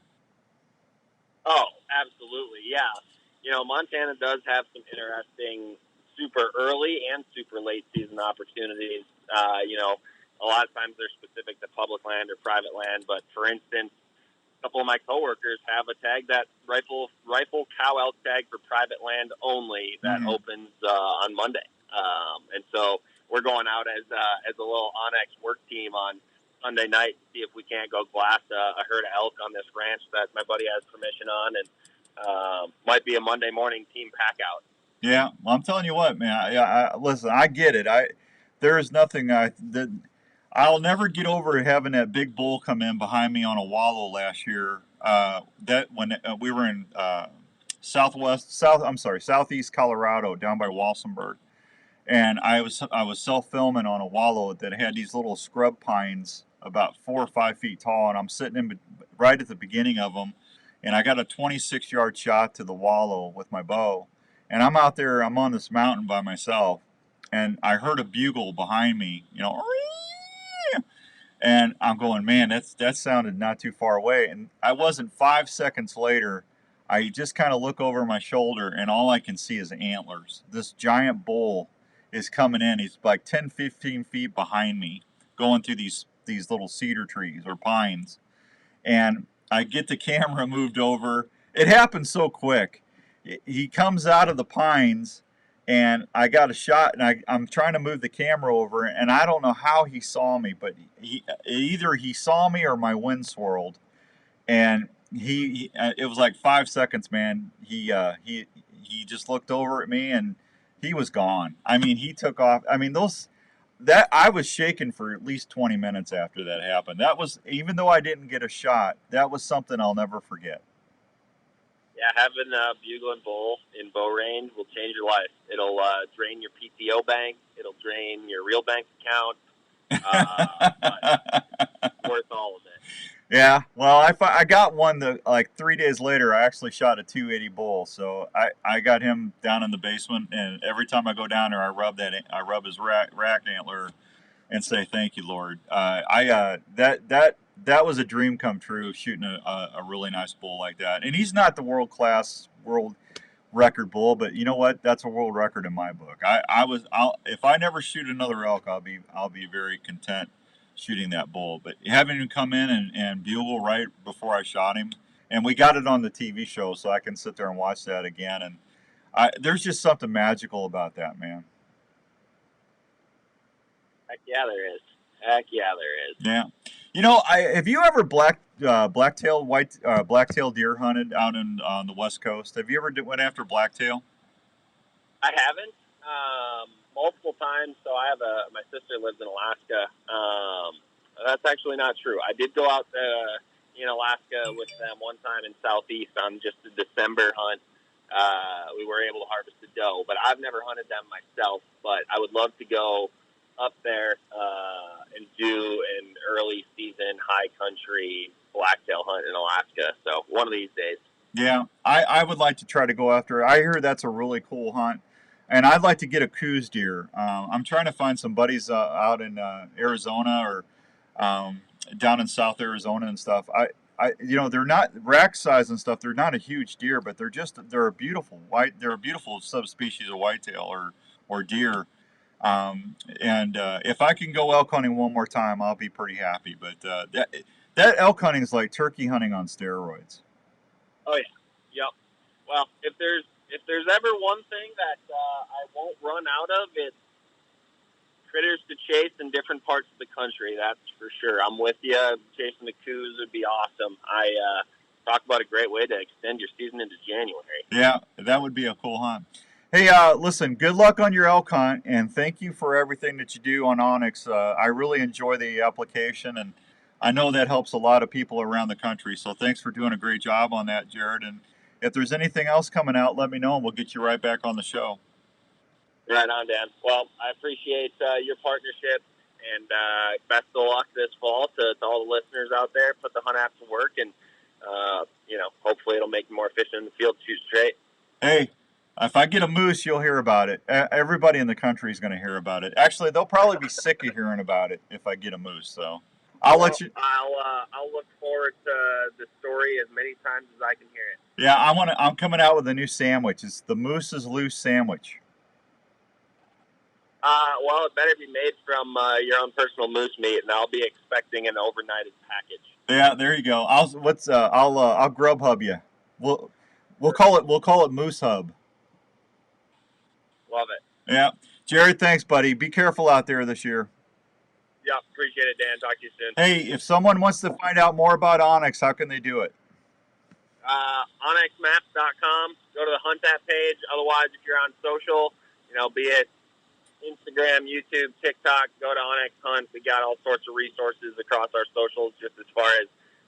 Speaker 16: Oh, absolutely, yeah. Montana does have some interesting super early and super late season opportunities. A lot of times they're specific to public land or private land, but for instance, a couple of my coworkers have a tag, that rifle cow elk tag for private land only, that opens on Monday. And so we're going out as a little Onyx work team on Sunday night to see if we can't go glass a herd of elk on this ranch that my buddy has permission on, and might be a Monday morning team pack out.
Speaker 1: Yeah, well, I'm telling you what, man. Listen, I get it. There is nothing I'll never get over having that big bull come in behind me on a wallow last year. When we were in southeast Colorado, down by Walsenburg, and I was self-filming on a wallow that had these little scrub pines about 4 or 5 feet tall, and I'm sitting right at the beginning of them, and I got a 26-yard shot to the wallow with my bow, and I'm out there, I'm on this mountain by myself, and I heard a bugle behind me, and I'm going, man, that sounded not too far away. And I wasn't 5 seconds later, I just kind of look over my shoulder, and all I can see is antlers. This giant bull is coming in. He's like 10, 15 feet behind me, going through these little cedar trees or pines. And I get the camera moved over. It happened so quick. He comes out of the pines, and I got a shot, and I'm trying to move the camera over, and I don't know how he saw me, but either he saw me or my wind swirled, and it was like 5 seconds, man. He just looked over at me and he was gone. I mean, he took off. I mean, that I was shaking for at least 20 minutes after that happened. That was, even though I didn't get a shot, that was something I'll never forget.
Speaker 16: Yeah, having a bugle and bull in bow range will change your life. It'll drain your PTO bank. It'll drain your real bank account. But worth all of it.
Speaker 1: Yeah, well, I got one that, like, 3 days later, I actually shot a 280 bull. So I got him down in the basement, and every time I go down there, I rub his rack antler and say, "Thank you, Lord." That was a dream come true, shooting a really nice bull like that. And he's not the world record bull, but you know what? That's a world record in my book. If I never shoot another elk, I'll be very content shooting that bull. But having him come in and bugle right before I shot him, and we got it on the TV show, so I can sit there and watch that again. And there's just something magical about that, man.
Speaker 16: Heck yeah, there is. Heck yeah, there is.
Speaker 1: Yeah. You know, have you ever blacktail deer hunted out on the West Coast? Have you ever went after blacktail?
Speaker 16: I haven't. Multiple times. So I have my sister lives in Alaska. That's actually not true. I did go out in Alaska with them one time in Southeast on just a December hunt. We were able to harvest a doe, but I've never hunted them myself. But I would love to go up there and do an early season high country blacktail hunt in Alaska. So one of these days.
Speaker 1: Yeah, I would like to try to go after. I hear that's a really cool hunt, and I'd like to get a Coues deer. I'm trying to find some buddies out in Arizona or down in South Arizona and stuff. They're not rack size and stuff. They're not a huge deer, but they're a beautiful They're a beautiful subspecies of whitetail or deer. If I can go elk hunting one more time, I'll be pretty happy. But that elk hunting is like turkey hunting on steroids.
Speaker 16: Oh yeah, yep. Well, if there's ever one thing that I won't run out of, it's critters to chase in different parts of the country. That's for sure. I'm with you. Chasing the Coues would be awesome. Talk about a great way to extend your season into January.
Speaker 1: Yeah, that would be a cool hunt. Hey, listen, good luck on your elk hunt, and thank you for everything that you do on Onyx. I really enjoy the application, and I know that helps a lot of people around the country, so thanks for doing a great job on that, Jared. And if there's anything else coming out, let me know, and we'll get you right back on the show.
Speaker 16: Right on, Dan. Well, I appreciate your partnership, and best of luck this fall to all the listeners out there. Put the hunt app to work, and, hopefully it'll make you more efficient in the field to shoot straight.
Speaker 1: Hey, if I get a moose, you'll hear about it. Everybody in the country is going to hear about it. Actually, they'll probably be sick of hearing about it if I get a moose, so I'll let you.
Speaker 16: I'll look forward to the story as many times as I can hear it.
Speaker 1: Yeah, I'm coming out with a new sandwich. It's the Moose's Loose sandwich.
Speaker 16: Well, it better be made from your own personal moose meat, and I'll be expecting an overnighted package.
Speaker 1: Yeah, there you go. I'll Grubhub you. We'll call it Moose Hub.
Speaker 16: Love it.
Speaker 1: Yeah, Jared, thanks, buddy. Be careful out there this year.
Speaker 16: Yeah, appreciate it, Dan. Talk to you soon.
Speaker 1: Hey, if someone wants to find out more about Onyx, how can they do it?
Speaker 16: OnyxMaps.com. Go to the Hunt App page. Otherwise, if you're on social, be it Instagram, YouTube, TikTok, go to Onyx Hunt. We got all sorts of resources across our socials, just as far as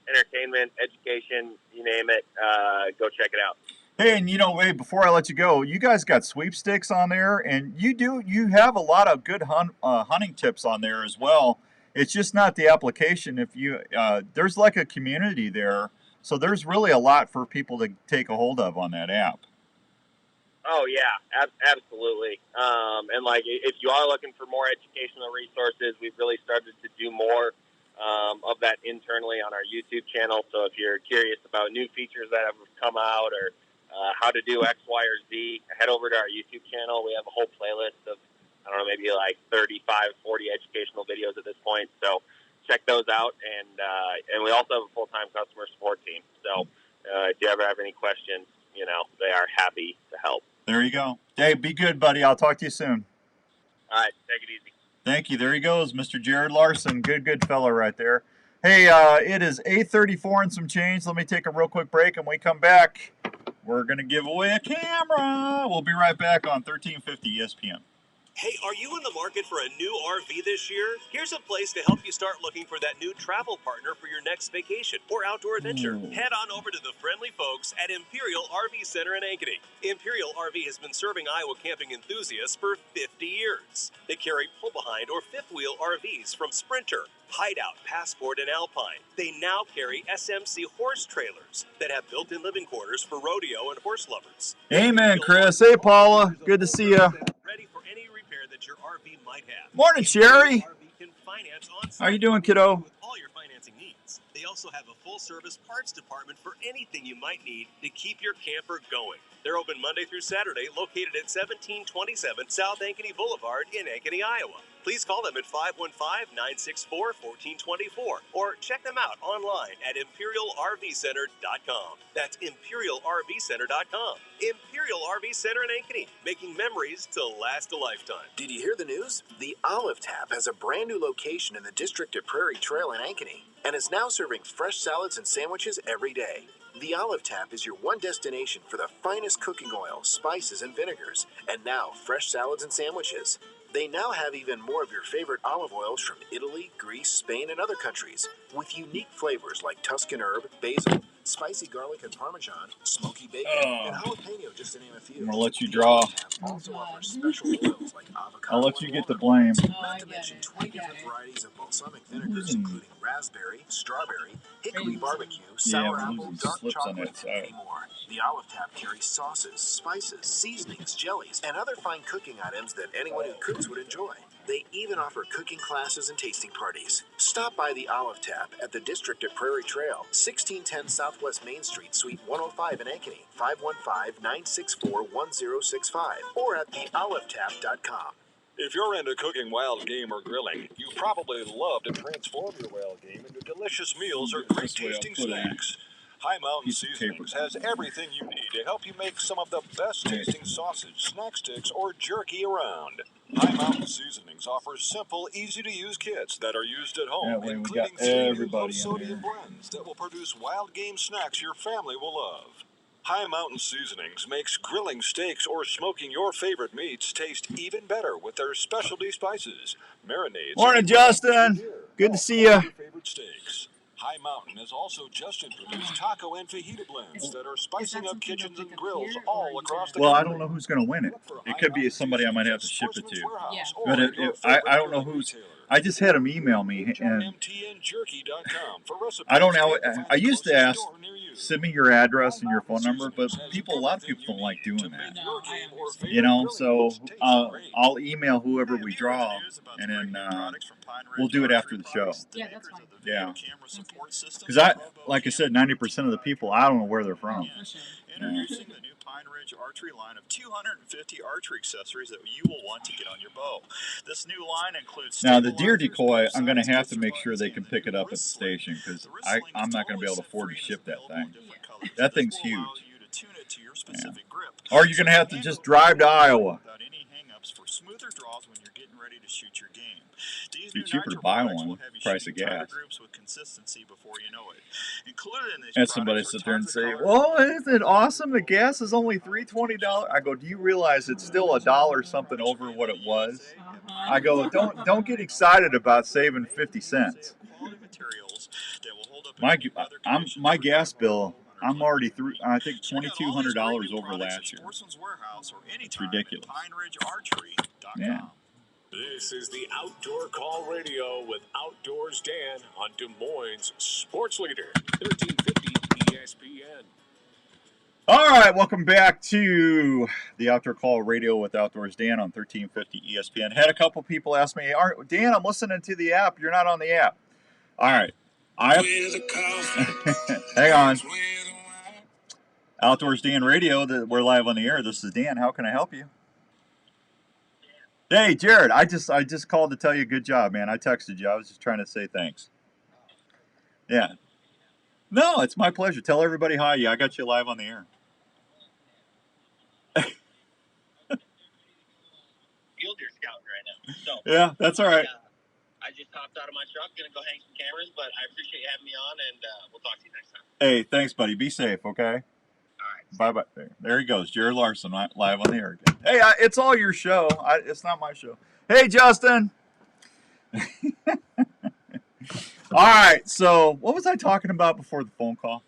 Speaker 16: entertainment, education, you name it. Go check it out.
Speaker 1: Hey, and before I let you go, you guys got sweepstakes on there, and you have a lot of good hunting tips on there as well. It's just not the application. If there's like a community there, so there's really a lot for people to take a hold of on that app.
Speaker 16: Oh yeah, absolutely. And if you are looking for more educational resources, we've really started to do more of that internally on our YouTube channel. So if you're curious about new features that have come out or how to do X, Y, or Z, head over to our YouTube channel. We have a whole playlist of, maybe like 35, 40 educational videos at this point. So check those out. And we also have a full-time customer support team. So if you ever have any questions, they are happy to help.
Speaker 1: There you go. Hey, be good, buddy. I'll talk to you soon.
Speaker 16: All right. Take it easy.
Speaker 1: Thank you. There he goes, Mr. Jared Larson. Good fellow right there. Hey, it is 8:34 and some change. Let me take a real quick break, and when we come back, we're going to give away a camera. We'll be right back on 1350 ESPN.
Speaker 17: Hey, are you in the market for a new RV this year? Here's a place to help you start looking for that new travel partner for your next vacation or outdoor adventure. Head on over to the friendly folks at Imperial RV Center in Ankeny. Imperial RV has been serving Iowa camping enthusiasts for 50 years. They carry pull-behind or fifth-wheel RVs from Sprinter, Hideout, Passport, and Alpine. They now carry SMC horse trailers that have built-in living quarters for rodeo and horse lovers.
Speaker 1: Amen, Chris. Hey, Paula. Good to see you.
Speaker 17: Ready for any repair that your RV might have.
Speaker 1: Morning, Sherry.
Speaker 17: RV can finance on-site
Speaker 1: How you doing, kiddo?
Speaker 17: with all your financing needs. They also have a full-service parts department for anything you might need to keep your camper going. They're open Monday through Saturday, located at 1727 South Ankeny Boulevard in Ankeny, Iowa. Please call them at 515-964-1424 or check them out online at ImperialRVCenter.com. That's ImperialRVCenter.com. Imperial RV Center in Ankeny, making memories to last a lifetime.
Speaker 13: Did you hear the news? The Olive Tap has a brand new location in the district at Prairie Trail in Ankeny and is now serving fresh salads and sandwiches every day. The Olive Tap is your one destination for the finest cooking oils, spices, and vinegars, and now fresh salads and sandwiches. They now have even more of your favorite olive oils from Italy, Greece, Spain, and other countries, with unique flavors like Tuscan herb, basil, spicy garlic and parmesan, smoky bacon, and jalapeno, just to name a few.
Speaker 1: I'm going to let you draw.
Speaker 13: Also offers special oils like avocado.
Speaker 1: I'll let you get the blame.
Speaker 13: Not to mention 20 different varieties of balsamic vinegars, including raspberry, strawberry, hickory barbecue, sour apple, dark chocolate, and many more. The Olive Tap carries sauces, spices, seasonings, jellies, and other fine cooking items that anyone who cooks would enjoy. They even offer cooking classes and tasting parties. Stop by the Olive Tap at the district at Prairie Trail, 1610 Southwest Main Street, Suite 105 in Ankeny, 515-964-1065, or at theolivetap.com.
Speaker 6: If you're into cooking wild game or grilling, you probably love to transform your wild game into delicious meals or great tasting snacks. High Mountain Seasonings has everything you need to help you make some of the best tasting sausage, snack sticks, or jerky around. High Mountain Seasonings offers simple, easy-to-use kits that are used at home,
Speaker 1: That way we
Speaker 6: including
Speaker 1: got
Speaker 6: 3 new
Speaker 1: everybody in
Speaker 6: low-sodium blends that will produce wild game snacks your family will love. High Mountain Seasonings makes grilling steaks or smoking your favorite meats taste even better with their specialty spices, marinades.
Speaker 1: Morning, Justin. Good to see you.
Speaker 6: Favorite steaks. High Mountain has also just introduced taco and fajita blends that are spicing up kitchens and grills all across the
Speaker 1: Well, I
Speaker 6: country.
Speaker 1: don't know who's going to win it. It could be somebody I might have to ship it to. But I don't know who's. I just had him email me, and I don't know. I used to ask, send me your address and your phone number, but a lot of people don't like doing that. You know, so I'll email whoever we draw, and then we'll do it after the show.
Speaker 14: Yeah, that's fine.
Speaker 1: Yeah. Because like I said, 90% of the people, I don't know where they're from.
Speaker 7: Introducing the new Pine Ridge Archery line of 250 archery accessories that you will want to get on your bow. This new line includes
Speaker 1: Now, the deer decoy, I'm going to have to make sure they can pick it up at the station because I'm not going to be able to afford to ship that thing. That thing's huge. Yeah. Or you're going to have to just drive to Iowa.
Speaker 7: For smoother draws when you're getting ready to shoot your game.
Speaker 1: It'd be cheaper to buy one, price of gas.
Speaker 7: Groups with consistency before you know it. Included in these
Speaker 1: Had somebody sit there and say, "Well, isn't it awesome? The gas is only $3.20." I go, "Do you realize it's still $1 something over what it was?" I go, "Don't get excited about saving 50 cents." My gas bill, I'm already through. I think $2,200 over last year. It's ridiculous. Yeah.
Speaker 9: This is the Outdoor Call Radio with Outdoors Dan on Des Moines Sports Leader, 1350 ESPN.
Speaker 1: All right, welcome back to the Outdoor Call Radio with Outdoors Dan on 1350 ESPN. Had a couple people ask me, Dan, I'm listening to the app. You're not on the app. All right. Hang on. Outdoors Dan Radio, we're live on the air. This is Dan. How can I help you? Hey, Jared, I just called to tell you good job, man. I texted you. I was just trying to say thanks. Yeah. No, it's my pleasure. Tell everybody hi. Yeah, I got you live on the air.
Speaker 18: Field your scout right now. So
Speaker 1: yeah, that's all right.
Speaker 18: I
Speaker 16: I just hopped out of my truck, gonna go hang some cameras, but I appreciate you having me on, and we'll talk to you next time.
Speaker 1: Hey, thanks, buddy. Be safe, okay? Bye bye. There he goes, Jared Larson, live on the air again. Hey, it's all your show. It's not my show. Hey, Justin. All right. So, what was I talking about before the phone call?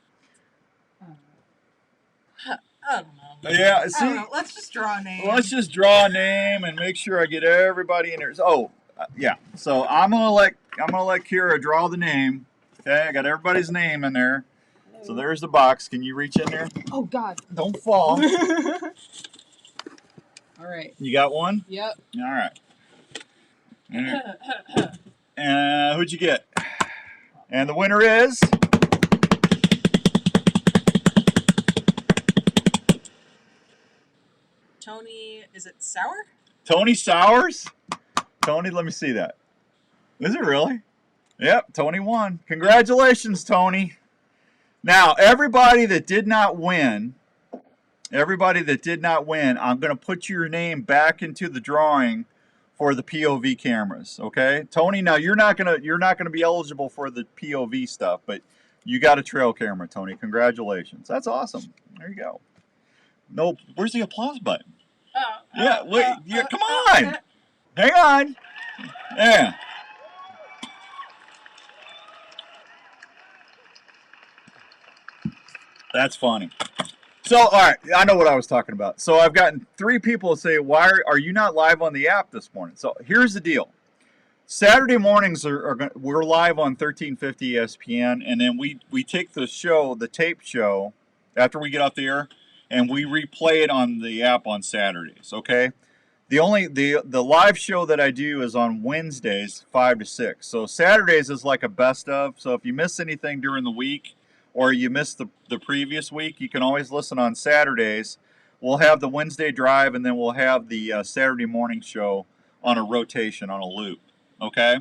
Speaker 2: I don't know.
Speaker 1: Yeah.
Speaker 2: I
Speaker 1: See,
Speaker 2: don't know. Let's just draw a name.
Speaker 1: let's just draw a name and make sure I get everybody in there. Oh, yeah. So I'm gonna let Kira draw the name. Okay, I got everybody's name in there. So there's the box. Can you reach in there?
Speaker 2: Oh God!
Speaker 1: Don't fall.
Speaker 2: All right.
Speaker 1: You got one?
Speaker 2: Yep.
Speaker 1: All right. Who'd you get? And the winner is
Speaker 2: Tony. Is it Sour?
Speaker 1: Tony Sowers. Tony, let me see that. Is it really? Yep, Tony won. Congratulations, Tony. Now, everybody that did not win, I'm going to put your name back into the drawing for the POV cameras, okay? Tony, now you're not going to be eligible for the POV stuff, but you got a trail camera, Tony. Congratulations. That's awesome. There you go. No, where's the applause button? Yeah, wait, come on. Hang on. Yeah. That's funny. So, all right, I know what I was talking about. So I've gotten 3 people say, why are you not live on the app this morning? So here's the deal. Saturday mornings we're live on 1350 ESPN, and then we take the show, the tape show, after we get off the air, and we replay it on the app on Saturdays, okay? The live show that I do is on Wednesdays, 5 to 6. So Saturdays is like a best of. So if you miss anything during the week, or you missed the previous week, you can always listen on Saturdays. We'll have the Wednesday drive, and then we'll have the Saturday morning show on a rotation, on a loop. Okay,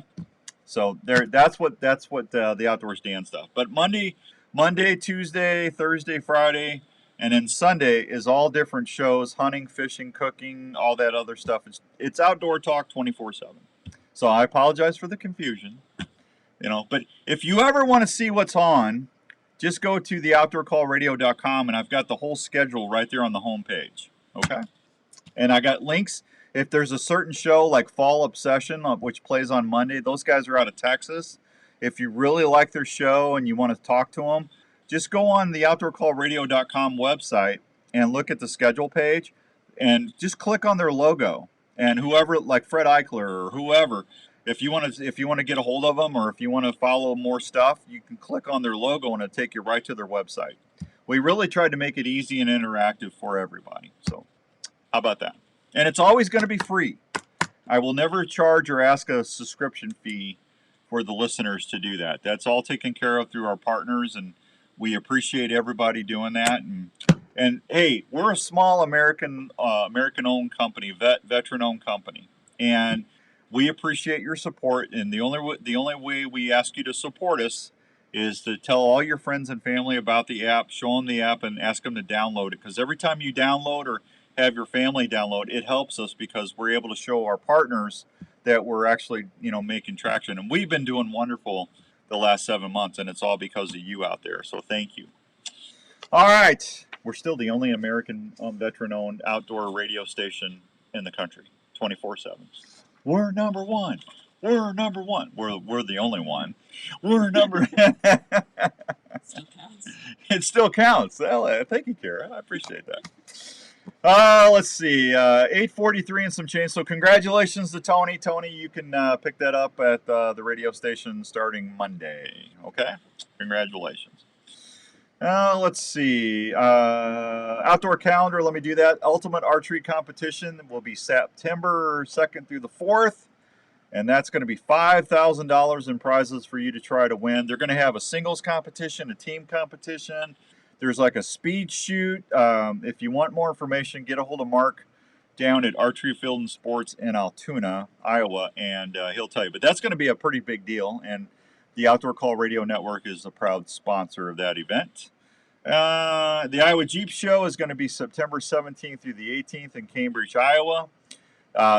Speaker 1: so that's what the Outdoors Dan stuff. But Monday, Tuesday, Thursday, Friday, and then Sunday is all different shows: hunting, fishing, cooking, all that other stuff. It's outdoor talk 24/7. So I apologize for the confusion, But if you ever want to see what's on, just go to theoutdoorcallradio.com, and I've got the whole schedule right there on the homepage, okay? And I got links. If there's a certain show like Fall Obsession, which plays on Monday, those guys are out of Texas. If you really like their show and you want to talk to them, just go on the outdoorcallradio.com website and look at the schedule page, and just click on their logo. And whoever, like Fred Eichler or whoever, if you want to get a hold of them, or if you want to follow more stuff, you can click on their logo and it'll take you right to their website. We really tried to make it easy and interactive for everybody. So how about that? And it's always going to be free. I will never charge or ask a subscription fee for the listeners to do that. That's all taken care of through our partners, and we appreciate everybody doing that. And hey, we're a small American-owned company, veteran-owned company, and we appreciate your support. And the only way we ask you to support us is to tell all your friends and family about the app, show them the app, and ask them to download it. Because every time you download or have your family download, it helps us, because we're able to show our partners that we're actually, making traction. And we've been doing wonderful the last 7 months, and it's all because of you out there. So thank you. All right. We're still the only American veteran-owned outdoor radio station in the country, 24/7. We're number one. We're number one. We're the only one. We're number.
Speaker 2: Still counts.
Speaker 1: It still counts. Well, thank you, Kara. I appreciate that. Let's see. 8:43 and some change. So congratulations to Tony. Tony, you can pick that up at the radio station starting Monday. Okay? Congratulations. Let's see. Outdoor calendar. Let me do that. Ultimate Archery Competition will be September 2nd through the 4th. And that's going to be $5,000 in prizes for you to try to win. They're going to have a singles competition, a team competition. There's like a speed shoot. If you want more information, get a hold of Mark down at Archery Field and Sports in Altoona, Iowa, and he'll tell you. But that's going to be a pretty big deal, and the Outdoor Call Radio Network is a proud sponsor of that event. The Iowa Jeep Show is going to be September 17th through the 18th in Cambridge, Iowa.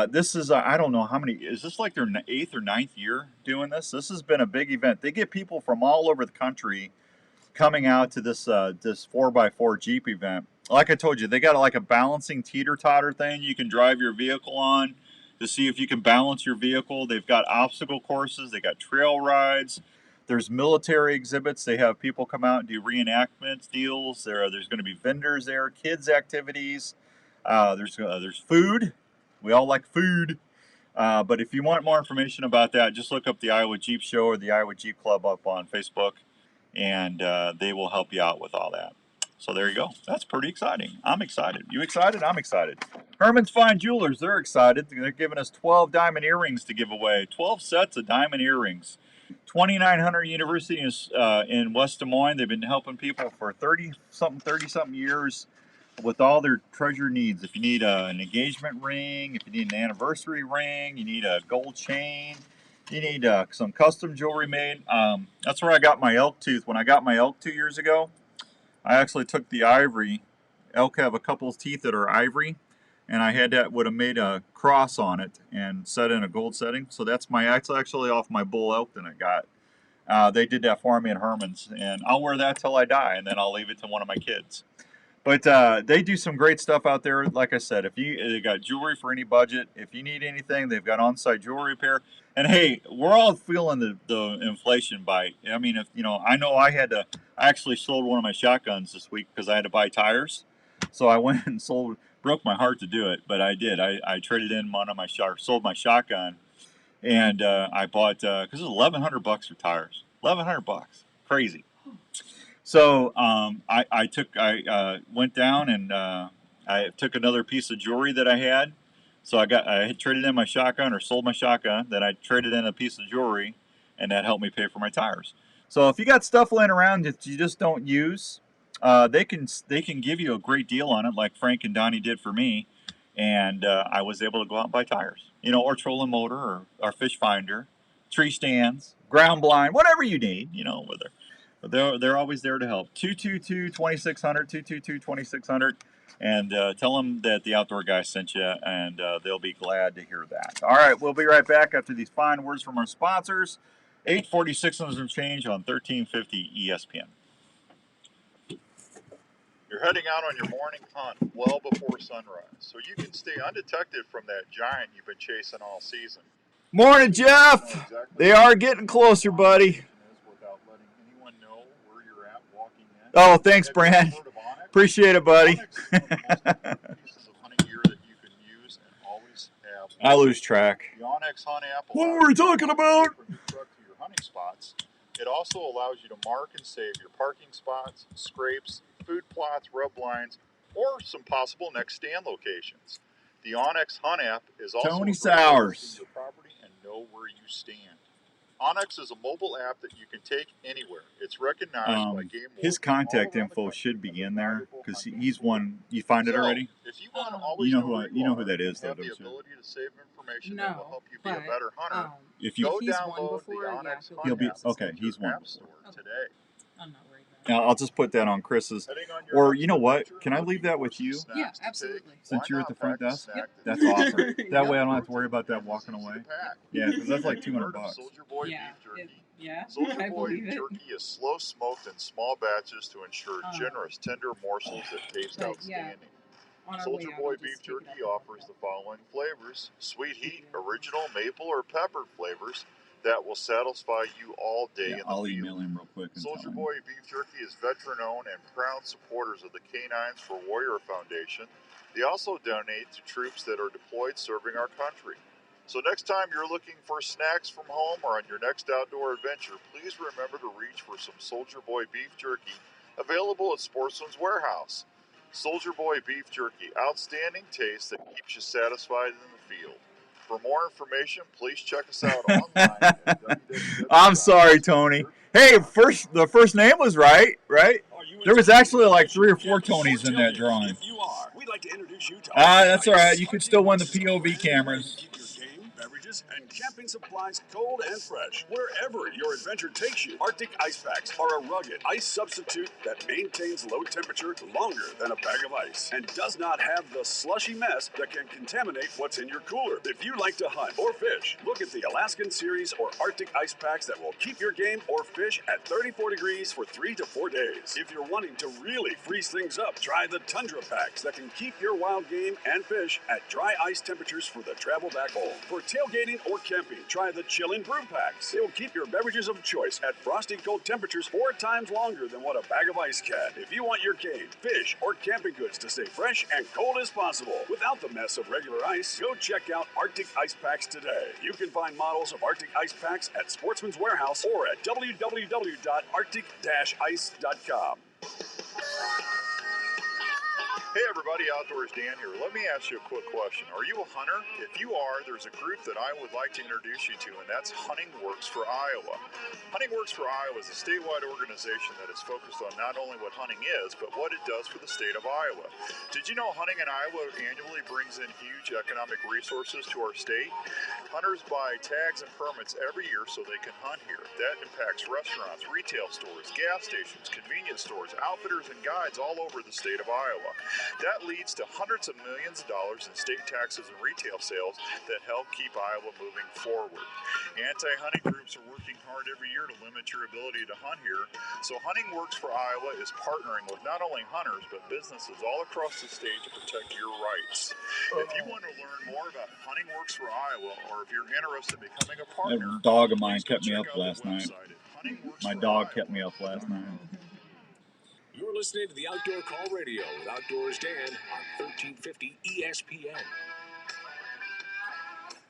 Speaker 1: This is, I don't know how many, is this like their 8th or 9th year doing this? This has been a big event. They get people from all over the country coming out to this 4x4 Jeep event. Like I told you, they got like a balancing teeter-totter thing you can drive your vehicle on to see if you can balance your vehicle. They've got obstacle courses. They got trail rides. There's military exhibits. They have people come out and do reenactments deals. There's going to be vendors there, kids activities. There's food. We all like food. But if you want more information about that, just look up the Iowa Jeep Show or the Iowa Jeep Club up on Facebook, and they will help you out with all that. So there you go. That's pretty exciting. I'm excited. You excited? I'm excited. Herman's Fine Jewelers, they're excited. They're giving us 12 diamond earrings to give away. 12 sets of diamond earrings. 2900 University in West Des Moines. They've been helping people for 30-something years with all their treasure needs. If you need an engagement ring, if you need an anniversary ring, you need a gold chain, you need some custom jewelry made. That's where I got my elk tooth. When I got my elk 2 years ago, I actually took the ivory. Elk have a couple of teeth that are ivory, and I would have made a cross on it and set in a gold setting. So that's actually off my bull elk that I got. They did that for me at Herman's, and I'll wear that till I die, and then I'll leave it to one of my kids. But they do some great stuff out there. Like I said, they got jewelry for any budget. If you need anything, they've got on-site jewelry repair. And hey, we're all feeling the inflation bite. I mean, I know I actually sold one of my shotguns this week because I had to buy tires. So I went and broke my heart to do it, but I did. I traded in one of sold my shotgun, and I bought because it was $1,100 for tires. $1,100, crazy. So I went down and I took another piece of jewelry that I had. So I had traded in my shotgun or sold my shotgun. Then I traded in a piece of jewelry, and that helped me pay for my tires. So if you got stuff laying around that you just don't use, they can give you a great deal on it, like Frank and Donnie did for me. And I was able to go out and buy tires, or trolling motor or fish finder, tree stands, ground blind, whatever you need, they're always there to help. 222-2600, 222-2600. And tell them that the Outdoor Guy sent you, and they'll be glad to hear that. All right, we'll be right back after these fine words from our sponsors. 846 and some change on 1350 ESPN.
Speaker 7: You're heading out on your morning hunt well before sunrise, so you can stay undetected from that giant you've been chasing all season.
Speaker 1: Morning, Jeff. They are getting closer, buddy.
Speaker 7: Without letting anyone know where you're at walking in.
Speaker 1: Oh, thanks, Brad. Appreciate it, buddy.
Speaker 7: Pieces of hunting gear that you can use and always have.
Speaker 1: I lose track.
Speaker 7: The Onyx Hunt app.
Speaker 1: What were we talking about?
Speaker 7: From your truck to your hunting spots. It also allows you to mark and save your parking spots, scrapes, food plots, rub lines, or some possible next stand locations. The Onyx Hunt app is also
Speaker 1: Tony
Speaker 7: a great way to
Speaker 1: Sowers.
Speaker 7: see your property and know where you stand. Onyx is a mobile app that you can take anywhere. It's recognized by game
Speaker 1: his contact info should be in there because he's one. You find it already?
Speaker 7: If you want to always
Speaker 1: You know who that is, though,
Speaker 7: have the
Speaker 1: don't you?
Speaker 7: ability to save information
Speaker 2: No,
Speaker 7: that will help you be a
Speaker 2: but,
Speaker 7: better hunter,
Speaker 1: If you,
Speaker 7: go
Speaker 2: he's won
Speaker 7: download
Speaker 2: before,
Speaker 7: the
Speaker 2: yeah,
Speaker 7: Onyx
Speaker 2: he'll
Speaker 7: Hunt
Speaker 1: he'll be
Speaker 7: app
Speaker 1: okay.
Speaker 7: in
Speaker 1: He's
Speaker 7: your
Speaker 1: one.
Speaker 7: app store today.
Speaker 2: I'm not worried about
Speaker 1: Now, I'll just put that on Chris's. Or you know what? Can I leave that with you?
Speaker 2: it. Yeah, absolutely.
Speaker 1: Since you're at the front desk?
Speaker 2: Yep.
Speaker 1: That's awesome. That way I
Speaker 2: Yep.
Speaker 1: don't have to worry about that walking away. Yeah, because that's like $200.
Speaker 7: Soldier Boy
Speaker 2: Yeah,
Speaker 7: beef jerky.
Speaker 2: yeah,
Speaker 7: Soldier
Speaker 2: I
Speaker 7: Boy
Speaker 2: believe it.
Speaker 7: jerky is slow smoked in small batches to ensure
Speaker 2: Oh.
Speaker 7: generous, tender morsels that taste
Speaker 2: But, yeah,
Speaker 7: outstanding.
Speaker 2: on our
Speaker 7: Soldier
Speaker 2: way out,
Speaker 7: Boy
Speaker 2: I'll
Speaker 7: beef
Speaker 2: just pick it
Speaker 7: jerky
Speaker 2: up.
Speaker 7: offers the following flavors: sweet heat, original, maple, or peppered flavors that will satisfy you all day in the
Speaker 1: I'll
Speaker 7: field.
Speaker 1: email him real quick and tell
Speaker 7: Soldier
Speaker 1: him.
Speaker 7: Boy Beef Jerky is veteran-owned and proud supporters of the Canines for Warrior Foundation. They also donate to troops that are deployed serving our country. So next time you're looking for snacks from home or on your next outdoor adventure, please remember to reach for some Soldier Boy Beef Jerky, available at Sportsman's Warehouse. Soldier Boy Beef Jerky, outstanding taste that keeps you satisfied in the field. For more information, please check us out online at www.
Speaker 1: I'm sorry, Tony. Hey, the first name was right? There was actually like 3 or 4 Tonys in that drawing.
Speaker 9: If you are, we'd like to introduce you to
Speaker 1: That's all right. You can still win the POV cameras.
Speaker 9: Keep your game, beverages,
Speaker 18: ices and camping supplies cold and fresh. Wherever your adventure takes you, Arctic Ice Packs are a rugged ice substitute that maintains low temperature longer than a bag of ice and does not have the slushy mess that can contaminate what's in your cooler. If you like to hunt or fish, look at the Alaskan Series or Arctic Ice Packs that will keep your game or fish at 34 degrees for 3 to 4 days. If you're wanting to really freeze things up, try the Tundra Packs that can keep your wild game and fish at dry ice temperatures for the travel back home. For tailgating or camping, try the Chillin' Brew Packs. They will keep your beverages of choice at frosty cold temperatures 4 times longer than what a bag of ice can. If you want your game, fish, or camping goods to stay fresh and cold as possible without the mess of regular ice, go check out Arctic Ice Packs today. You can find models of Arctic Ice Packs at Sportsman's Warehouse or at www.arctic-ice.com.
Speaker 7: Hey everybody, Outdoors Dan here. Let me ask you a quick question. Are you a hunter? If you are, there's a group that I would like to introduce you to, and that's Hunting Works for Iowa. Hunting Works for Iowa is a statewide organization that is focused on not only what hunting is, but what it does for the state of Iowa. Did you know hunting in Iowa annually brings in huge economic resources to our state? Hunters buy tags and permits every year so they can hunt here. That impacts restaurants, retail stores, gas stations, convenience stores, outfitters, and guides all over the state of Iowa. That leads to hundreds of millions of dollars in state taxes and retail sales that help keep Iowa moving forward. Anti-hunting groups are working hard every year to limit your ability to hunt here. So Hunting Works for Iowa is partnering with not only hunters, but businesses all across the state to protect your rights. If you want to learn more about Hunting Works for Iowa, or if you're interested in becoming a partner,
Speaker 1: That dog of mine kept me up last night. My dog kept me up last night.
Speaker 9: You're listening to the Outdoor Call Radio with Outdoors Dan on 1350 ESPN.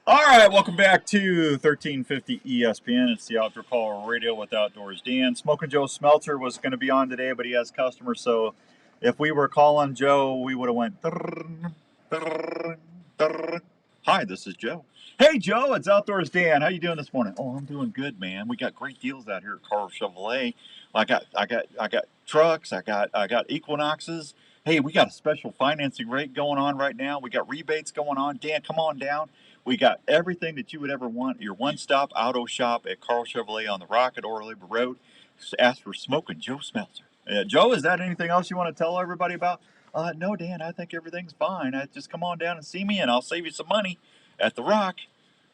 Speaker 1: All right, welcome back to 1350 ESPN. It's the Outdoor Call Radio with Outdoors Dan. Smoking Joe Smelter was going to be on today, but he has customers, so if we were calling Joe, we would have went. Hi, this is Joe. Hey, Joe, it's Outdoors Dan. How you doing this morning? Oh, I'm doing good, man. We got great deals out here at Carl Chevrolet. I got trucks. I got Equinoxes. Hey, we got a special financing rate going on right now. We got rebates going on. Dan, come on down. We got everything that you would ever want. Your one-stop auto shop at Carl Chevrolet on the Rocket or Labor Road. Just ask for Smoking Joe Smelter. Joe, is that anything else you want to tell everybody about? No, Dan, I think everything's fine. Just come on down and see me, and I'll save you some money at the Rock.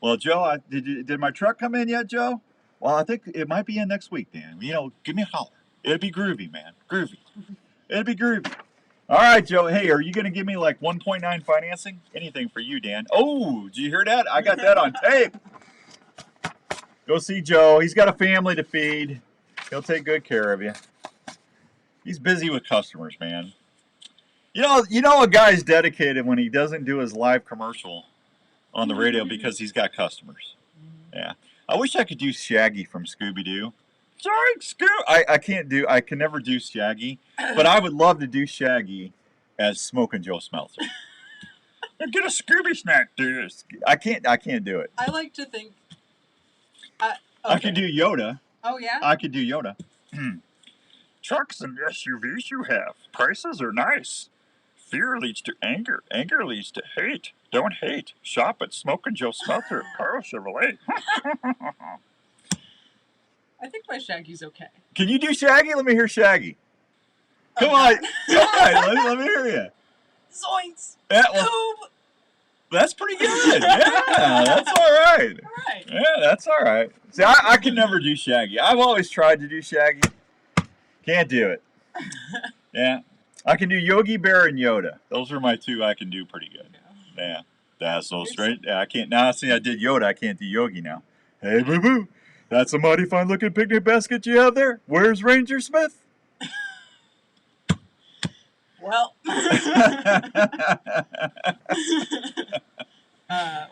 Speaker 1: Well, Joe, did my truck come in yet, Joe? Well, I think it might be in next week, Dan. Give me a holler. It'd be groovy, man. Groovy. It'd be groovy. All right, Joe. Hey, are you going to give me like 1.9 financing? Anything for you, Dan. Oh, did you hear that? I got that on tape. Go see Joe. He's got a family to feed. He'll take good care of you. He's busy with customers, man. You know a guy's dedicated when he doesn't do his live commercial on the radio because he's got customers. Yeah. I wish I could do Shaggy from Scooby-Doo. Sorry, I can never do Shaggy, but I would love to do Shaggy as Smoking Joe Smelter. Get a Scooby snack, dude. I can't do it.
Speaker 2: I like to think.
Speaker 1: I could do Yoda.
Speaker 2: Oh yeah.
Speaker 1: I could do Yoda. Trucks and SUVs you have. Prices are nice. Fear leads to anger. Anger leads to hate. Don't hate. Shop at Smoking Joe Smelter at Carl Chevrolet.
Speaker 2: I think my Shaggy's okay.
Speaker 1: Can you do Shaggy? Let me hear Shaggy. Come on. Let me hear you.
Speaker 2: Zoinks.
Speaker 1: Yeah, well, that's pretty good. Yeah, that's all right.
Speaker 2: All right.
Speaker 1: Yeah, that's all right. See, I can never do Shaggy. I've always tried to do Shaggy. Can't do it. Yeah. I can do Yogi Bear and Yoda. Those are my two I can do pretty good. Yeah. That's so straight. Yeah, I can't. Now, see, I did Yoda. I can't do Yogi now. Hey, boo-boo. That's a mighty fine-looking picnic basket you have there. Where's Ranger Smith?
Speaker 2: Well.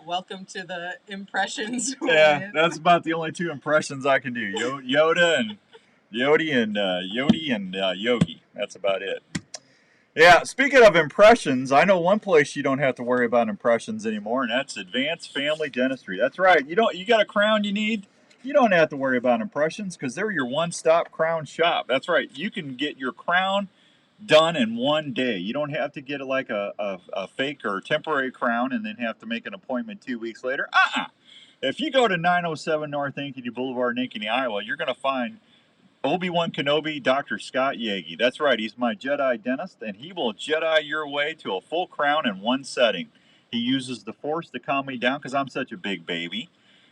Speaker 2: Welcome to the impressions.
Speaker 1: Yeah, that's about the only two impressions I can do. Yoda and Yodi and Yogi. That's about it. Yeah, speaking of impressions, I know one place you don't have to worry about impressions anymore, and that's Advanced Family Dentistry. That's right. You got a crown you need? You don't have to worry about impressions because they're your one-stop crown shop. That's right. You can get your crown done in one day. You don't have to get like a fake or temporary crown and then have to make an appointment 2 weeks later. If you go to 907 North Ankeny Boulevard in Ankeny, Iowa, you're going to find Obi-Wan Kenobi, Dr. Scott Yagi. That's right, he's my Jedi dentist, and he will Jedi your way to a full crown in one setting. He uses the Force to calm me down because I'm such a big baby.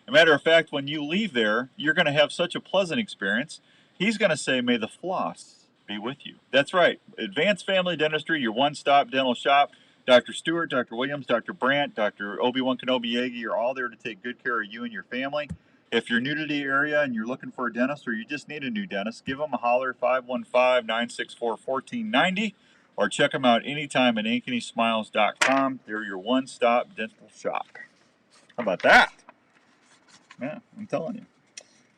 Speaker 1: As a matter of fact, when you leave there, you're going to have such a pleasant experience. He's going to say, may the floss be with you. That's right. Advanced Family Dentistry, your one-stop dental shop. Dr. Stewart, Dr. Williams, Dr. Brandt, Dr. Obi-Wan Kenobi Yagi are all there to take good care of you and your family. If you're new to the area and you're looking for a dentist or you just need a new dentist, give them a holler, 515-964-1490, or check them out anytime at ankenysmiles.com. They're your one-stop dental shop. How about that? Yeah, I'm telling you.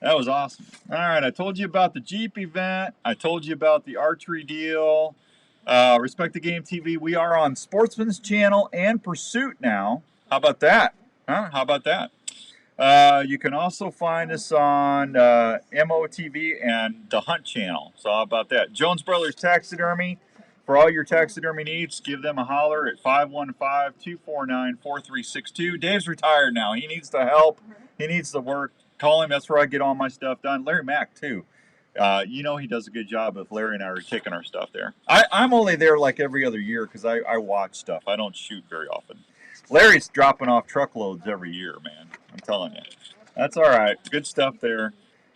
Speaker 1: That was awesome. All right, I told you about the Jeep event. I told you about the archery deal. Respect the Game TV. We are on Sportsman's Channel and Pursuit now. How about that? Huh? How about that? You can also find us on MOTV and the Hunt Channel. So how about that? Jones Brothers Taxidermy. For all your taxidermy needs, give them a holler at 515-249-4362. Dave's retired now. He needs the help. He needs the work. Call him. That's where I get all my stuff done. Larry Mack, too. You know he does a good job if Larry and I are taking our stuff there. I'm only there like every other year because I watch stuff. I don't shoot very often. Larry's dropping off truckloads every year, man. I'm telling you. That's all right. Good stuff there.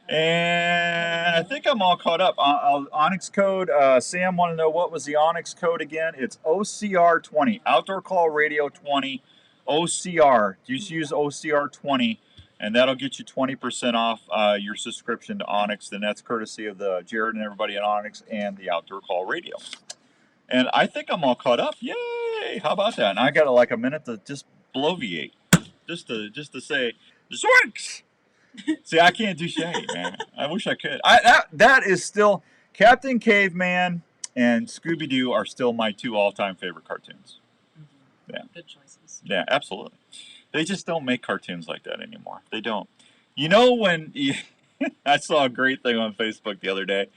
Speaker 1: And I think I'm all caught up. Onyx code. Sam wanted to know what was the Onyx code again. It's OCR20. Outdoor Call Radio 20. OCR. Just use OCR 20. And that'll get you 20% off your subscription to Onyx. And that's courtesy of the Jared and everybody at Onyx and the Outdoor Call Radio. And I think I'm all caught up. Yay! How about that? And I got like a minute to just bloviate. Just to say, Zoinks! See, I can't do Shaggy, man. I wish I could. That is still, Captain Caveman and Scooby-Doo are still my two all-time favorite cartoons. Yeah.
Speaker 2: Good choices.
Speaker 1: Yeah, absolutely. They just don't make cartoons like that anymore. They don't. You know when I saw a great thing on Facebook the other day.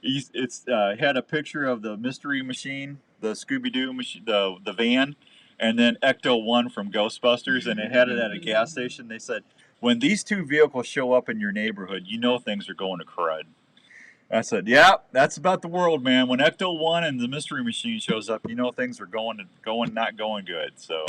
Speaker 1: It's had a picture of the Mystery Machine, the Scooby-Doo machine, the van, and then Ecto-1 from Ghostbusters, and it had it at a gas station. They said, when these two vehicles show up in your neighborhood, you know things are going to crud. I said, yeah, that's about the world, man. When Ecto-1 and the Mystery Machine shows up, you know things are not going good. So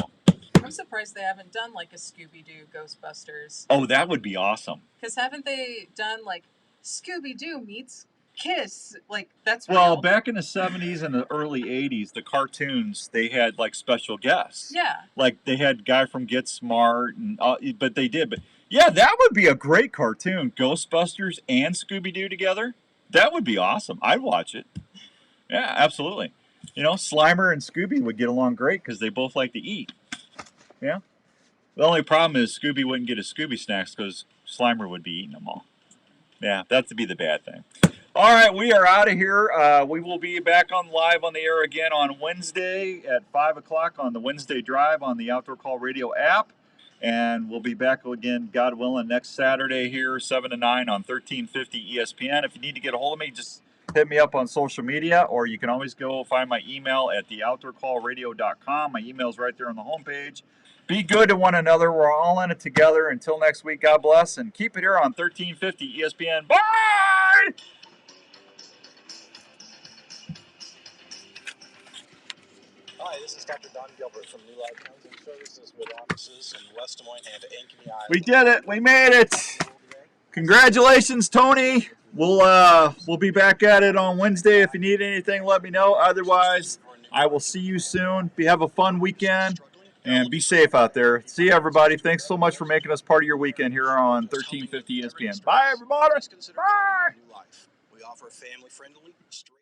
Speaker 2: I'm surprised they haven't done like a Scooby-Doo Ghostbusters.
Speaker 1: Oh, that would be awesome.
Speaker 2: Because haven't they done like Scooby-Doo meets Kiss? Like, that's
Speaker 1: well,
Speaker 2: real.
Speaker 1: back in the 70s and the early 80s, the cartoons, they had like special guests.
Speaker 2: Yeah.
Speaker 1: Like they had guy from Get Smart, and but they did. But yeah, that would be a great cartoon. Ghostbusters and Scooby-Doo together. That would be awesome. I'd watch it. Yeah, absolutely. You know, Slimer and Scooby would get along great because they both like to eat. Yeah. The only problem is Scooby wouldn't get his Scooby snacks because Slimer would be eating them all. Yeah, that'd be the bad thing. All right, we are out of here. We will be back on live on the air again on Wednesday at 5 o'clock on the Wednesday Drive on the Outdoor Call Radio app. And we'll be back again, God willing, next Saturday here, 7 to 9 on 1350 ESPN. If you need to get a hold of me, just hit me up on social media, or you can always go find my email at theoutdoorcallradio.com. My email's right there on the homepage. Be good to one another. We're all in it together. Until next week, God bless, and keep it here on 1350 ESPN. Bye!
Speaker 19: Hi, this is Dr. Don Gilbert from New Life Counseling Services with offices in West Des Moines and Ankeny, Iowa.
Speaker 1: We did it. We made it. Congratulations, Tony. We'll be back at it on Wednesday. If you need anything, let me know. Otherwise, I will see you soon. Have a fun weekend and be safe out there. See you, everybody. Thanks so much for making us part of your weekend here on 1350 ESPN. Bye, everybody. Bye.
Speaker 19: We offer family-friendly, straight